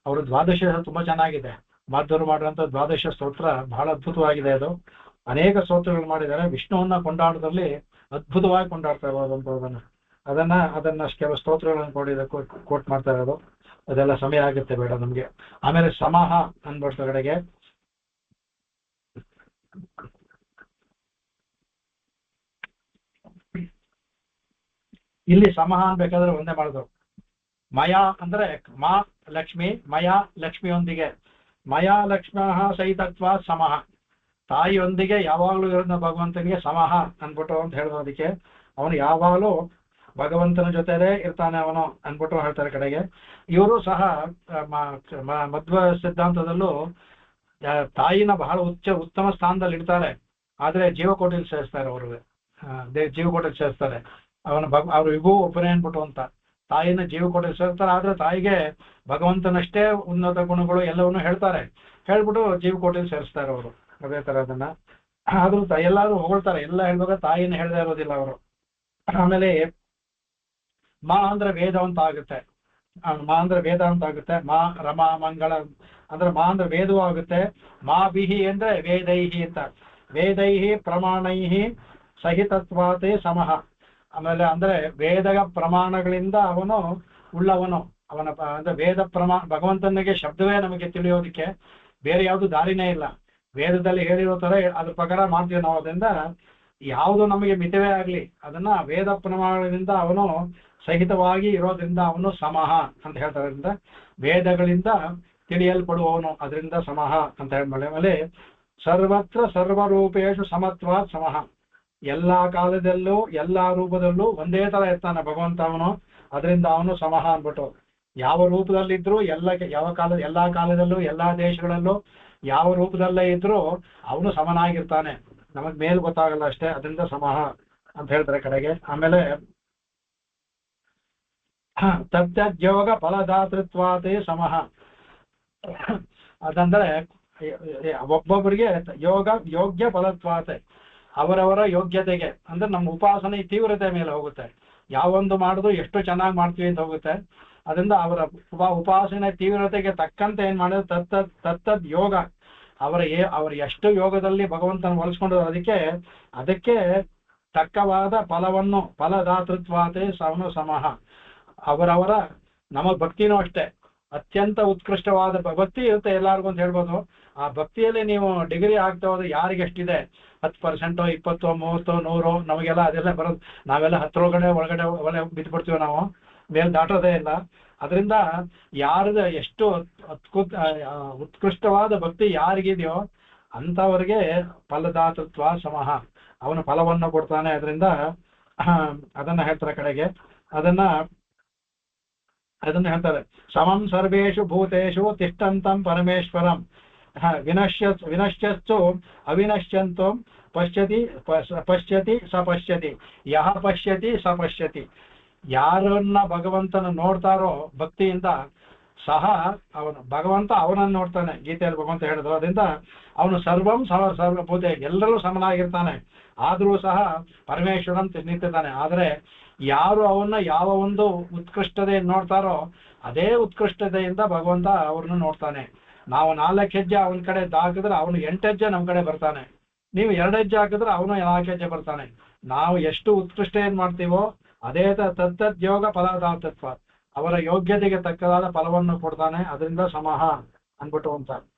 ಅವರ ದ್ವಾದಶ ತುಂಬಾ ಚೆನ್ನಾಗಿದೆ. ಮಾಧುರು ಮಾಡಿರುವಂತ ದ್ವಾದಶ ಸ್ತೋತ್ರ ಬಹಳ ಅದ್ಭುತವಾಗಿದೆ. ಅದು ಅನೇಕ ಸ್ತೋತ್ರಗಳು ಮಾಡಿದ್ದಾರೆ. ವಿಷ್ಣುವನ್ನ ಕೊಂಡಾಡೋದ್ರಲ್ಲಿ ಅದ್ಭುತವಾಗಿ ಕೊಂಡಾಡ್ತಾ ಇರೋದಂಥದನ್ನ, ಅದನ್ನ ಕೆಲವು ಸ್ತೋತ್ರಗಳನ್ನು ಕೋಟ್ ಮಾಡ್ತಾ ಇರೋದು. ಅದೆಲ್ಲ ಸಮಯ ಆಗುತ್ತೆ, ಬೇಡ ನಮ್ಗೆ. ಆಮೇಲೆ ಸಮಹ ಅನ್ಬಿಡ್ತ ಕಡೆಗೆ ಇಲ್ಲಿ ಸಮಹ ಅನ್ಬೇಕಾದ್ರೆ ಒಂದೇ ಮಾಡಿದ್ರು. ಮಯ ಅಂದ್ರೆ ಮಾ ಲಕ್ಷ್ಮಿ, ಮಯ ಲಕ್ಷ್ಮಿಯೊಂದಿಗೆ, ಮಯ ಲಕ್ಷ್ಮ ಸಹಿತತ್ವ ಸಮಹ, ತಾಯಿಯೊಂದಿಗೆ ಯಾವಾಗಲೂ ಇರೋದನ್ನ ಭಗವಂತನಿಗೆ ಸಮಹ ಅನ್ಬಿಟ್ಟು ಅಂತ ಹೇಳೋದಕ್ಕೆ. ಅವನು ಯಾವಾಗಲೂ ಭಗವಂತನ ಜೊತೆಲೇ ಇರ್ತಾನೆ ಅವನು ಅನ್ಬಿಟ್ಟು ಹೇಳ್ತಾರೆ. ಕಡೆಗೆ ಇವರು ಸಹ ಮಧ್ವ ಸಿದ್ಧಾಂತದಲ್ಲೂ ತಾಯಿನ ಬಹಳ ಉತ್ತಮ ಸ್ಥಾನದಲ್ಲಿ ಇಡ್ತಾರೆ. ಆದ್ರೆ ಜೀವಕೋಟಿಯಲ್ಲಿ ಸೇರಿಸ್ತಾರೆ, ಅವ್ರಿಗೆ ಜೀವಕೋಟಿಯಲ್ಲಿ ಸೇರಿಸ್ತಾರೆ. ಅವ್ರು ವಿಭು ಒಬ್ಬನೇ ಅನ್ಬಿಟ್ಟು ಅಂತ ತಾಯಿನ ಜೀವಕೋಟಿಯಲ್ಲಿ ಸೇರ್ತಾರೆ. ಆದ್ರೆ ತಾಯಿಗೆ ಭಗವಂತನಷ್ಟೇ ಉನ್ನತ ಗುಣಗಳು ಎಲ್ಲವನ್ನೂ ಹೇಳ್ತಾರೆ, ಹೇಳ್ಬಿಟ್ಟು ಜೀವಕೋಟಿಯಲ್ಲಿ ಸೇರಿಸ್ತಾರೆ ಅವರು. ಅದೇ ತರ ಅದನ್ನ ಆದ್ರೂ ಎಲ್ಲಾರು ಹೊಗಳ್ತಾರೆ, ಎಲ್ಲ ಹೇಳ್ಬೇಕು, ತಾಯಿನ ಹೇಳ್ದೇ ಇರೋದಿಲ್ಲ ಅವರು. ಆಮೇಲೆ ಮಾ ಅಂದ್ರೆ ವೇದ ಅಂತ ಆಗುತ್ತೆ, ಮಾ ಅಂದ್ರೆ ವೇದ ಅಂತ ಆಗುತ್ತೆ. ಮಾ ರಮಾ ಮಂಗಳ ಅಂದ್ರೆ ಮಾ ಅಂದ್ರೆ ವೇದವೂ ಆಗುತ್ತೆ. ಮಾ ಬಿಹಿ ಅಂದ್ರೆ ವೇದೈಹಿ ಅಂತ, ವೇದೈಹಿ ಪ್ರಮಾಣೈಹಿ ಸಹಿತತ್ವಾತೆ ಸಮಹ. ಆಮೇಲೆ ಅಂದ್ರೆ ವೇದ ಪ್ರಮಾಣಗಳಿಂದ ಅವನು ಉಳ್ಳವನು, ಅವನ ಅಂದ್ರೆ ವೇದ ಭಗವಂತನಿಗೆ ಶಬ್ದವೇ ನಮಗೆ ತಿಳಿಯೋದಕ್ಕೆ ಬೇರೆ ಯಾವುದು ದಾರಿನೇ ಇಲ್ಲ. ವೇದದಲ್ಲಿ ಹೇಳಿರೋ ತರ ಅದ್ರ ಪ್ರಕಾರ ಮಾಡ್ತೀವಿ ನಾವು. ಅದರಿಂದ ಯಾವುದು ನಮಗೆ ಮಿತವೇ ಆಗ್ಲಿ, ಅದನ್ನ ವೇದ ಪ್ರಮಾಣದಿಂದ ಅವನು ಸಹಿತವಾಗಿ ಇರೋದ್ರಿಂದ ಅವನು ಸಮಹ ಅಂತ ಹೇಳ್ತಾರೆ. ಅದರಿಂದ ವೇದಗಳಿಂದ ತಿಳಿಯಲ್ಪಡುವವನು, ಅದರಿಂದ ಸಮಹ ಅಂತ ಹೇಳಿ. ಆಮೇಲೆ ಸರ್ವತ್ರ ಸರ್ವರೂಪೇಶು ಸಮತ್ವಾತ್ ಸಮಹ, ಎಲ್ಲಾ ಕಾಲದಲ್ಲೂ ಎಲ್ಲಾ ರೂಪದಲ್ಲೂ ಒಂದೇ ತರ ಇರ್ತಾನೆ ಭಗವಂತ ಅವನು, ಅದರಿಂದ ಅವನು ಸಮಹ ಅನ್ಬಿಟ್ಟು. ಯಾವ ರೂಪದಲ್ಲಿದ್ರು ಎಲ್ಲಾ ಕಾಲದಲ್ಲೂ ಎಲ್ಲಾ ದೇಶಗಳಲ್ಲೂ ಯಾವ ರೂಪದಲ್ಲೇ ಇದ್ರು ಅವನು ಸಮನಾಗಿರ್ತಾನೆ, ನಮಗ್ ಮೇಲ್ ಗೊತ್ತಾಗಲ್ಲ ಅಷ್ಟೇ, ಅದರಿಂದ ಸಮಹ ಅಂತ ಹೇಳ್ತಾರೆ ಕಡೆಗೆ. ಆಮೇಲೆ ತತ್ಯೋಗ ಫಲದಾತೃತ್ವಾತೆ ಸಮಹ, ಅದಂದ್ರೆ ಒಬ್ಬೊಬ್ಬರಿಗೆ ಯೋಗ್ಯ ಫಲತ್ವಾತೆ, ಅವರವರ ಯೋಗ್ಯತೆಗೆ ಅಂದ್ರೆ ನಮ್ಮ ಉಪಾಸನೆ ತೀವ್ರತೆ ಮೇಲೆ ಹೋಗುತ್ತೆ. ಯಾವೊಂದು ಮಾಡಿದ್ರು ಎಷ್ಟು ಚೆನ್ನಾಗಿ ಮಾಡ್ತೀವಿ ಅಂತ ಹೋಗುತ್ತೆ. ಅದರಿಂದ ಅವರ ಉಪಾಸನೆ ತೀವ್ರತೆಗೆ ತಕ್ಕಂತೆ ಏನ್ ಮಾಡಿದ್ರು ತತ್ತದ್ ಯೋಗ, ಅವರು ಎಷ್ಟು ಯೋಗದಲ್ಲಿ ಭಗವಂತನ ಒಲಿಸ್ಕೊಂಡು ಅದಕ್ಕೆ ತಕ್ಕವಾದ ಫಲವನ್ನು ಫಲದಾತೃತ್ವಾತೆ ಸವನು ಸಮಹ. ಅವರವರ ನಮ್ಮ ಭಕ್ತಿನೂ ಅಷ್ಟೇ ಅತ್ಯಂತ ಉತ್ಕೃಷ್ಟವಾದ ಭಕ್ತಿ ಇರುತ್ತೆ ಎಲ್ಲಾರ್ಗು ಅಂತ ಹೇಳ್ಬೋದು. ಆ ಭಕ್ತಿಯಲ್ಲಿ ನೀವು ಡಿಗ್ರಿ ಆಗ್ತಾ ಹೋದ್ರೆ ಯಾರಿಗೆ ಎಷ್ಟಿದೆ, 10%, 20, 30, 100 ನಮಗೆಲ್ಲ ಅದೆಲ್ಲ ಬರೋದು. ನಾವೆಲ್ಲ 10 ಒಳಗಡೆ ಬಿದ್ದುಬಿಡ್ತೀವಿ, ನಾವು ಮೇಲೆ ದಾಟೋದೇ ಇಲ್ಲ. ಅದರಿಂದ ಯಾರದ ಎಷ್ಟು ಉತ್ಕೃಷ್ಟವಾದ ಭಕ್ತಿ ಯಾರಿಗಿದೆಯೋ ಅಂತವರಿಗೆ ಫಲದಾತೃತ್ವ ಸಮಹ, ಅವನ ಫಲವನ್ನು ಕೊಡ್ತಾನೆ. ಅದರಿಂದ ಅದನ್ನ ಹೇಳ್ತಾರೆ ಕಡೆಗೆ. ಅದನ್ನ ಹೇಳ್ತಾರೆ ಸಮಂ ಸರ್ವೇಷು ಭೂತೇಷು ತಿಷ್ಠಂತಂ ಪರಮೇಶ್ವರಂ ವಿನಶ್ಯಸ್ತು ಅವಿನಶ್ಯಂತು ಪಶ್ಯತಿ ಸ ಪಶ್ಯತಿ ಯಹ ಪಶ್ಯತಿ ಸ ಪಶ್ಯತಿ. ಯಾರನ್ನ ಭಗವಂತನ ನೋಡ್ತಾರೋ ಭಕ್ತಿಯಿಂದ ಸಹ ಭಗವಂತ ಅವನನ್ನು ನೋಡ್ತಾನೆ. ಗೀತೆಯಲ್ಲಿ ಭಗವಂತ ಹೇಳಿದ್ರು. ಅದರಿಂದ ಅವನು ಸರ್ವಂ ಸರ್ವಭೂತೆ, ಎಲ್ಲರೂ ಸಮನಾಗಿರ್ತಾನೆ. ಆದ್ರೂ ಸಹ ಪರಮೇಶ್ವರನ್ ನಿಂತಿದ್ದಾನೆ. ಆದ್ರೆ ಯಾರು ಅವನ್ನ ಯಾವ ಒಂದು ಉತ್ಕೃಷ್ಟತೆಯನ್ನು ನೋಡ್ತಾರೋ ಅದೇ ಉತ್ಕೃಷ್ಟತೆಯಿಂದ ಭಗವಂತ ಅವ್ರನ್ನ ನೋಡ್ತಾನೆ. ನಾವು 4 ಹೆಜ್ಜೆ ಅವನ ಕಡೆ ಹಾಕಿದ್ರೆ ಅವನು 8 ಹೆಜ್ಜೆ ನಮ್ಮ ಕಡೆ ಬರ್ತಾನೆ. ನೀವು 2 ಹೆಜ್ಜೆ ಹಾಕಿದ್ರೆ ಅವನು 4 ಹೆಜ್ಜೆ ಬರ್ತಾನೆ. ನಾವು ಎಷ್ಟು ಉತ್ಕೃಷ್ಟತೆಯನ್ನು ಮಾಡ್ತೀವೋ ಅದೇ ತತ್ತದ್ಯೋಗ ಫಲದಾತೃತ್ವ, ಅವರ ಯೋಗ್ಯತೆಗೆ ತಕ್ಕದಾದ ಫಲವನ್ನು ಕೊಡ್ತಾನೆ. ಅದರಿಂದ ಸಮಹ ಅನ್ಬಿಟ್ಟು ಅಂತ.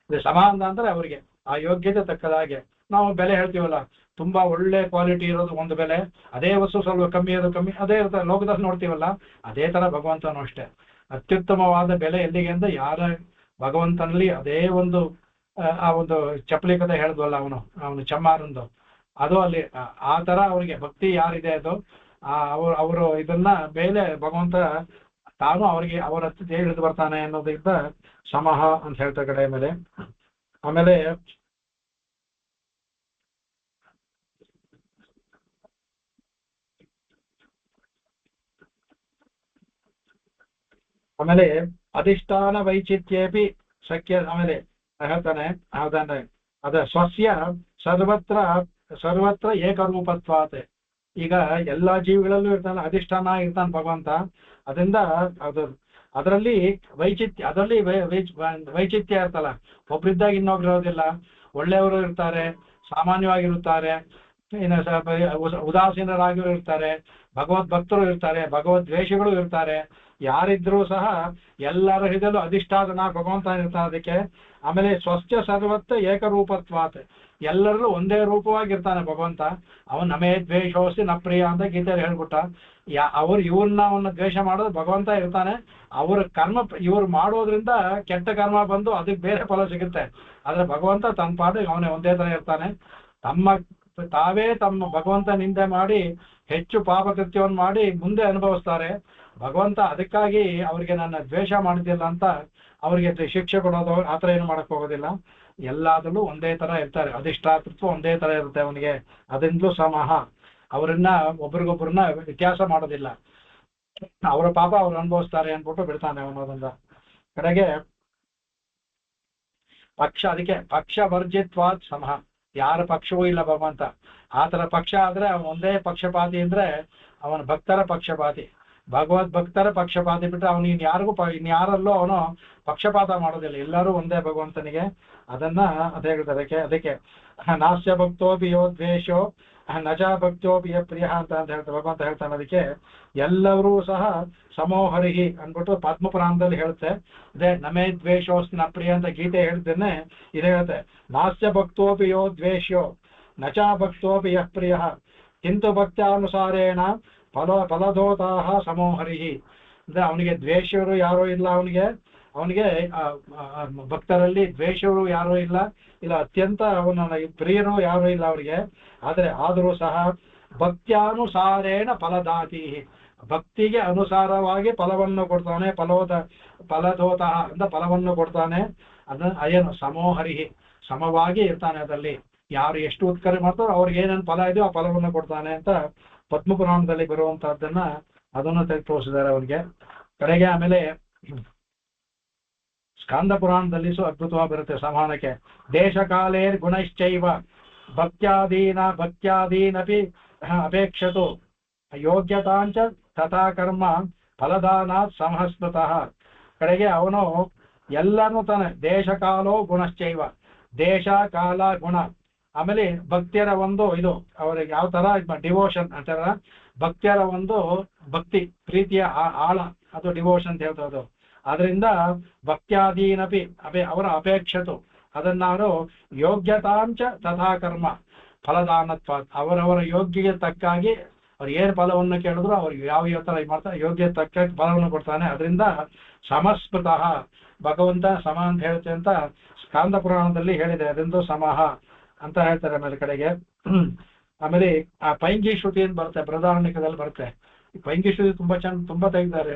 ಸಮ ಅಂದ್ರೆ ಅವರಿಗೆ ಆ ಯೋಗ್ಯತೆ ತಕ್ಕದಾಗೆ ನಾವು ಬೆಲೆ ಹೇಳ್ತೀವಲ್ಲ. ತುಂಬಾ ಒಳ್ಳೆ ಕ್ವಾಲಿಟಿ ಇರೋದು ಒಂದು ಬೆಲೆ, ಅದೇ ವಸ್ತು ಸ್ವಲ್ಪ ಕಮ್ಮಿ ಇರೋದು ಕಮ್ಮಿ, ಅದೇ ಇರ್ತದೆ ಲೋಕದಲ್ಲಿ ನೋಡ್ತೀವಲ್ಲ. ಅದೇ ತರ ಭಗವಂತನು ಅಷ್ಟೇ. ಅತ್ಯುತ್ತಮವಾದ ಬೆಲೆ ಎಲ್ಲಿಗೆ ಅಂದ್ರೆ ಯಾರ ಭಗವಂತನಲ್ಲಿ ಅದೇ ಒಂದು ಆ ಒಂದು ಚಪ್ಪಲಿ ಕಥೆ ಹೇಳಿದ್ವಲ್ಲ, ಅವನು ಚಮ್ಮಾರಂದು, ಅದು ಅಲ್ಲಿ ಆ ತರ ಅವರಿಗೆ ಭಕ್ತಿ ಯಾರಿದೆ ಅದು ಅವರು ಇದನ್ನ ಮೇಲೆ ಭಗವಂತ ತಾನು ಅವರಿಗೆ ಅವರ ಹತ್ರ ಹಿಡಿದು ಬರ್ತಾನೆ ಅನ್ನೋದ್ರಿಂದ ಸಮಹ ಅಂತ ಹೇಳ್ತಾರೆ ಕಡೆ ಮೇಲೆ. ಆಮೇಲೆ ಅಧಿಷ್ಠಾನ ವೈಚಿತ್ಯೇಪಿ ಶಕ್ಯ. ಆಮೇಲೆ ಹೇಳ್ತಾನೆ ಅದ ಸ್ವಸ್ಯ ಸರ್ವತ್ರ ಏಕರೂಪತ್ವಾತ್. ಈಗ ಎಲ್ಲಾ ಜೀವಿಗಳಲ್ಲೂ ಇರ್ತಾನೆ, ಅಧಿಷ್ಠಾನ ಇರ್ತಾನೆ ಭಗವಂತ. ಅದರಿಂದ ಅದರಲ್ಲಿ ವೈಚಿತ್ಯ ಇರ್ತಲ್ಲ. ಒಬ್ರಿದ್ದಾಗ ಇನ್ನೊಬ್ರು ಇರೋದಿಲ್ಲ. ಒಳ್ಳೆಯವರು ಇರ್ತಾರೆ, ಸಾಮಾನ್ಯವಾಗಿರುತ್ತಾರೆ, ಉದಾಸೀನರಾಗಿಯೂ ಇರ್ತಾರೆ, ಭಗವದ್ ಭಕ್ತರು ಇರ್ತಾರೆ, ಭಗವದ್ ದ್ವೇಷಗಳು ಇರ್ತಾರೆ. ಯಾರಿದ್ರೂ ಸಹ ಎಲ್ಲರ ಹೃದಯದಲ್ಲೂ ಅಧಿಷ್ಠಾನ ಭಗವಂತ ಇರ್ತಾನೆ ಅದಕ್ಕೆ. ಆಮೇಲೆ ಸ್ವಚ್ಛ ಸರ್ವತ್ರ ಏಕರೂಪತ್ವಾತ್, ಎಲ್ಲರಲ್ಲೂ ಒಂದೇ ರೂಪವಾಗಿರ್ತಾನೆ ಭಗವಂತ. ಅವನ್ ನಮೇ ದ್ವೇಷೋಸ್ತಿ ನ ಪ್ರಿಯ ಅಂತ ಗೀತೆಯಲ್ಲಿ ಹೇಳ್ಬಿಟ್ಟ. ಅವನ್ನ ದ್ವೇಷ ಮಾಡೋದು ಭಗವಂತ ಇರ್ತಾನೆ. ಅವ್ರ ಕರ್ಮ ಇವ್ರು ಮಾಡೋದ್ರಿಂದ ಕೆಟ್ಟ ಕರ್ಮ ಬಂದು ಅದಕ್ಕೆ ಬೇರೆ ಫಲ ಸಿಗುತ್ತೆ. ಆದ್ರೆ ಭಗವಂತ ತನ್ನ ಪಾಡಿಗೆ ಅವನೇ ಒಂದೇ ತರ ಇರ್ತಾನೆ. ತಾವೇ ತಮ್ಮ ಭಗವಂತ ನಿಂದೆ ಮಾಡಿ ಹೆಚ್ಚು ಪಾಪ ಕೃತ್ಯವನ್ನು ಮಾಡಿ ಮುಂದೆ ಅನುಭವಿಸ್ತಾರೆ. ಭಗವಂತ ಅದಕ್ಕಾಗಿ ಅವ್ರಿಗೆ ನನ್ನ ದ್ವೇಷ ಮಾಡಿದ್ದಿಲ್ಲ ಅಂತ ಅವ್ರಿಗೆ ಶಿಕ್ಷೆ ಕೊಡೋದು ಆತರ ಏನು ಮಾಡಕ್ ಹೋಗೋದಿಲ್ಲ. ಎಲ್ಲಾದ್ರಲ್ಲೂ ಒಂದೇ ತರ ಇರ್ತಾರೆ, ಅಧಿಷ್ಠಾತೃತ್ವ ಒಂದೇ ತರ ಇರುತ್ತೆ ಅವನಿಗೆ. ಅದರಿಂದಲೂ ಸಮಹ, ಅವರನ್ನ ಒಬ್ರಿಗೊಬ್ರನ್ನ ವ್ಯತ್ಯಾಸ ಮಾಡೋದಿಲ್ಲ. ಅವರ ಪಾಪ ಅವ್ರು ಅನುಭವಿಸ್ತಾರೆ ಅನ್ಬಿಟ್ಟು ಬಿಡ್ತಾನೆ ಅನ್ನೋದ್ರಿಂದ. ಕಡೆಗೆ ಅದಕ್ಕೆ ಪಕ್ಷ ವರ್ಜಿತ್ವಾತ್ ಸಮಹ, ಯಾರ ಪಕ್ಷವೂ ಇಲ್ಲ ಭಗವಂತ. ಆತರ ಪಕ್ಷ ಆದ್ರೆ ಒಂದೇ ಪಕ್ಷಪಾತಿ ಅಂದ್ರೆ ಅವನ ಭಕ್ತರ ಪಕ್ಷಪಾತಿ, ಭಗವದ್ ಭಕ್ತರ ಪಕ್ಷಪಾತಿ ಬಿಟ್ಟರೆ ಅವನು ಇನ್ಯಾರಲ್ಲೂ ಅವನು ಪಕ್ಷಪಾತ ಮಾಡೋದಿಲ್ಲ. ಎಲ್ಲರೂ ಒಂದೇ ಭಗವಂತನಿಗೆ. ಅದನ್ನ ಅದೇ ಹೇಳ್ತಾರೆ. ಅದಕ್ಕೆ ನಾಸ್ಯ ಭಕ್ತೋಪಿ ಯೋ ದ್ವೇಷೋ ನಜ ಭಕ್ತೋಪಿ ಯ ಪ್ರಿಯ ಅಂತ ಹೇಳ್ತಾರೆ ಭಗವಂತ ಹೇಳ್ತಾನೆ. ಅದಕ್ಕೆ ಎಲ್ಲರೂ ಸಹ ಸಮೋಹರಿಹಿ ಅನ್ಬಿಟ್ಟು ಪದ್ಮಪುರಾಣದಲ್ಲಿ ಹೇಳುತ್ತೆ. ಅದೇ ನಮೇ ದ್ವೇಷೋಸ್ತಿ ನ ಪ್ರಿಯ ಅಂತ ಗೀತೆ ಹೇಳ್ತೇನೆ. ಇದು ಹೇಳುತ್ತೆ, ನಾಸ್ಯ ಭಕ್ತೋಪಿ ಯೋ ದ್ವೇಷೋ ನಚ ಭಕ್ತೋಪಿ ಯಃ ಪ್ರಿಯ ಕಿಂತು ಭಕ್ತ್ಯಾನುಸಾರೇಣ ಫಲಧೋತಾಹ ಸಮೋಹರಿಹಿ. ಅಂದ್ರೆ ಅವನಿಗೆ ದ್ವೇಷರು ಯಾರೂ ಇಲ್ಲ, ಅವನಿಗೆ ಭಕ್ತರಲ್ಲಿ ದ್ವೇಷರು ಯಾರೂ ಇಲ್ಲ, ಅತ್ಯಂತ ಅವನ ಪ್ರಿಯರು ಯಾರೂ ಇಲ್ಲ ಅವರಿಗೆ. ಆದರೂ ಸಹ ಭಕ್ತ್ಯಾನುಸಾರೇಣ ಫಲದಾತಿ, ಭಕ್ತಿಗೆ ಅನುಸಾರವಾಗಿ ಫಲವನ್ನು ಕೊಡ್ತಾನೆ. ಫಲಧೋತಃ ಅಂತ ಫಲವನ್ನು ಕೊಡ್ತಾನೆ. ಏನು ಸಮೋಹರಿಹಿ, ಸಮವಾಗಿ ಇರ್ತಾನೆ. ಅದರಲ್ಲಿ ಯಾರು ಎಷ್ಟು ಉತ್ಕರ್ಷ ಮಾಡ್ತಾರೋ ಅವ್ರಿಗೆ ಏನೇನು ಫಲ ಇದೆಯೋ ಆ ಫಲವನ್ನು ಕೊಡ್ತಾನೆ ಅಂತ ಪದ್ಮಪುರಾಣದಲ್ಲಿ ಬರುವಂತಹದ್ದನ್ನ ಅದನ್ನು ತೋರಿಸಿದ್ದಾರೆ ಅವರಿಗೆ. ಕಡೆಗೆ ಆಮೇಲೆ ಸ್ಕಾಂದ ಪುರಾಣದಲ್ಲಿ ಅದ್ಭುತವಾಗಿ ಬರುತ್ತೆ ಸಮಾನಕ್ಕೆ. ದೇಶಕಾಲೇ ಗುಣಶ್ಚೈವ ಭಕ್ತ್ಯಾದೀನಪಿ ಅಪೇಕ್ಷತು ಯೋಗ್ಯತಾಂಚ ತಥಾ ಕರ್ಮ ಫಲದಾನಾತ್ ಸಮಹಸ್ಮತಃ. ಕಡೆಗೆ ಅವನು ಎಲ್ಲನೂ ತಾನೆ. ದೇಶಕಾಲೋ ಗುಣಶ್ಚೈವ, ದೇಶ ಕಾಲ ಗುಣ. ಆಮೇಲೆ ಭಕ್ತಿಯರ ಒಂದು ಇದು ಅವರಿಗೆ ಯಾವ ತರ ಡಿವೋಷನ್ ಅಂತಾರ, ಭಕ್ತಿಯರ ಒಂದು ಭಕ್ತಿ ಪ್ರೀತಿಯ ಆಳ, ಅದು ಡಿವೋಷನ್ ಅಂತ ಹೇಳ್ತದ್ದು. ಅದರಿಂದ ಭಕ್ತ್ಯಾದೀನಪಿ ಅವರ ಅಪೇಕ್ಷತು, ಅದನ್ನಾರು ಯೋಗ್ಯತಾಂಚ ತಥಾ ಕರ್ಮ ಫಲದಾನತ್ವ, ಅವರವರ ಯೋಗ್ಯಗೆ ತಕ್ಕಾಗಿ ಅವ್ರು ಏನು ಫಲವನ್ನು ಕೇಳಿದ್ರು ಅವ್ರಿಗೆ ಯಾವ ತರ ಮಾಡ್ತಾರೆ ಯೋಗ್ಯ ತಕ್ಕ ಫಲವನ್ನು ಕೊಡ್ತಾನೆ. ಅದರಿಂದ ಸಮಸ್ಮೃತಃ, ಭಗವಂತ ಸಮ ಅಂತ ಹೇಳುತ್ತೆ ಅಂತ ಸ್ಕಾಂದ ಪುರಾಣದಲ್ಲಿ ಹೇಳಿದೆ. ಅದರಿಂದ ಸಮಹ ಅಂತ ಹೇಳ್ತಾರೆ. ಆಮೇಲೆ ಕಡೆಗೆ ಆಮೇಲೆ ಆ ಪೈಂಗಿ ಶ್ರುತಿ ಅಂತ ಬರುತ್ತೆ, ಬೃಹದಾರಣ್ಯಕದಲ್ಲಿ ಬರುತ್ತೆ. ಪೈಂಗಿ ಶ್ರುತಿ ತುಂಬಾ ತೆಗಿದ್ದಾರೆ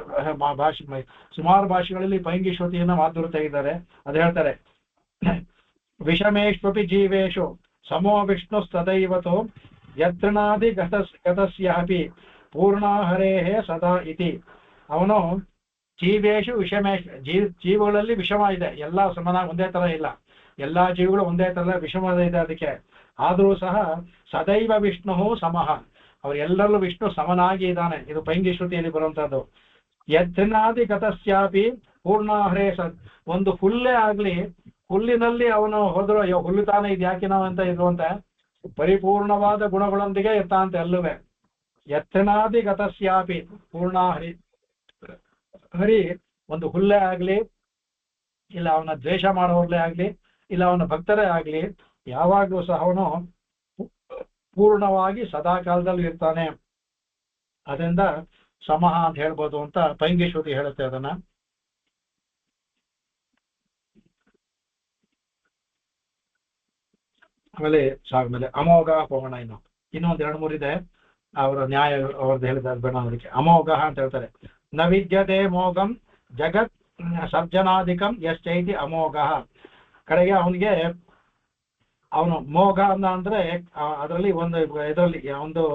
ಸುಮಾರು ಭಾಷೆಗಳಲ್ಲಿ ಪೈಂಗಿ ಶ್ರುತಿಯನ್ನ ಮಾತುರು ತೆಗಿದ್ದಾರೆ. ಅದು ಹೇಳ್ತಾರೆ, ವಿಷಮೇಶ್ವಪಿ ಜೀವೇಶು ಸಮೋ ವಿಷ್ಣು ಸದೈವತೋ ಯತ್ರಣಾದಿ ಗತಸ್ಯಾಪಿ ಪೂರ್ಣಾಹರೇಹ ಸದಾ ಇತಿ. ಅವನು ಜೀವೇಶು ವಿಷಮೇಶ್, ಜೀವಗಳಲ್ಲಿ ವಿಷಮ ಇದೆ, ಎಲ್ಲಾ ಸಮನಾಗಿ ಒಂದೇ ತರ ಇಲ್ಲ, ಎಲ್ಲಾ ಜೀವಿಗಳು ಒಂದೇ ತರ ವಿಷಮ ಇದೆ ಅದಕ್ಕೆ. ಆದರೂ ಸಹ ಸದೈವ ವಿಷ್ಣು ಸಮಃ, ಅವರೆಲ್ಲರಲ್ಲೂ ವಿಷ್ಣು ಸಮನಾಗಿ ಇದ್ದಾನೆ. ಇದು ಪೈಂಗಿ ಶ್ರುತಿಯಲ್ಲಿ ಬರುವಂತಹದ್ದು. ಯತ್ನಾದಿ ಗತಸ್ಯಾಪಿ ಪೂರ್ಣಾಹರೇ ಒಂದು ಹುಲ್ಲೇ ಆಗ್ಲಿ, ಹುಲ್ಲಿನಲ್ಲಿ ಅವನು ಹೋದ್ರು ಅಯ್ಯೋ ಹುಲ್ಲು ತಾನೇ ಇದು ಯಾಕೆ ನಾವು ಅಂತ ಇರುವಂತೆ ಪರಿಪೂರ್ಣವಾದ ಗುಣಗಳೊಂದಿಗೆ ಇರ್ತಾಂತೆ ಅಲ್ಲವೇ. ಯತ್ನಾದಿ ಗತಸ್ಯಾಪಿ ಪೂರ್ಣಾಹರಿ, ಹರಿ ಒಂದು ಹುಲ್ಲೇ ಆಗ್ಲಿ, ಇಲ್ಲ ಅವನ ದ್ವೇಷ ಮಾಡೋರ್ಲೇ ಆಗ್ಲಿ, ಇಲ್ಲ ಅವನ ಭಕ್ತರೇ ಆಗ್ಲಿ, ಯಾವಾಗ್ಲೂ ಸಹ ಅವನು ಪೂರ್ಣವಾಗಿ ಸದಾ ಕಾಲದಲ್ಲಿ ಇರ್ತಾನೆ. ಅದರಿಂದ ಸಮಹ ಅಂತ ಹೇಳ್ಬೋದು ಅಂತ ಪೈಂಗಿ ಶ್ರುತಿ ಹೇಳುತ್ತೆ ಅದನ್ನ. ಆಮೇಲೆ ಅಮೋಘ ಹೋಗೋಣ. ಇನ್ನೊಂದ್ 2-3 ಇದೆ, ಅವರ ನ್ಯಾಯ ಅವ್ರದ್ದು ಹೇಳಿದ್ದಾರೆ ಬೇಡ ಅದಕ್ಕೆ. ಅಮೋಘ ಅಂತ ಹೇಳ್ತಾರೆ. ನ ವಿದ್ಯತೆ ಮೋಘಂ ಜಗತ್ ಸರ್ಜನಾಧಿಕಂ ಯಶ್ಚೈತಿ ಅಮೋಘ. ಕಡೆಗೆ ಅವನಿಗೆ ಅವನು ಮೋಘ ಅಂದ್ರೆ ಅದರಲ್ಲಿ ಇದರಲ್ಲಿ ಒಂದು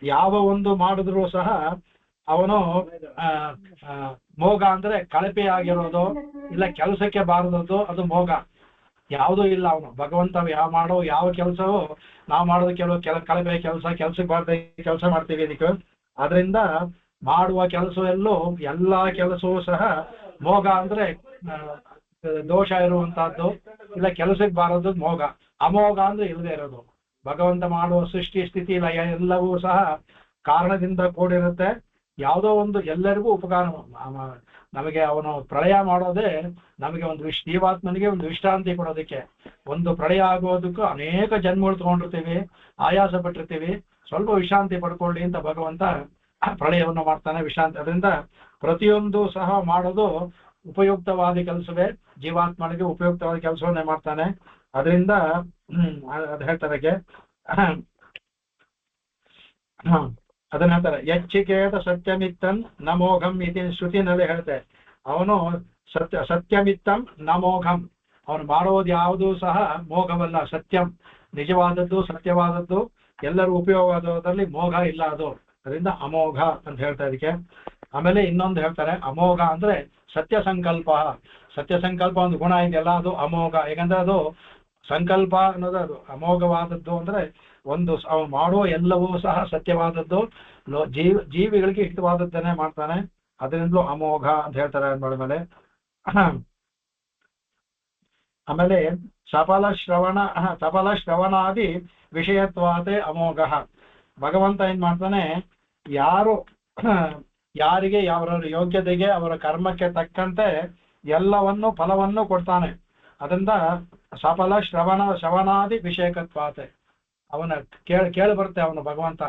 ಯಾವ ಒಂದು ಮಾಡಿದ್ರು ಸಹ ಅವನು ಮೋಘ ಅಂದ್ರೆ ಕಳಪೆ ಆಗಿರೋದು, ಇಲ್ಲ ಕೆಲಸಕ್ಕೆ ಬಾರದದ್ದು, ಅದು ಮೋಘ. ಯಾವುದೂ ಇಲ್ಲ ಅವನು ಭಗವಂತ ಯಾವ ಕೆಲಸವೂ ನಾವು ಮಾಡೋದು ಕಳಪೆ ಕೆಲ್ಸಕ್ಕೆ ಬಾರ್ದ ಕೆಲಸ ಮಾಡ್ತೀವಿ ಇದಕ್ಕೆ. ಅದರಿಂದ ಮಾಡುವ ಕೆಲಸವೆಲ್ಲೂ ಎಲ್ಲಾ ಕೆಲಸವೂ ಸಹ ಮೋಘ ಅಂದ್ರೆ ದೋಷ ಇರುವಂತಹದ್ದು, ಇಲ್ಲ ಕೆಲಸಕ್ಕೆ ಬಾರದು ಮೋಘ. ಅಮೋಘ ಅಂದ್ರೆ ಇಲ್ಲದೆ ಇರೋದು. ಭಗವಂತ ಮಾಡುವ ಸೃಷ್ಟಿ ಸ್ಥಿತಿ ಇಲ್ಲ ಎಲ್ಲವೂ ಸಹ ಕಾರಣದಿಂದ ಕೂಡಿರುತ್ತೆ. ಯಾವುದೋ ಒಂದು ಎಲ್ಲರಿಗೂ ಉಪಕಾರ. ನಮಗೆ ಅವನು ಪ್ರಳಯ ಮಾಡೋದೇ ನಮಗೆ ಒಂದು ಜೀವಾತ್ಮನಿಗೆ ಒಂದು ವಿಶ್ರಾಂತಿ ಕೊಡೋದಕ್ಕೆ. ಒಂದು ಪ್ರಳಯ ಆಗೋದಕ್ಕೂ ಅನೇಕ ಜನ್ಮಗಳು ತಗೊಂಡಿರ್ತೀವಿ, ಆಯಾಸ ಪಟ್ಟಿರ್ತೀವಿ, ಸ್ವಲ್ಪ ವಿಶ್ರಾಂತಿ ಪಡ್ಕೊಳ್ಳಿ ಅಂತ ಭಗವಂತ ಪ್ರಳಯವನ್ನು ಮಾಡ್ತಾನೆ, ವಿಶ್ರಾಂತಿ. ಅದರಿಂದ ಪ್ರತಿಯೊಂದು ಸಹ ಮಾಡೋದು ಉಪಯುಕ್ತವಾದ ಕೆಲಸವೇ, ಜೀವಾತ್ಮನಿಗೆ ಉಪಯುಕ್ತವಾದ ಕೆಲಸವನ್ನೇ ಮಾಡ್ತಾನೆ. ಅದರಿಂದ ಅದು ಹೇಳ್ತಾರೆ ಅದನ್ನ ಹೇಳ್ತಾರೆ, ಯಚ್ಚಿಕೇತ ಸತ್ಯಮಿತ್ತಂ ನಮೋಘಂ ಇತಿ ಶ್ರುತಿನಲ್ಲಿ ಹೇಳ್ತೆ. ಅವನು ಸತ್ಯಮಿತ್ತಂ ನಮೋಘಂ, ಅವನು ಮಾಡೋದು ಯಾವುದೂ ಸಹ ಮೋಘವಲ್ಲ, ಸತ್ಯಂ ನಿಜವಾದದ್ದು, ಸತ್ಯವಾದದ್ದು, ಎಲ್ಲರೂ ಉಪಯೋಗವಾದದ್ರಲ್ಲಿ ಮೋಘ ಇಲ್ಲ ಅದು. ಅದರಿಂದ ಅಮೋಘ ಅಂತ ಹೇಳ್ತಾ ಇದಕ್ಕೆ. ಆಮೇಲೆ ಇನ್ನೊಂದು ಹೇಳ್ತಾರೆ, ಅಮೋಘ ಅಂದ್ರೆ ಸತ್ಯ ಸಂಕಲ್ಪ. ಸತ್ಯ ಸಂಕಲ್ಪ ಒಂದು ಗುಣ ಇದೆಯಲ್ಲ, ಅದು ಅಮೋಘ. ಯಾಕಂದ್ರೆ ಅದು ಸಂಕಲ್ಪ ಅನ್ನೋದು ಅದು ಅಮೋಘವಾದದ್ದು. ಅಂದ್ರೆ ಒಂದು ಅವನು ಮಾಡುವ ಎಲ್ಲವೂ ಸಹ ಸತ್ಯವಾದದ್ದು, ಜೀವಿಗಳಿಗೆ ಹಿತವಾದದ್ದನ್ನೇ ಮಾಡ್ತಾನೆ. ಅದರಿಂದಲೂ ಅಮೋಘ ಅಂತ ಹೇಳ್ತಾರೆ ಅಂದ್ಮೇಲೆ. ಆಮೇಲೆ ಸಫಲ ಶ್ರವಣಾದಿ ವಿಷಯತ್ವಾತೆ ಅಮೋಘ. ಭಗವಂತ ಏನ್ ಮಾಡ್ತಾನೆ, ಯಾರಿಗೆ ಅವರ ಯೋಗ್ಯತೆಗೆ ಅವರ ಕರ್ಮಕ್ಕೆ ತಕ್ಕಂತೆ ಎಲ್ಲವನ್ನು ಫಲವನ್ನು ಕೊಡ್ತಾನೆ. ಅದರಿಂದ ಸಫಲ ಶ್ರವಣಾದಿ ವಿಷಯಕತ್ವಾತೆ, ಅವನ ಕೇಳಿ ಬರುತ್ತೆ ಅವನು ಭಗವಂತ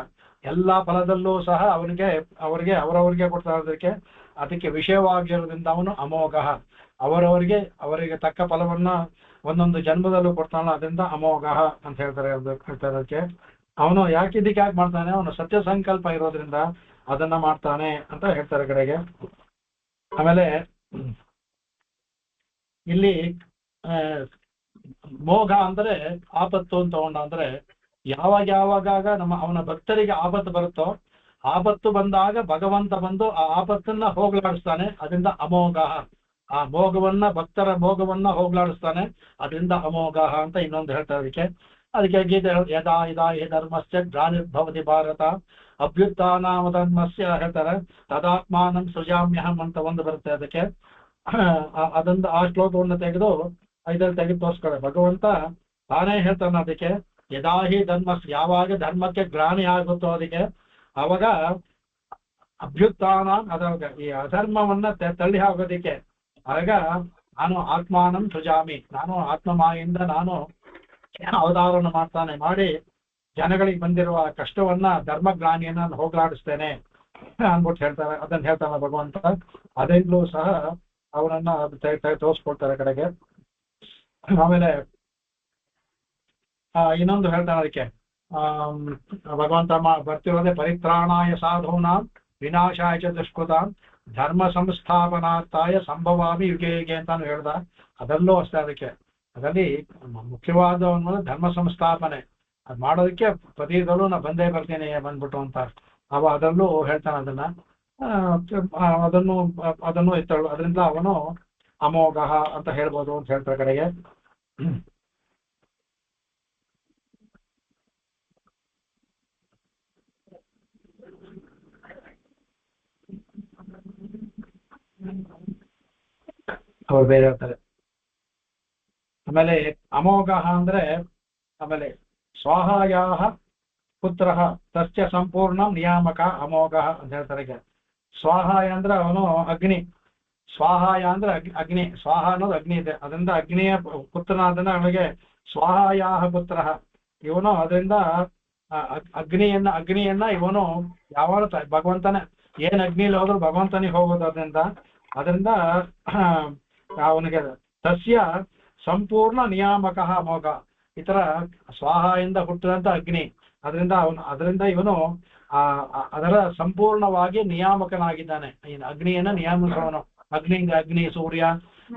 ಎಲ್ಲಾ ಫಲದಲ್ಲೂ ಸಹ ಅವರಿಗೆ ಅವರವರಿಗೆ ಕೊಡ್ತಾ ಇರೋದಕ್ಕೆ. ಅದಕ್ಕೆ ವಿಷಯವಾಗಿರೋದ್ರಿಂದ ಅವನು ಅಮೋಘ. ಅವರಿಗೆ ತಕ್ಕ ಫಲವನ್ನ ಒಂದೊಂದು ಜನ್ಮದಲ್ಲೂ ಕೊಡ್ತಾನಲ್ಲ, ಅದರಿಂದ ಅಮೋಘ ಅಂತ ಹೇಳ್ತಾರೆ. ಅದಕ್ಕೆ ಅವನು ಯಾಕೆ ಮಾಡ್ತಾನೆ, ಅವನು ಸತ್ಯ ಸಂಕಲ್ಪ ಇರೋದ್ರಿಂದ ಅದನ್ನ ಮಾಡ್ತಾನೆ ಅಂತ ಹೇಳ್ತಾರೆ ಕಡೆಗೆ. ಆಮೇಲೆ ಇಲ್ಲಿ ಮೋಘ ಅಂದ್ರೆ ಆಪತ್ತು ಅಂತ ಅಂದ್ರೆ ಯಾವಾಗ ಅವನ ಭಕ್ತರಿಗೆ ಆಪತ್ತು ಬರುತ್ತೋ, ಆಪತ್ತು ಬಂದಾಗ ಭಗವಂತ ಬಂದು ಆ ಆಪತ್ತನ್ನ ಹೋಗಲಾಡಿಸ್ತಾನೆ. ಅದರಿಂದ ಅಮೋಘ. ಆ ಭಕ್ತರ ಮೋಘವನ್ನ ಹೋಗಲಾಡಿಸ್ತಾನೆ. ಅದರಿಂದ ಅಮೋಘ ಅಂತ ಇನ್ನೊಂದು ಹೇಳ್ತಾರೆ ಅದಕ್ಕೆ ಗೀತೆ ಯದಾ ಇದಾ ಹಿ ಧರ್ಮಸ್ಯ ಗ್ಲಾನಿರ್ಭವತಿ ಭಾರತ ಅಭ್ಯುತ್ಥಾನಾಮ ಧರ್ಮಸ್ಯ ಹೇಳ್ತಾರೆ, ತದಾತ್ಮಾನಂ ಸೃಜಾಮ್ಯಹಂ ಅಂತ ಒಂದು ಬರುತ್ತೆ. ಅದಕ್ಕೆ ಅದೊಂದು ಆ ಶ್ಲೋಕವನ್ನು ತೆಗೆದು ತೆಗೆದು ತೋರಿಸ್ತಾರೆ. ಭಗವಂತ ತಾನೇ ಹೇಳ್ತಾನೆ ಅದಕ್ಕೆ, ಯದಾಹಿ ಯಾವಾಗ ಧರ್ಮಕ್ಕೆ ಗ್ಲಾನಿ ಆಗುತ್ತೋ ಅದಕ್ಕೆ ಅವಾಗ ಅಭ್ಯುತ್ಥಾನ, ಅದಾಗ ಈ ಅಧರ್ಮವನ್ನ ತಳ್ಳಿ ಹಾಕೋದಿಕ್ಕೆ ಆಗ ನಾನು ಆತ್ಮಾನಂ ಸೃಜಾಮಿ, ನಾನು ಆತ್ಮಮಾಯಿಂದ ನಾನು ಅವತಾರವನ್ನು ಮಾಡಿ ಜನಗಳಿಗೆ ಬಂದಿರುವ ಕಷ್ಟವನ್ನ ಧರ್ಮಗ್ಲಾನಿಯನ್ನ ಹೋಗಲಾಡಿಸ್ತೇನೆ ಅಂದ್ಬಿಟ್ಟು ಹೇಳ್ತಾರೆ. ಅದನ್ನ ಹೇಳ್ತಾನೆ ಭಗವಂತ. ಅದರಿಂದಲೂ ಸಹ ಅವನನ್ನ ತೋರಿಸ್ಕೊಡ್ತಾರೆ ಕಡೆಗೆ. ಆಮೇಲೆ ಇನ್ನೊಂದು ಹೇಳ್ತಾನೆ ಅದಕ್ಕೆ, ಭಗವಂತ ಬರ್ತಿರೋದೇ ಪರಿತ್ರಾಣಾಯ ಸಾಧೂನಾಂ ವಿನಾಶಾಯ ಚ ದುಷ್ಕೃತಾಂ ಧರ್ಮ ಸಂಸ್ಥಾಪನಾರ್ಥಾಯ ಸಂಭವಾಮಿ ಯುಗೆ ಯುಗೆ ಅಂತಾನು ಹೇಳ್ದ. ಅದರಲ್ಲೂ ಅಷ್ಟೇ ಅದರಲ್ಲಿ ಮುಖ್ಯವಾದ ಧರ್ಮ ಸಂಸ್ಥಾಪನೆ ಅದು ಮಾಡೋದಕ್ಕೆ ಪ್ರತಿದಲ್ಲೂ ನಾ ಬಂದೇ ಬರ್ತೀನಿ ಬಂದ್ಬಿಟ್ಟು ಅಂತ ಅದರಲ್ಲೂ ಹೇಳ್ತಾನೆ. ಅದನ್ನು ಎತ್ತಳು. ಅದರಿಂದ ಅವನು ಅಮೋಘ ಅಂತ ಹೇಳ್ಬೋದು ಅಂತ ಹೇಳ್ತಾರೆ ಕಡೆಗೆ. ಅವ್ರು ಬೇರೆ ಹೇಳ್ತಾರೆ. ಆಮೇಲೆ ಅಮೋಘ ಅಂದ್ರೆ ಆಮೇಲೆ ಸ್ವಾಹಾಯ ಪುತ್ರ ತಸ್ಯ ಸಂಪೂರ್ಣ ನಿಯಾಮಕ ಅಮೋಘ ಅಂತ ಹೇಳ್ತಾರೆ. ಸ್ವಾಹಾಯ ಅಂದ್ರೆ ಅವನು ಅಗ್ನಿ, ಸ್ವಾಹಾಯ ಅಂದ್ರೆ ಅಗ್ನಿ, ಸ್ವಾಹ ಅನ್ನೋದು ಅಗ್ನಿ ಇದೆ, ಅದರಿಂದ ಅಗ್ನಿಯ ಪುತ್ರನಾದನ್ನ ಅವನಿಗೆ ಸ್ವಾಹಾಯಾಹ ಪುತ್ರ. ಇವನು ಅದರಿಂದ ಅಗ್ನಿಯನ್ನ ಇವನು ಯಾವಾಗ ಭಗವಂತನೇ, ಏನ್ ಅಗ್ನಿಲಿ ಹೋದ್ರು ಭಗವಂತನಿಗೆ ಹೋಗೋದು. ಅದರಿಂದ ಅವನಿಗೆ ತಸ್ಯ ಸಂಪೂರ್ಣ ನಿಯಾಮಕ ಅಮೋಘ. ಈ ತರ ಸ್ವಾಹಾಯಿಂದ ಹುಟ್ಟಿದಂತ ಅಗ್ನಿ, ಅದರಿಂದ ಇವನು ಅದರ ಸಂಪೂರ್ಣವಾಗಿ ನಿಯಾಮಕನಾಗಿದ್ದಾನೆ. ಅಗ್ನಿಯನ್ನ ನಿಯಾಮಿಸುವವನು. ಅಗ್ನಿಯಿಂದ ಅಗ್ನಿ, ಸೂರ್ಯ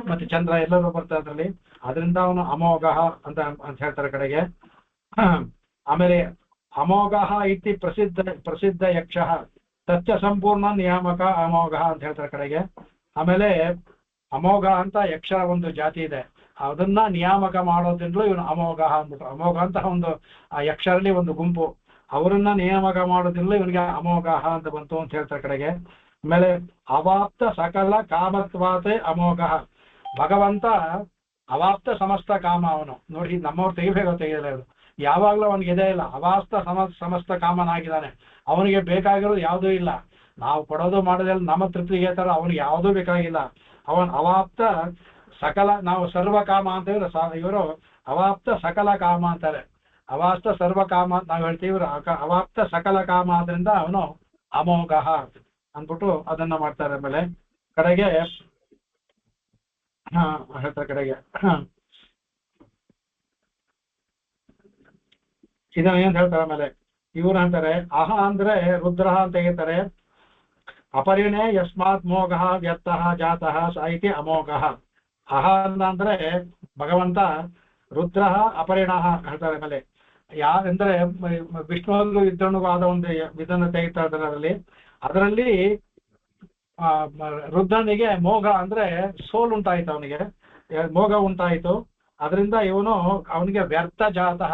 ಮತ್ತೆ ಚಂದ್ರ ಎಲ್ಲರೂ ಬರ್ತಾರೆ ಅದರಲ್ಲಿ. ಅದರಿಂದ ಅವನು ಅಮೋಘ ಅಂತ ಹೇಳ್ತಾರೆ ಕಡೆಗೆ. ಆಮೇಲೆ ಅಮೋಘ ಇತಿ ಪ್ರಸಿದ್ಧ ಯಕ್ಷ ತಚ್ಚ ಸಂಪೂರ್ಣ ನಿಯಾಮಕ ಅಮೋಘ ಅಂತ ಹೇಳ್ತಾರೆ ಕಡೆಗೆ. ಆಮೇಲೆ ಅಮೋಘ ಅಂತ ಯಕ್ಷ ಒಂದು ಜಾತಿ ಇದೆ, ಅದನ್ನ ನಿಯಾಮಕ ಮಾಡೋದ್ರಿಂದಲೂ ಇವನು ಅಮೋಘ ಅಂದ್ಬಿಟ್ಟು. ಅಮೋಘ ಅಂತ ಒಂದು ಆ ಯಕ್ಷರಲ್ಲಿ ಒಂದು ಗುಂಪು, ಅವರನ್ನ ನಿಯಾಮಕ ಮಾಡೋದ್ರಿಂದಲೂ ಇವನಿಗೆ ಅಮೋಘ ಅಂತ ಬಂತು ಅಂತ ಹೇಳ್ತಾರೆ ಕಡೆಗೆ. ಆಮೇಲೆ ಅವಾಪ್ತ ಸಕಲ ಕಾಮತ್ವಾತೆ ಅಮೋಘ. ಭಗವಂತ ಅವಾಪ್ತ ಸಮಸ್ತ ಕಾಮ. ಅವನು ನೋಡಿ, ನಮ್ಮವ್ರು ತೆಗಿಬೇಕು, ತೆಗೆಯలేదు. ಯಾವಾಗ್ಲೂ ಅವನಿಗೆ ಇದೇ ಇಲ್ಲ, ಅವಾಸ್ತ ಸಮಸ್ತ ಕಾಮನಾಗಿದ್ದಾನೆ. ಅವನಿಗೆ ಬೇಕಾಗಿರೋದು ಯಾವುದೂ ಇಲ್ಲ. ನಾವು ಕೊಡೋದು ಮಾಡೋದೆಲ್ಲ ನಮ್ಮ ತೃಪ್ತಿಗೆ ತರ, ಅವನಿಗೆ ಯಾವುದೂ ಬೇಕಾಗಿಲ್ಲ. ಅವನ್ ಅವಾಪ್ತ ಸಕಲ, ನಾವು ಸರ್ವಕಾಮ ಅಂತ ಇವರು ಅವಾಪ್ತ ಸಕಲ ಕಾಮ ಅಂತಾರೆ. ಅವಾಪ್ತ ಸರ್ವಕಾಮ ಅಂತ ನಾವು ಹೇಳ್ತೀವಿ, ಇವರು ಅವಾಪ್ತ ಸಕಲ ಕಾಮ. ಆದ್ರಿಂದ ಅವನು ಅಮೋಘ ಅಂದ್ಬಿಟ್ಟು ಅದನ್ನ ಮಾಡ್ತಾರೆ. ಆಮೇಲೆ ಕಡೆಗೆ ಹೇಳ್ತಾರೆ ಕಡೆಗೆ ಇದನ್ನ ಏನ್ ಹೇಳ್ತಾರೆ. ಆಮೇಲೆ ಇವ್ರು ಅಂತಾರೆ ಅಹ ಅಂದ್ರೆ ರುದ್ರ ಅಂತ ಹೇಳ್ತಾರೆ. ಅಪರಿಣೆ ಯಸ್ಮಾತ್ ಮೋಘ ವ್ಯರ್ಥಃ ಜಾತಃ ಸ ಇತಿ ಅಮೋಘ. ಅಹ ಅಂದ್ರೆ ಭಗವಂತ, ರುದ್ರ ಅಪರಿಣ ಹೇಳ್ತಾರೆ. ಆಮೇಲೆ ಯಾರೆಂದ್ರೆ ವಿಷ್ಣುವಿಗೂ ಯುದ್ಧನಿಗೂ ಆದ ಒಂದು ಇದನ್ನು ತೆಗಿತಾ ಇದ್ದಾರೆ. ಅದರಲ್ಲಿ ರುದ್ರನಿಗೆ ಮೋಘ ಅಂದ್ರೆ ಸೋಲುಂಟಾಯ್ತು, ಅವನಿಗೆ ಮೋಘ ಉಂಟಾಯಿತು. ಅದರಿಂದ ಇವನು ಅವನಿಗೆ ವ್ಯರ್ಥ ಜಾತಃ,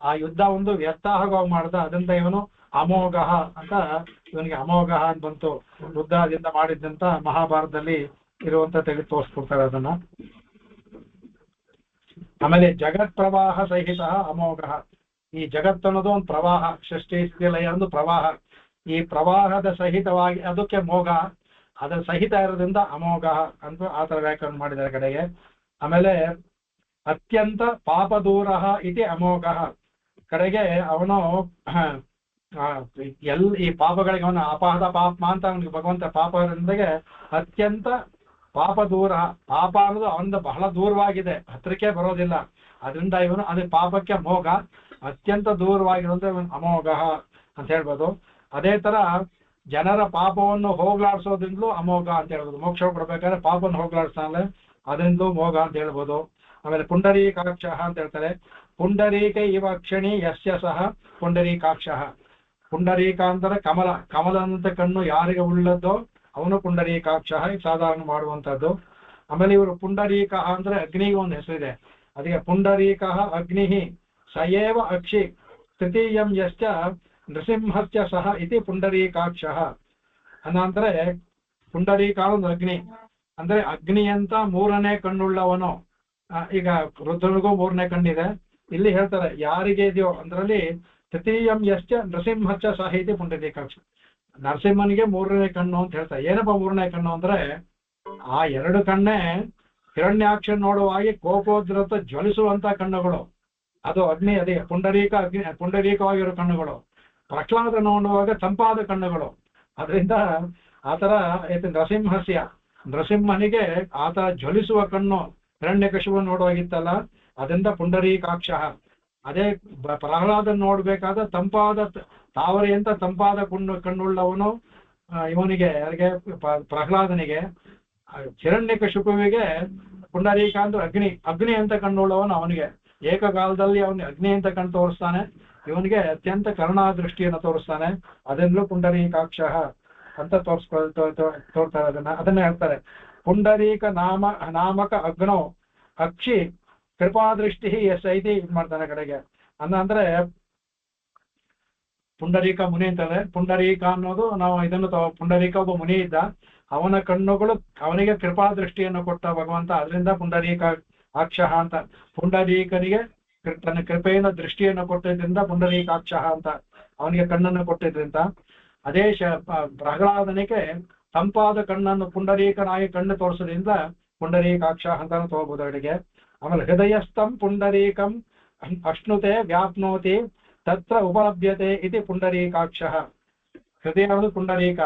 ಆ ಯುದ್ಧ ಒಂದು ವ್ಯರ್ಥ ಆಗೋಗಿ ಮಾಡ್ದ. ಅದರಿಂದ ಇವನು ಅಮೋಘ ಅಂತ, ಇವನಿಗೆ ಅಮೋಘ ಅಂತ ಬಂತು. ಯುದ್ಧದಿಂದ ಮಾಡಿದ್ದಂತ ಮಹಾಭಾರತದಲ್ಲಿ ಇರುವಂತ ತೆಗೆದು ತೋರಿಸ್ಕೊಡ್ತಾರೆ ಅದನ್ನ. ಆಮೇಲೆ ಜಗತ್ ಪ್ರವಾಹ ಸಹಿತ ಅಮೋಘ. ಈ ಜಗತ್ತನ್ನೋದು ಒಂದು ಪ್ರವಾಹ, ಸೃಷ್ಟಿ ಸ್ಥಿತಿ ಲಯ ಒಂದು ಪ್ರವಾಹ. ಈ ಪ್ರವಾಹದ ಸಹಿತವಾಗಿ ಅದಕ್ಕೆ ಮೋಘ, ಅದರ ಸಹಿತ ಇರೋದ್ರಿಂದ ಅಮೋಘ ಅಂತ ಆ ತರ ವ್ಯಾಖ್ಯಾನ ಮಾಡಿದ್ದಾರೆ ಕಡೆಗೆ. ಆಮೇಲೆ ಅತ್ಯಂತ ಪಾಪ ದೂರ ಇತಿ ಅಮೋಘ. ಕಡೆಗೆ ಅವನು ಈ ಪಾಪಗಳಿಗೆ ಅವನು ಅಪಹದ ಪಾಪ ಅಂತ ಅವನಿಗೆ ಭಗವಂತ ಪಾಪದಿಂದಾಗೆ ಅತ್ಯಂತ ಪಾಪ ದೂರ. ಪಾಪ ಅನ್ನೋದು ಅವನಿಂದ ಬಹಳ ದೂರವಾಗಿದೆ, ಹತ್ತಿರಕ್ಕೆ ಬರೋದಿಲ್ಲ. ಅದರಿಂದ ಇವನು ಅದೇ ಪಾಪಕ್ಕೆ ಮೋಘ, ಅತ್ಯಂತ ದೂರವಾಗಿರೋದ್ರೆ ಇವನು ಅಮೋಘ ಅಂತ ಹೇಳ್ಬೋದು. ಅದೇ ತರ ಜನರ ಪಾಪವನ್ನು ಹೋಗ್ಲಾಡ್ಸೋದ್ರಿಂದಲೂ ಅಮೋಘ ಅಂತ ಹೇಳ್ಬೋದು. ಮೋಕ್ಷ ಕೊಡ್ಬೇಕಾದ್ರೆ ಪಾಪವನ್ನು ಹೋಗ್ಲಾಡ್ಸ್ತಾನೆ, ಅದರಿಂದಲೂ ಮೋಘ ಅಂತ ಹೇಳ್ಬೋದು. ಆಮೇಲೆ ಪುಂಡರೀಕಾಕ್ಷ ಅಂತ ಹೇಳ್ತಾರೆ. ಪುಂಡರೀಕ ಇವ ಕ್ಷಣಿ ಯಸ್ಯ ಸಹ ಪುಂಡರೀಕಾಕ್ಷ. ಪುಂಡರೀಕ ಅಂದರೆ ಕಮಲ, ಕಮಲದಂತ ಕಣ್ಣು ಯಾರಿಗೆ ಉಳ್ಳದ್ದೋ ಅವನು ಪುಂಡರೀಕಾಕ್ಷ, ಸಾಧಾರಣ ಮಾಡುವಂತದ್ದು. ಆಮೇಲೆ ಇವರು ಪುಂಡರೀಕ ಅಂದ್ರೆ ಅಗ್ನಿಗೆ ಒಂದು ಹೆಸರಿದೆ, ಅದಕ್ಕೆ ಪುಂಡರೀಕ ಅಗ್ನಿ ಸಯೇವ ಅಕ್ಷಿ ತೃತೀಯಂ ಯಶ್ಚ ನೃಸಿಂಹಸ್ಯ ಸಹ ಇತಿ ಪುಂಡರೀಕಾಕ್ಷ. ಅನಂತರ ಪುಂಡರೀಕ ಒಂದು ಅಗ್ನಿ ಅಂದ್ರೆ ಅಗ್ನಿ ಅಂತ ಮೂರನೇ ಕಣ್ಣುಳ್ಳವನು. ಈಗ ರುದ್ರನಿಗೂ ಮೂರನೇ ಕಣ್ಣಿದೆ. ಇಲ್ಲಿ ಹೇಳ್ತಾರೆ ಯಾರಿಗೆ ಇದೆಯೋ ಅಂದ್ರಲ್ಲಿ ತೃತೀಯಂ ಯಶ್ಚ ನೃಸಿಂಹಶ್ಚ ಸಹ ಇತಿ ಪುಂಡರೀಕಾಕ್ಷ. ನರಸಿಂಹನಿಗೆ ಮೂರನೇ ಕಣ್ಣು ಅಂತ ಹೇಳ್ತಾರೆ. ಏನಪ್ಪ ಮೂರನೇ ಕಣ್ಣು ಅಂದ್ರೆ, ಆ ಎರಡು ಕಣ್ಣೇ ಹಿರಣ್ಯಾಕ್ಷ ನೋಡುವಾಗಿ ಕೋಪೋದ್ರತ ಜ್ವಲಿಸುವಂತ ಕಣ್ಣುಗಳು, ಅದು ಅಗ್ನಿ. ಅದೇ ಪುಂಡರೀಕವಾಗಿರೋ ಕಣ್ಣುಗಳು. ಪ್ರಹ್ಲಾದ ನೋಡುವಾಗ ತಂಪಾದ ಕಣ್ಣುಗಳು. ಅದರಿಂದ ಆತರ ನರಸಿಂಹನಿಗೆ ಆತರ ಜ್ವಲಿಸುವ ಕಣ್ಣು ಹಿರಣ್ಯಕಶಿಪು ನೋಡುವಾಗಿತ್ತಲ್ಲ, ಅದರಿಂದ ಪುಂಡರೀಕಾಕ್ಷ. ಅದೇ ಪ್ರಹ್ಲಾದನ ನೋಡ್ಬೇಕಾದ ತಂಪಾದ ತಾವರೆಯಂತ ತಂಪಾದ ಕಣ್ಣುಳ್ಳವನು ಇವನಿಗೆ, ಯಾರಿಗೆ ಪ್ರಹ್ಲಾದನಿಗೆ. ಹಿರಣ್ಯಕಶಿಪುವಿಗೆ ಪುಂಡರೀಕ ಅಂದ್ರೆ ಅಗ್ನಿ ಅಂತ ಕಣ್ಣುಳ್ಳವನು ಅವನಿಗೆ. ಏಕಕಾಲದಲ್ಲಿ ಅವನಿಗೆ ಅಗ್ನಿ ಅಂತ ಕಣ್ಣು ತೋರಿಸ್ತಾನೆ, ಇವನಿಗೆ ಅತ್ಯಂತ ಕರುಣಾ ದೃಷ್ಟಿಯನ್ನು ತೋರಿಸ್ತಾನೆ. ಅದೆಲ್ಲೂ ಪುಂಡರೀಕಾಕ್ಷ ಅಂತ ತೋರ್ತಾರೆ. ಅದನ್ನ ಹೇಳ್ತಾರೆ. ಪುಂಡರೀಕ ನಾಮಕ ಅಗ್ನೋ ಅಕ್ಷಿ ಕೃಪಾದೃಷ್ಟಿ ಎಸ್ ಐತಿ ಇದು ಮಾಡ್ತಾನೆ ಕಡೆಗೆ. ಅಂದ್ರೆ ಪುಂಡರೀಕ ಮುನಿ ಅಂತಾರೆ. ಪುಂಡರೀಕ ಅನ್ನೋದು ನಾವು ಇದನ್ನು ಪುಂಡರೀಕ ಒಬ್ಬ ಮುನಿ ಇದ್ದ, ಅವನ ಕಣ್ಣುಗಳು ಅವನಿಗೆ ಕೃಪಾದೃಷ್ಟಿಯನ್ನು ಕೊಟ್ಟ ಭಗವಂತ, ಅದರಿಂದ ಪುಂಡರೀಕ ಅಕ್ಷ ಅಂತ. ಪುಂಡರೀಕನಿಗೆ ತನ್ನ ಕೃಪೆಯಿಂದ ದೃಷ್ಟಿಯನ್ನು ಕೊಟ್ಟಿದ್ರಿಂದ ಪುಂಡರೀಕಾಕ್ಷ ಅಂತ, ಅವನಿಗೆ ಕಣ್ಣನ್ನು ಕೊಟ್ಟಿದ್ರಿಂದ. ಅದೇ ಪ್ರಹ್ಲಾದನಿಗೆ ತಂಪಾದ ಕಣ್ಣನ್ನು ಪುಂಡರೀಕನಾಗಿ ಕಣ್ಣು ತೋರಿಸೋದ್ರಿಂದ ಪುಂಡರೀಕಾಕ್ಷ ಅಂತಾನು ತಗೋಬಹುದು ಅಡಿಗೆ. ಆಮೇಲೆ ಹೃದಯಸ್ಥಂ ಪುಂಡರೀಕಂ ಅಶ್ನುತೆ ವ್ಯಾಪ್ನೋತಿ ತತ್ರ ಉಪಲಭ್ಯತೆ ಇತಿ ಪುಂಡರೀಕಾಕ್ಷ. ಹೃದಯ ಅನ್ನೋದು ಪುಂಡರೀಕ,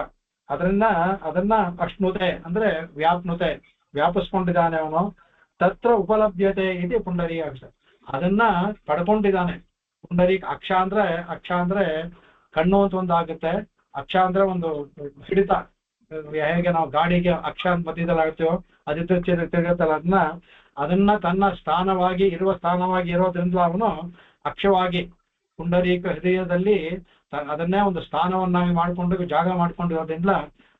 ಅದನ್ನ ಅಶ್ನುತೆ ಅಂದ್ರೆ ವ್ಯಾಪ್ನುತೆ, ವ್ಯಾಪಿಸ್ಕೊಂಡಿದ್ದಾನೆ ಅವನು. ತತ್ರ ಉಪಲಭ್ಯತೆ ಇದೆ ಪುಂಡರೀಕಾಕ್ಷ, ಅದನ್ನ ಪಡ್ಕೊಂಡಿದ್ದಾನೆ. ಪುಂಡರೀಕ ಅಕ್ಷ ಅಂದ್ರೆ ಕಣ್ಣು ಅಂತ ಒಂದು ಆಗುತ್ತೆ, ಅಕ್ಷ ಅಂದ್ರೆ ಒಂದು ಹಿಡಿತ. ಹೇಗೆ ನಾವು ಗಾಡಿಗೆ ಅಕ್ಷ ಅಂತ ಮಧ್ಯದಲ್ಲಿ ಆಗ್ತೀವೋ ಅದಿದ್ರೆ ತಿರುಗುತ್ತಲ್ಲ, ಅದನ್ನ ತನ್ನ ಸ್ಥಾನವಾಗಿ ಇರೋದ್ರಿಂದ ಅವನು ಅಕ್ಷವಾಗಿ ಪುಂಡರೀಕ ಹೃದಯದಲ್ಲಿ ಅದನ್ನೇ ಒಂದು ಸ್ಥಾನವನ್ನಾಗಿ ಮಾಡಿಕೊಂಡು ಜಾಗ ಮಾಡ್ಕೊಂಡಿರೋದ್ರಿಂದ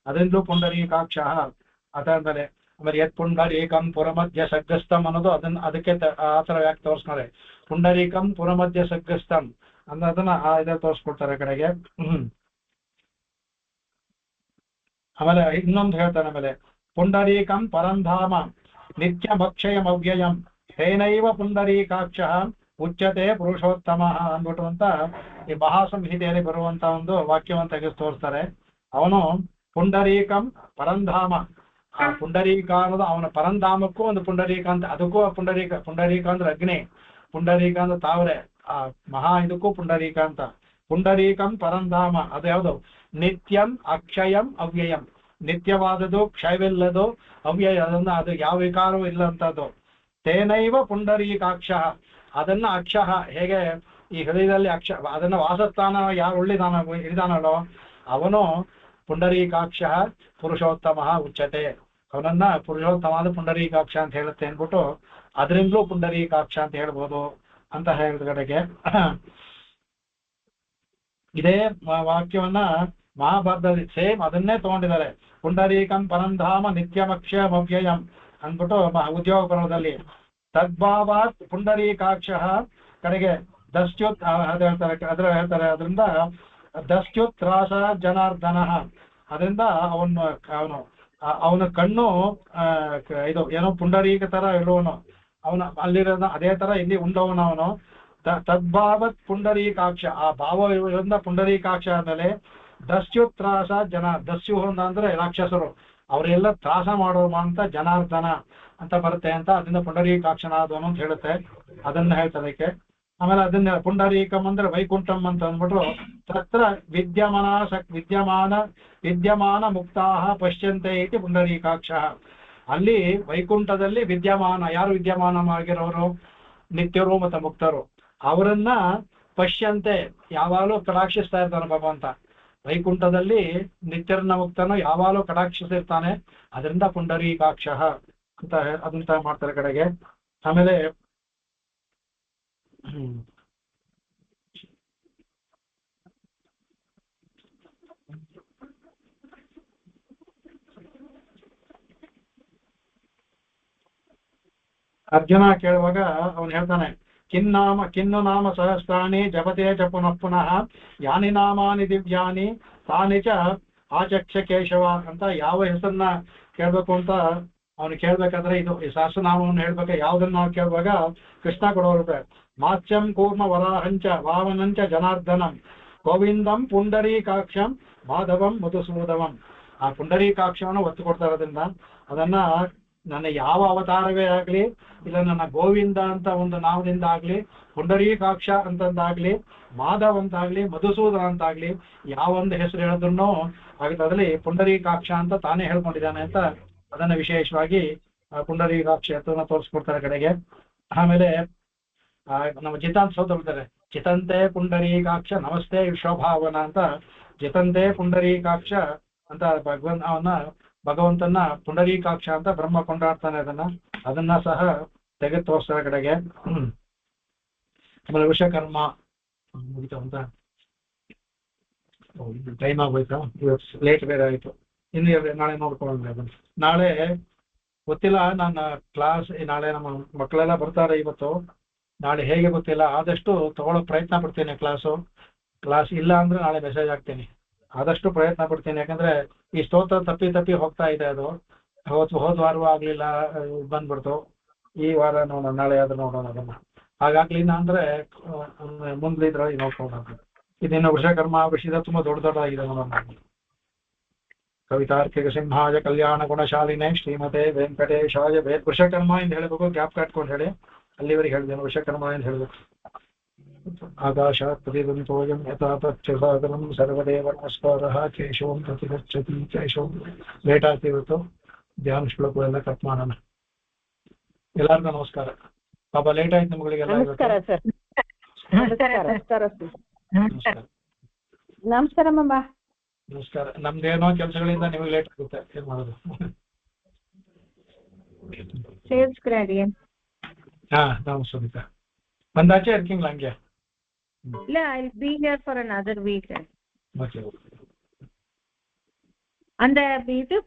ಅದರಿಂದಲೂ ಪುಂಡರೀಕಾಕ್ಷ. ಅದಾದ್ಮೇಲೆ ಆಮೇಲೆ ಯತ್ ಪುಂಡರೀಕಂ ಪುರಮಧ್ಯ ಸಗ್ಗಸ್ತಂ ಅನ್ನೋದು ಅದಕ್ಕೆ ಆ ತರ ಯಾಕೆ ತೋರಿಸ್ತಾರೆ, ಪುಂಡರೀಕಂ ಪುರಮಧ್ಯ ಸಗ್ಗಸ್ತಂ ಅನ್ನೋದನ್ನ ಇದ್ರಲ್ಲಿ ತೋರಿಸ್ಕೊಡ್ತಾರೆ ಕಡೆಗೆ. ಆಮೇಲೆ ಇನ್ನೊಂದು ಹೇಳ್ತಾನೆ, ಆಮೇಲೆ ಪುಂಡರೀಕಂ ಪರಂಧಾಮ ನಿತ್ಯಮಕ್ಷಯಂ ಅವ್ಯಯಂ ತೇನೈವ ಪುಂಡರೀಕಾಕ್ಷ ಉಚ್ಯತೆ ಪುರುಷೋತ್ತಮ ಅಂದ್ಬಿಟ್ಟು ಅಂತ ಈ ಮಹಾಸಂಹಿತೆಯಲ್ಲಿ ಬರುವಂತ ಒಂದು ವಾಕ್ಯವನ್ನು ತೆಗೆದು ತೋರಿಸ್ತಾರೆ. ಅವನು ಪುಂಡರೀಕಂ ಪರಂಧಾಮ, ಆ ಪುಂಡರೀಕ ಅನ್ನೋದು ಅವನ ಪರಂಧಾಮಕ್ಕೂ ಒಂದು ಪುಂಡರೀಕ ಅಂತ, ಅದಕ್ಕೂ ಪುಂಡರೀಕ ಅಂದ್ರೆ ಅಗ್ನಿ, ಪುಂಡರೀಕ ಅಂದ್ರೆ ತಾವರೆ, ಆ ಮಹಾ ಇದಕ್ಕೂ ಪುಂಡರೀಕ ಅಂತ. ಪುಂಡರೀಕಂ ಪರಂಧಾಮ ಅದು ಯಾವುದು, ನಿತ್ಯಂ ಅಕ್ಷಯಂ ಅವ್ಯಯಂ, ನಿತ್ಯವಾದದು, ಕ್ಷಯವಿಲ್ಲದು, ಅವ್ಯಯ, ಅದು ಯಾವ ವಿಕಾರವೂ ಇಲ್ಲ ಅಂತದ್ದು. ತೇನೈವ ಪುಂಡರೀಕಾಕ್ಷ, ಅದನ್ನ ಅಕ್ಷ ಹೇಗೆ ಈ ಹೃದಯದಲ್ಲಿ ಅಕ್ಷ, ಅದನ್ನ ವಾಸಸ್ಥಾನ ಯಾರು ಇಳಿದಾನಲ್ಲೋ ಅವನು ಪುಂಡರೀಕಾಕ್ಷ ಪುರುಷೋತ್ತಮ ಉಚ್ಯತೆ, ಅವನನ್ನ ಪುರುಷೋತ್ತಮ ಪುಂಡರೀಕಾಕ್ಷ ಅಂತ ಹೇಳುತ್ತೆ ಅಂದ್ಬಿಟ್ಟು ಅದರಿಂದಲೂ ಪುಂಡರೀಕಾಕ್ಷ ಅಂತ ಹೇಳ್ಬೋದು ಅಂತ ಹೇಳಿದ ಕಡೆಗೆ. ಇದೇ ವಾಕ್ಯವನ್ನ ಮಹಾಭಾರತದಲ್ಲಿ ಸೇಮ್ ಅದನ್ನೇ ತಗೊಂಡಿದ್ದಾರೆ. ಪುಂಡರೀಕಂ ಪರಂಧಾಮ ನಿತ್ಯಮಕ್ಷಯಮವ್ಯಯಂ ಅಂದ್ಬಿಟ್ಟು ಉದ್ಯೋಗ ಪರ್ವದಲ್ಲಿ. ತದ್ಭಾವಾತ್ ಪುಂಡರೀಕಾಕ್ಷ ಕಡೆಗೆ ದಸ್ಯುತ್ ಅದು ಹೇಳ್ತಾರೆ ಅದರಿಂದ ದಸ್ಯುತ್ರಾಸ ಜನಾರ್ದನ, ಅದರಿಂದ ಅವನ ಕಣ್ಣು ಇದು ಏನೋ ಪುಂಡರೀಕ ತರ ಇರುವನು, ಅವನ ಅಲ್ಲಿರೋದ ಅದೇ ತರ ಇಲ್ಲಿ ಉಂಡವನು ಅವನು. ತದ್ಭಾವತ್ ಪುಂಡರೀಕಾಕ್ಷ, ಆ ಭಾವ ಇರೋದ್ರಿಂದ ಪುಂಡರೀಕಾಕ್ಷ ಆದ್ಮೇಲೆ ದಸ್ಯುತ್ರಾಸ ದಸ್ಯು ಅಂದ್ರೆ ರಾಕ್ಷಸರು, ಅವರೆಲ್ಲ ತ್ರಾಸ ಮಾಡೋರು ಅಂತ ಜನಾರ್ದನ ಅಂತ ಬರುತ್ತೆ ಅಂತ, ಅದರಿಂದ ಪುಂಡರೀಕಾಕ್ಷನಾದವನು ಅಂತ ಹೇಳುತ್ತೆ, ಅದನ್ನ ಹೇಳ್ತದಕ್ಕೆ. ಆಮೇಲೆ ಅದನ್ನ ಪುಂಡರೀಕಂ ಅಂದ್ರೆ ವೈಕುಂಠಂ ಅಂತ ಅಂದ್ಬಿಟ್ಟು ತತ್ರ ವಿದ್ಯಮಾನ ಮುಕ್ತಾಹ ಪಶ್ಯಂತೆ ಇತಿ ಪುಂಡರೀಕಾಕ್ಷ. ಅಲ್ಲಿ ವೈಕುಂಠದಲ್ಲಿ ವಿದ್ಯಮಾನ, ಯಾರು ವಿದ್ಯಮಾನವಾಗಿರೋರು, ನಿತ್ಯರು ಮತ್ತು ಮುಕ್ತರು, ಅವರನ್ನ ಪಶ್ಯಂತೆ ಯಾವಾಗಲೂ ಕಟಾಕ್ಷಿಸ್ತಾ ಇರ್ತಾನೆ ಭಗವಂತ. ವೈಕುಂಠದಲ್ಲಿ ನಿತ್ಯರನ್ನ ಮುಕ್ತನು ಯಾವಾಗಲೂ ಕಟಾಕ್ಷಿಸಿರ್ತಾನೆ, ಅದರಿಂದ ಪುಂಡರೀಕಾಕ್ಷ ಅಂತ ಅದಂತ ಮಾಡ್ತಾರೆ ಕಡೆಗೆ. ಆಮೇಲೆ ಅರ್ಜುನ ಕೇಳುವಾಗ ಅವನು ಹೇಳ್ತಾನೆ, ಕಿನ್ನು ನಾಮ ಸಹಸ್ರಾಣಿ ಜಪತೆ ಚ ಪುನಃ ಯಾನಿ ನಾಮಾನಿ ದಿವ್ಯಾನಿ ತಾನಿ ಚ ಆಚಕ್ಷ ಕೇಶವ ಅಂತ. ಯಾವ ಹೆಸರನ್ನ ಕೇಳ್ಬೇಕು ಅಂತ ಅವನು ಕೇಳ್ಬೇಕಾದ್ರೆ ಇದು ಈ ಸಹಸ್ರನಾಮವನ್ನು ಹೇಳ್ಬೇಕು. ಯಾವ್ದನ್ನ ನಾವು ಕೇಳುವಾಗ ಕೃಷ್ಣ ಕೊಡೋರುತ್ತೆ, ಮಾತ್ಸ್ಯಂ ಕೂರ್ಮ ವರಾಹಂಚ ವಾಮನಂಚ ಜನಾರ್ದನಂ ಗೋವಿಂದಂ ಪುಂಡರೀಕಾಕ್ಷಂ ಮಾಧವಂ ಮಧುಸೂದವಂ. ಆ ಪುಂಡರೀಕಾಕ್ಷವನ್ನು ಒತ್ತು ಕೊಡ್ತಾ ಇರೋದ್ರಿಂದ ಅದನ್ನ ನನ್ನ ಯಾವ ಅವತಾರವೇ ಆಗ್ಲಿ, ಇಲ್ಲ ನನ್ನ ಗೋವಿಂದ ಅಂತ ಒಂದು ನಾಮದಿಂದ ಆಗ್ಲಿ, ಪುಂಡರೀಕಾಕ್ಷ ಅಂತಂದಾಗ್ಲಿ, ಮಾಧವ್ ಅಂತಾಗ್ಲಿ, ಮಧುಸೂದನ ಅಂತಾಗ್ಲಿ, ಯಾವೊಂದು ಹೆಸರು ಹೇಳಿದ್ರು ಆಗುತ್ತೆ ಅದ್ರಲ್ಲಿ ಪುಂಡರೀಕಾಕ್ಷ ಅಂತ ತಾನೇ ಹೇಳ್ಕೊಂಡಿದ್ದಾನೆ ಅಂತ ಅದನ್ನ ವಿಶೇಷವಾಗಿ ಪುಂಡರೀಕಾಕ್ಷ ಅಂತ ತೋರಿಸ್ಕೊಡ್ತಾರೆ ಕಡೆಗೆ. ಆಮೇಲೆ ನಮ್ಮ ಜಿತಾಂತ್ ಸೋತ ಬರ್ತಾರೆ, ಚಿತಂತೆ ಪುಂಡರೀಕಾಕ್ಷ ನಮಸ್ತೆ ವಿಶ್ವಭಾವನ ಅಂತ. ಜಿತಂತೆ ಪುಂಡರೀಕಾಕ್ಷ ಅಂತ ಭಗವಂತನ ಪುಂಡರೀಕಾಕ್ಷ ಅಂತ ಬ್ರಹ್ಮ ಕೊಂಡಾಡ್ತಾನೆ, ಅದನ್ನ ಸಹ ತೆಗೆದು ತೋರಿಸ್ತಾರೆ ಕಡೆಗೆ. ಆಮೇಲೆ ವಿಶ್ವಕರ್ಮ ಮುಗಿತ ಅಂತ ಟೈಮ್ ಆಗೋಯ್ತಾ, ಲೇಟ್ ಬೇರೆ ಆಯ್ತು, ಇನ್ನು ನಾಳೆ ನೋಡ್ಕೊಳ್ಳೋಣ ಅದನ್ನು. ನಾಳೆ ಗೊತ್ತಿಲ್ಲ, ನನ್ನ ಕ್ಲಾಸ್ ನಾಳೆ ನಮ್ಮ ಮಕ್ಕಳೆಲ್ಲ ಬರ್ತಾರೆ ಇವತ್ತು, ನಾಳೆ ಹೇಗೆ ಗೊತ್ತಿಲ್ಲ, ಆದಷ್ಟು ತಗೊಳ್ಳೋ ಪ್ರಯತ್ನ ಪಡ್ತೀನಿ. ಕ್ಲಾಸ್ ಇಲ್ಲ ಅಂದ್ರೆ ನಾಳೆ ಮೆಸೇಜ್ ಹಾಕ್ತೀನಿ, ಆದಷ್ಟು ಪ್ರಯತ್ನ ಪಡ್ತೀನಿ. ಯಾಕಂದ್ರೆ ಈ ಸ್ತೋತ್ರ ತಪ್ಪಿ ಹೋಗ್ತಾ ಇದೆ, ಅದು ಹೋದ ವಾರವೂ ಆಗ್ಲಿಲ್ಲ, ಬಂದ್ಬಿಡ್ತು. ಈ ವಾರ ನೋಡೋಣ, ನಾಳೆ ಆದ್ರೂ ನೋಡೋಣ ಅದನ್ನ. ಹಾಗಾಗ್ಲಿಲ್ಲ ಅಂದ್ರೆ ಮುಂದ್ಲಿದ್ರಲ್ಲಿ ನೋಡ್ಕೊಂಡು ಇದೇನು ವಿಶ್ವಕರ್ಮ ವಿಷಯದ ತುಂಬಾ ದೊಡ್ಡದಾಗಿದೆ ನೋಡೋಣ. ಕವಿತಾರ್ಕಿಕ ಸಿಂಹಾಯ ಕಲ್ಯಾಣ ಗುಣಶಾಲಿನೇ ಶ್ರೀಮತೆ ವೆಂಕಟೇಶಾಯ ವೃಷಕರ್ಮ ಎಂದು ಹೇಳಬೇಕು, ಗ್ಯಾಪ್ ಕಟ್ಕೊಂಡು ಹೇಳಿ, ಅಲ್ಲಿವರೆಗೆ ಹೇಳಿದ್ದೇನೆ ವೃಷಕರ್ಮ ಎಂದು ಹೇಳಬೇಕು. ಆಕಾಶಾತ್ ಪ್ರತಿಬಂಧೋಯಂ ಯಥಾ ತಚ್ಛಸಾಗರಂ ಸರ್ವದೇವ ನಮಸ್ಕಾರಃ ಕೇಶವಂ ಪ್ರತಿಗಚ್ಚತಿ ಕೇಶವಂ. ಲೇಟ್ ಆಗ್ತಿ ಇವತ್ತು, ಧ್ಯಾನ ಶ್ಲೋಕ ಎಲ್ಲ ಕಟ್ ಮಾಡೋಣ. ಎಲ್ಲರಿಗೂ ನಮಸ್ಕಾರ. ಪಾಪ ಲೇಟ್ ಆಯ್ತು ನಿಮ್ಗಳಿಗೆಲ್ಲ. ನಮಸ್ಕಾರ ಸರ್. ನಮಸ್ಕಾರ ನಮಸ್ಕಾರ ಮಮ್ಮ. ನಮಸ್ಕಾರ. ನಮ್ದೇನೋ ಕೆಲಸಗಳಿಂದ ನಿಮಗೆ ಲೇಟ್ ಆಗುತ್ತೆ, ಏನ್ ಮಾಡೋದು. ಸೇಲ್ಸ್ ಗ್ರಾಡಿಯನ್. ನಾವು ಸುಮಿತಾ ಬಂದಾಚೆ இருக்கீங்களா இங்க? இல்ல, I'll be here for another week. Okay. அந்த இது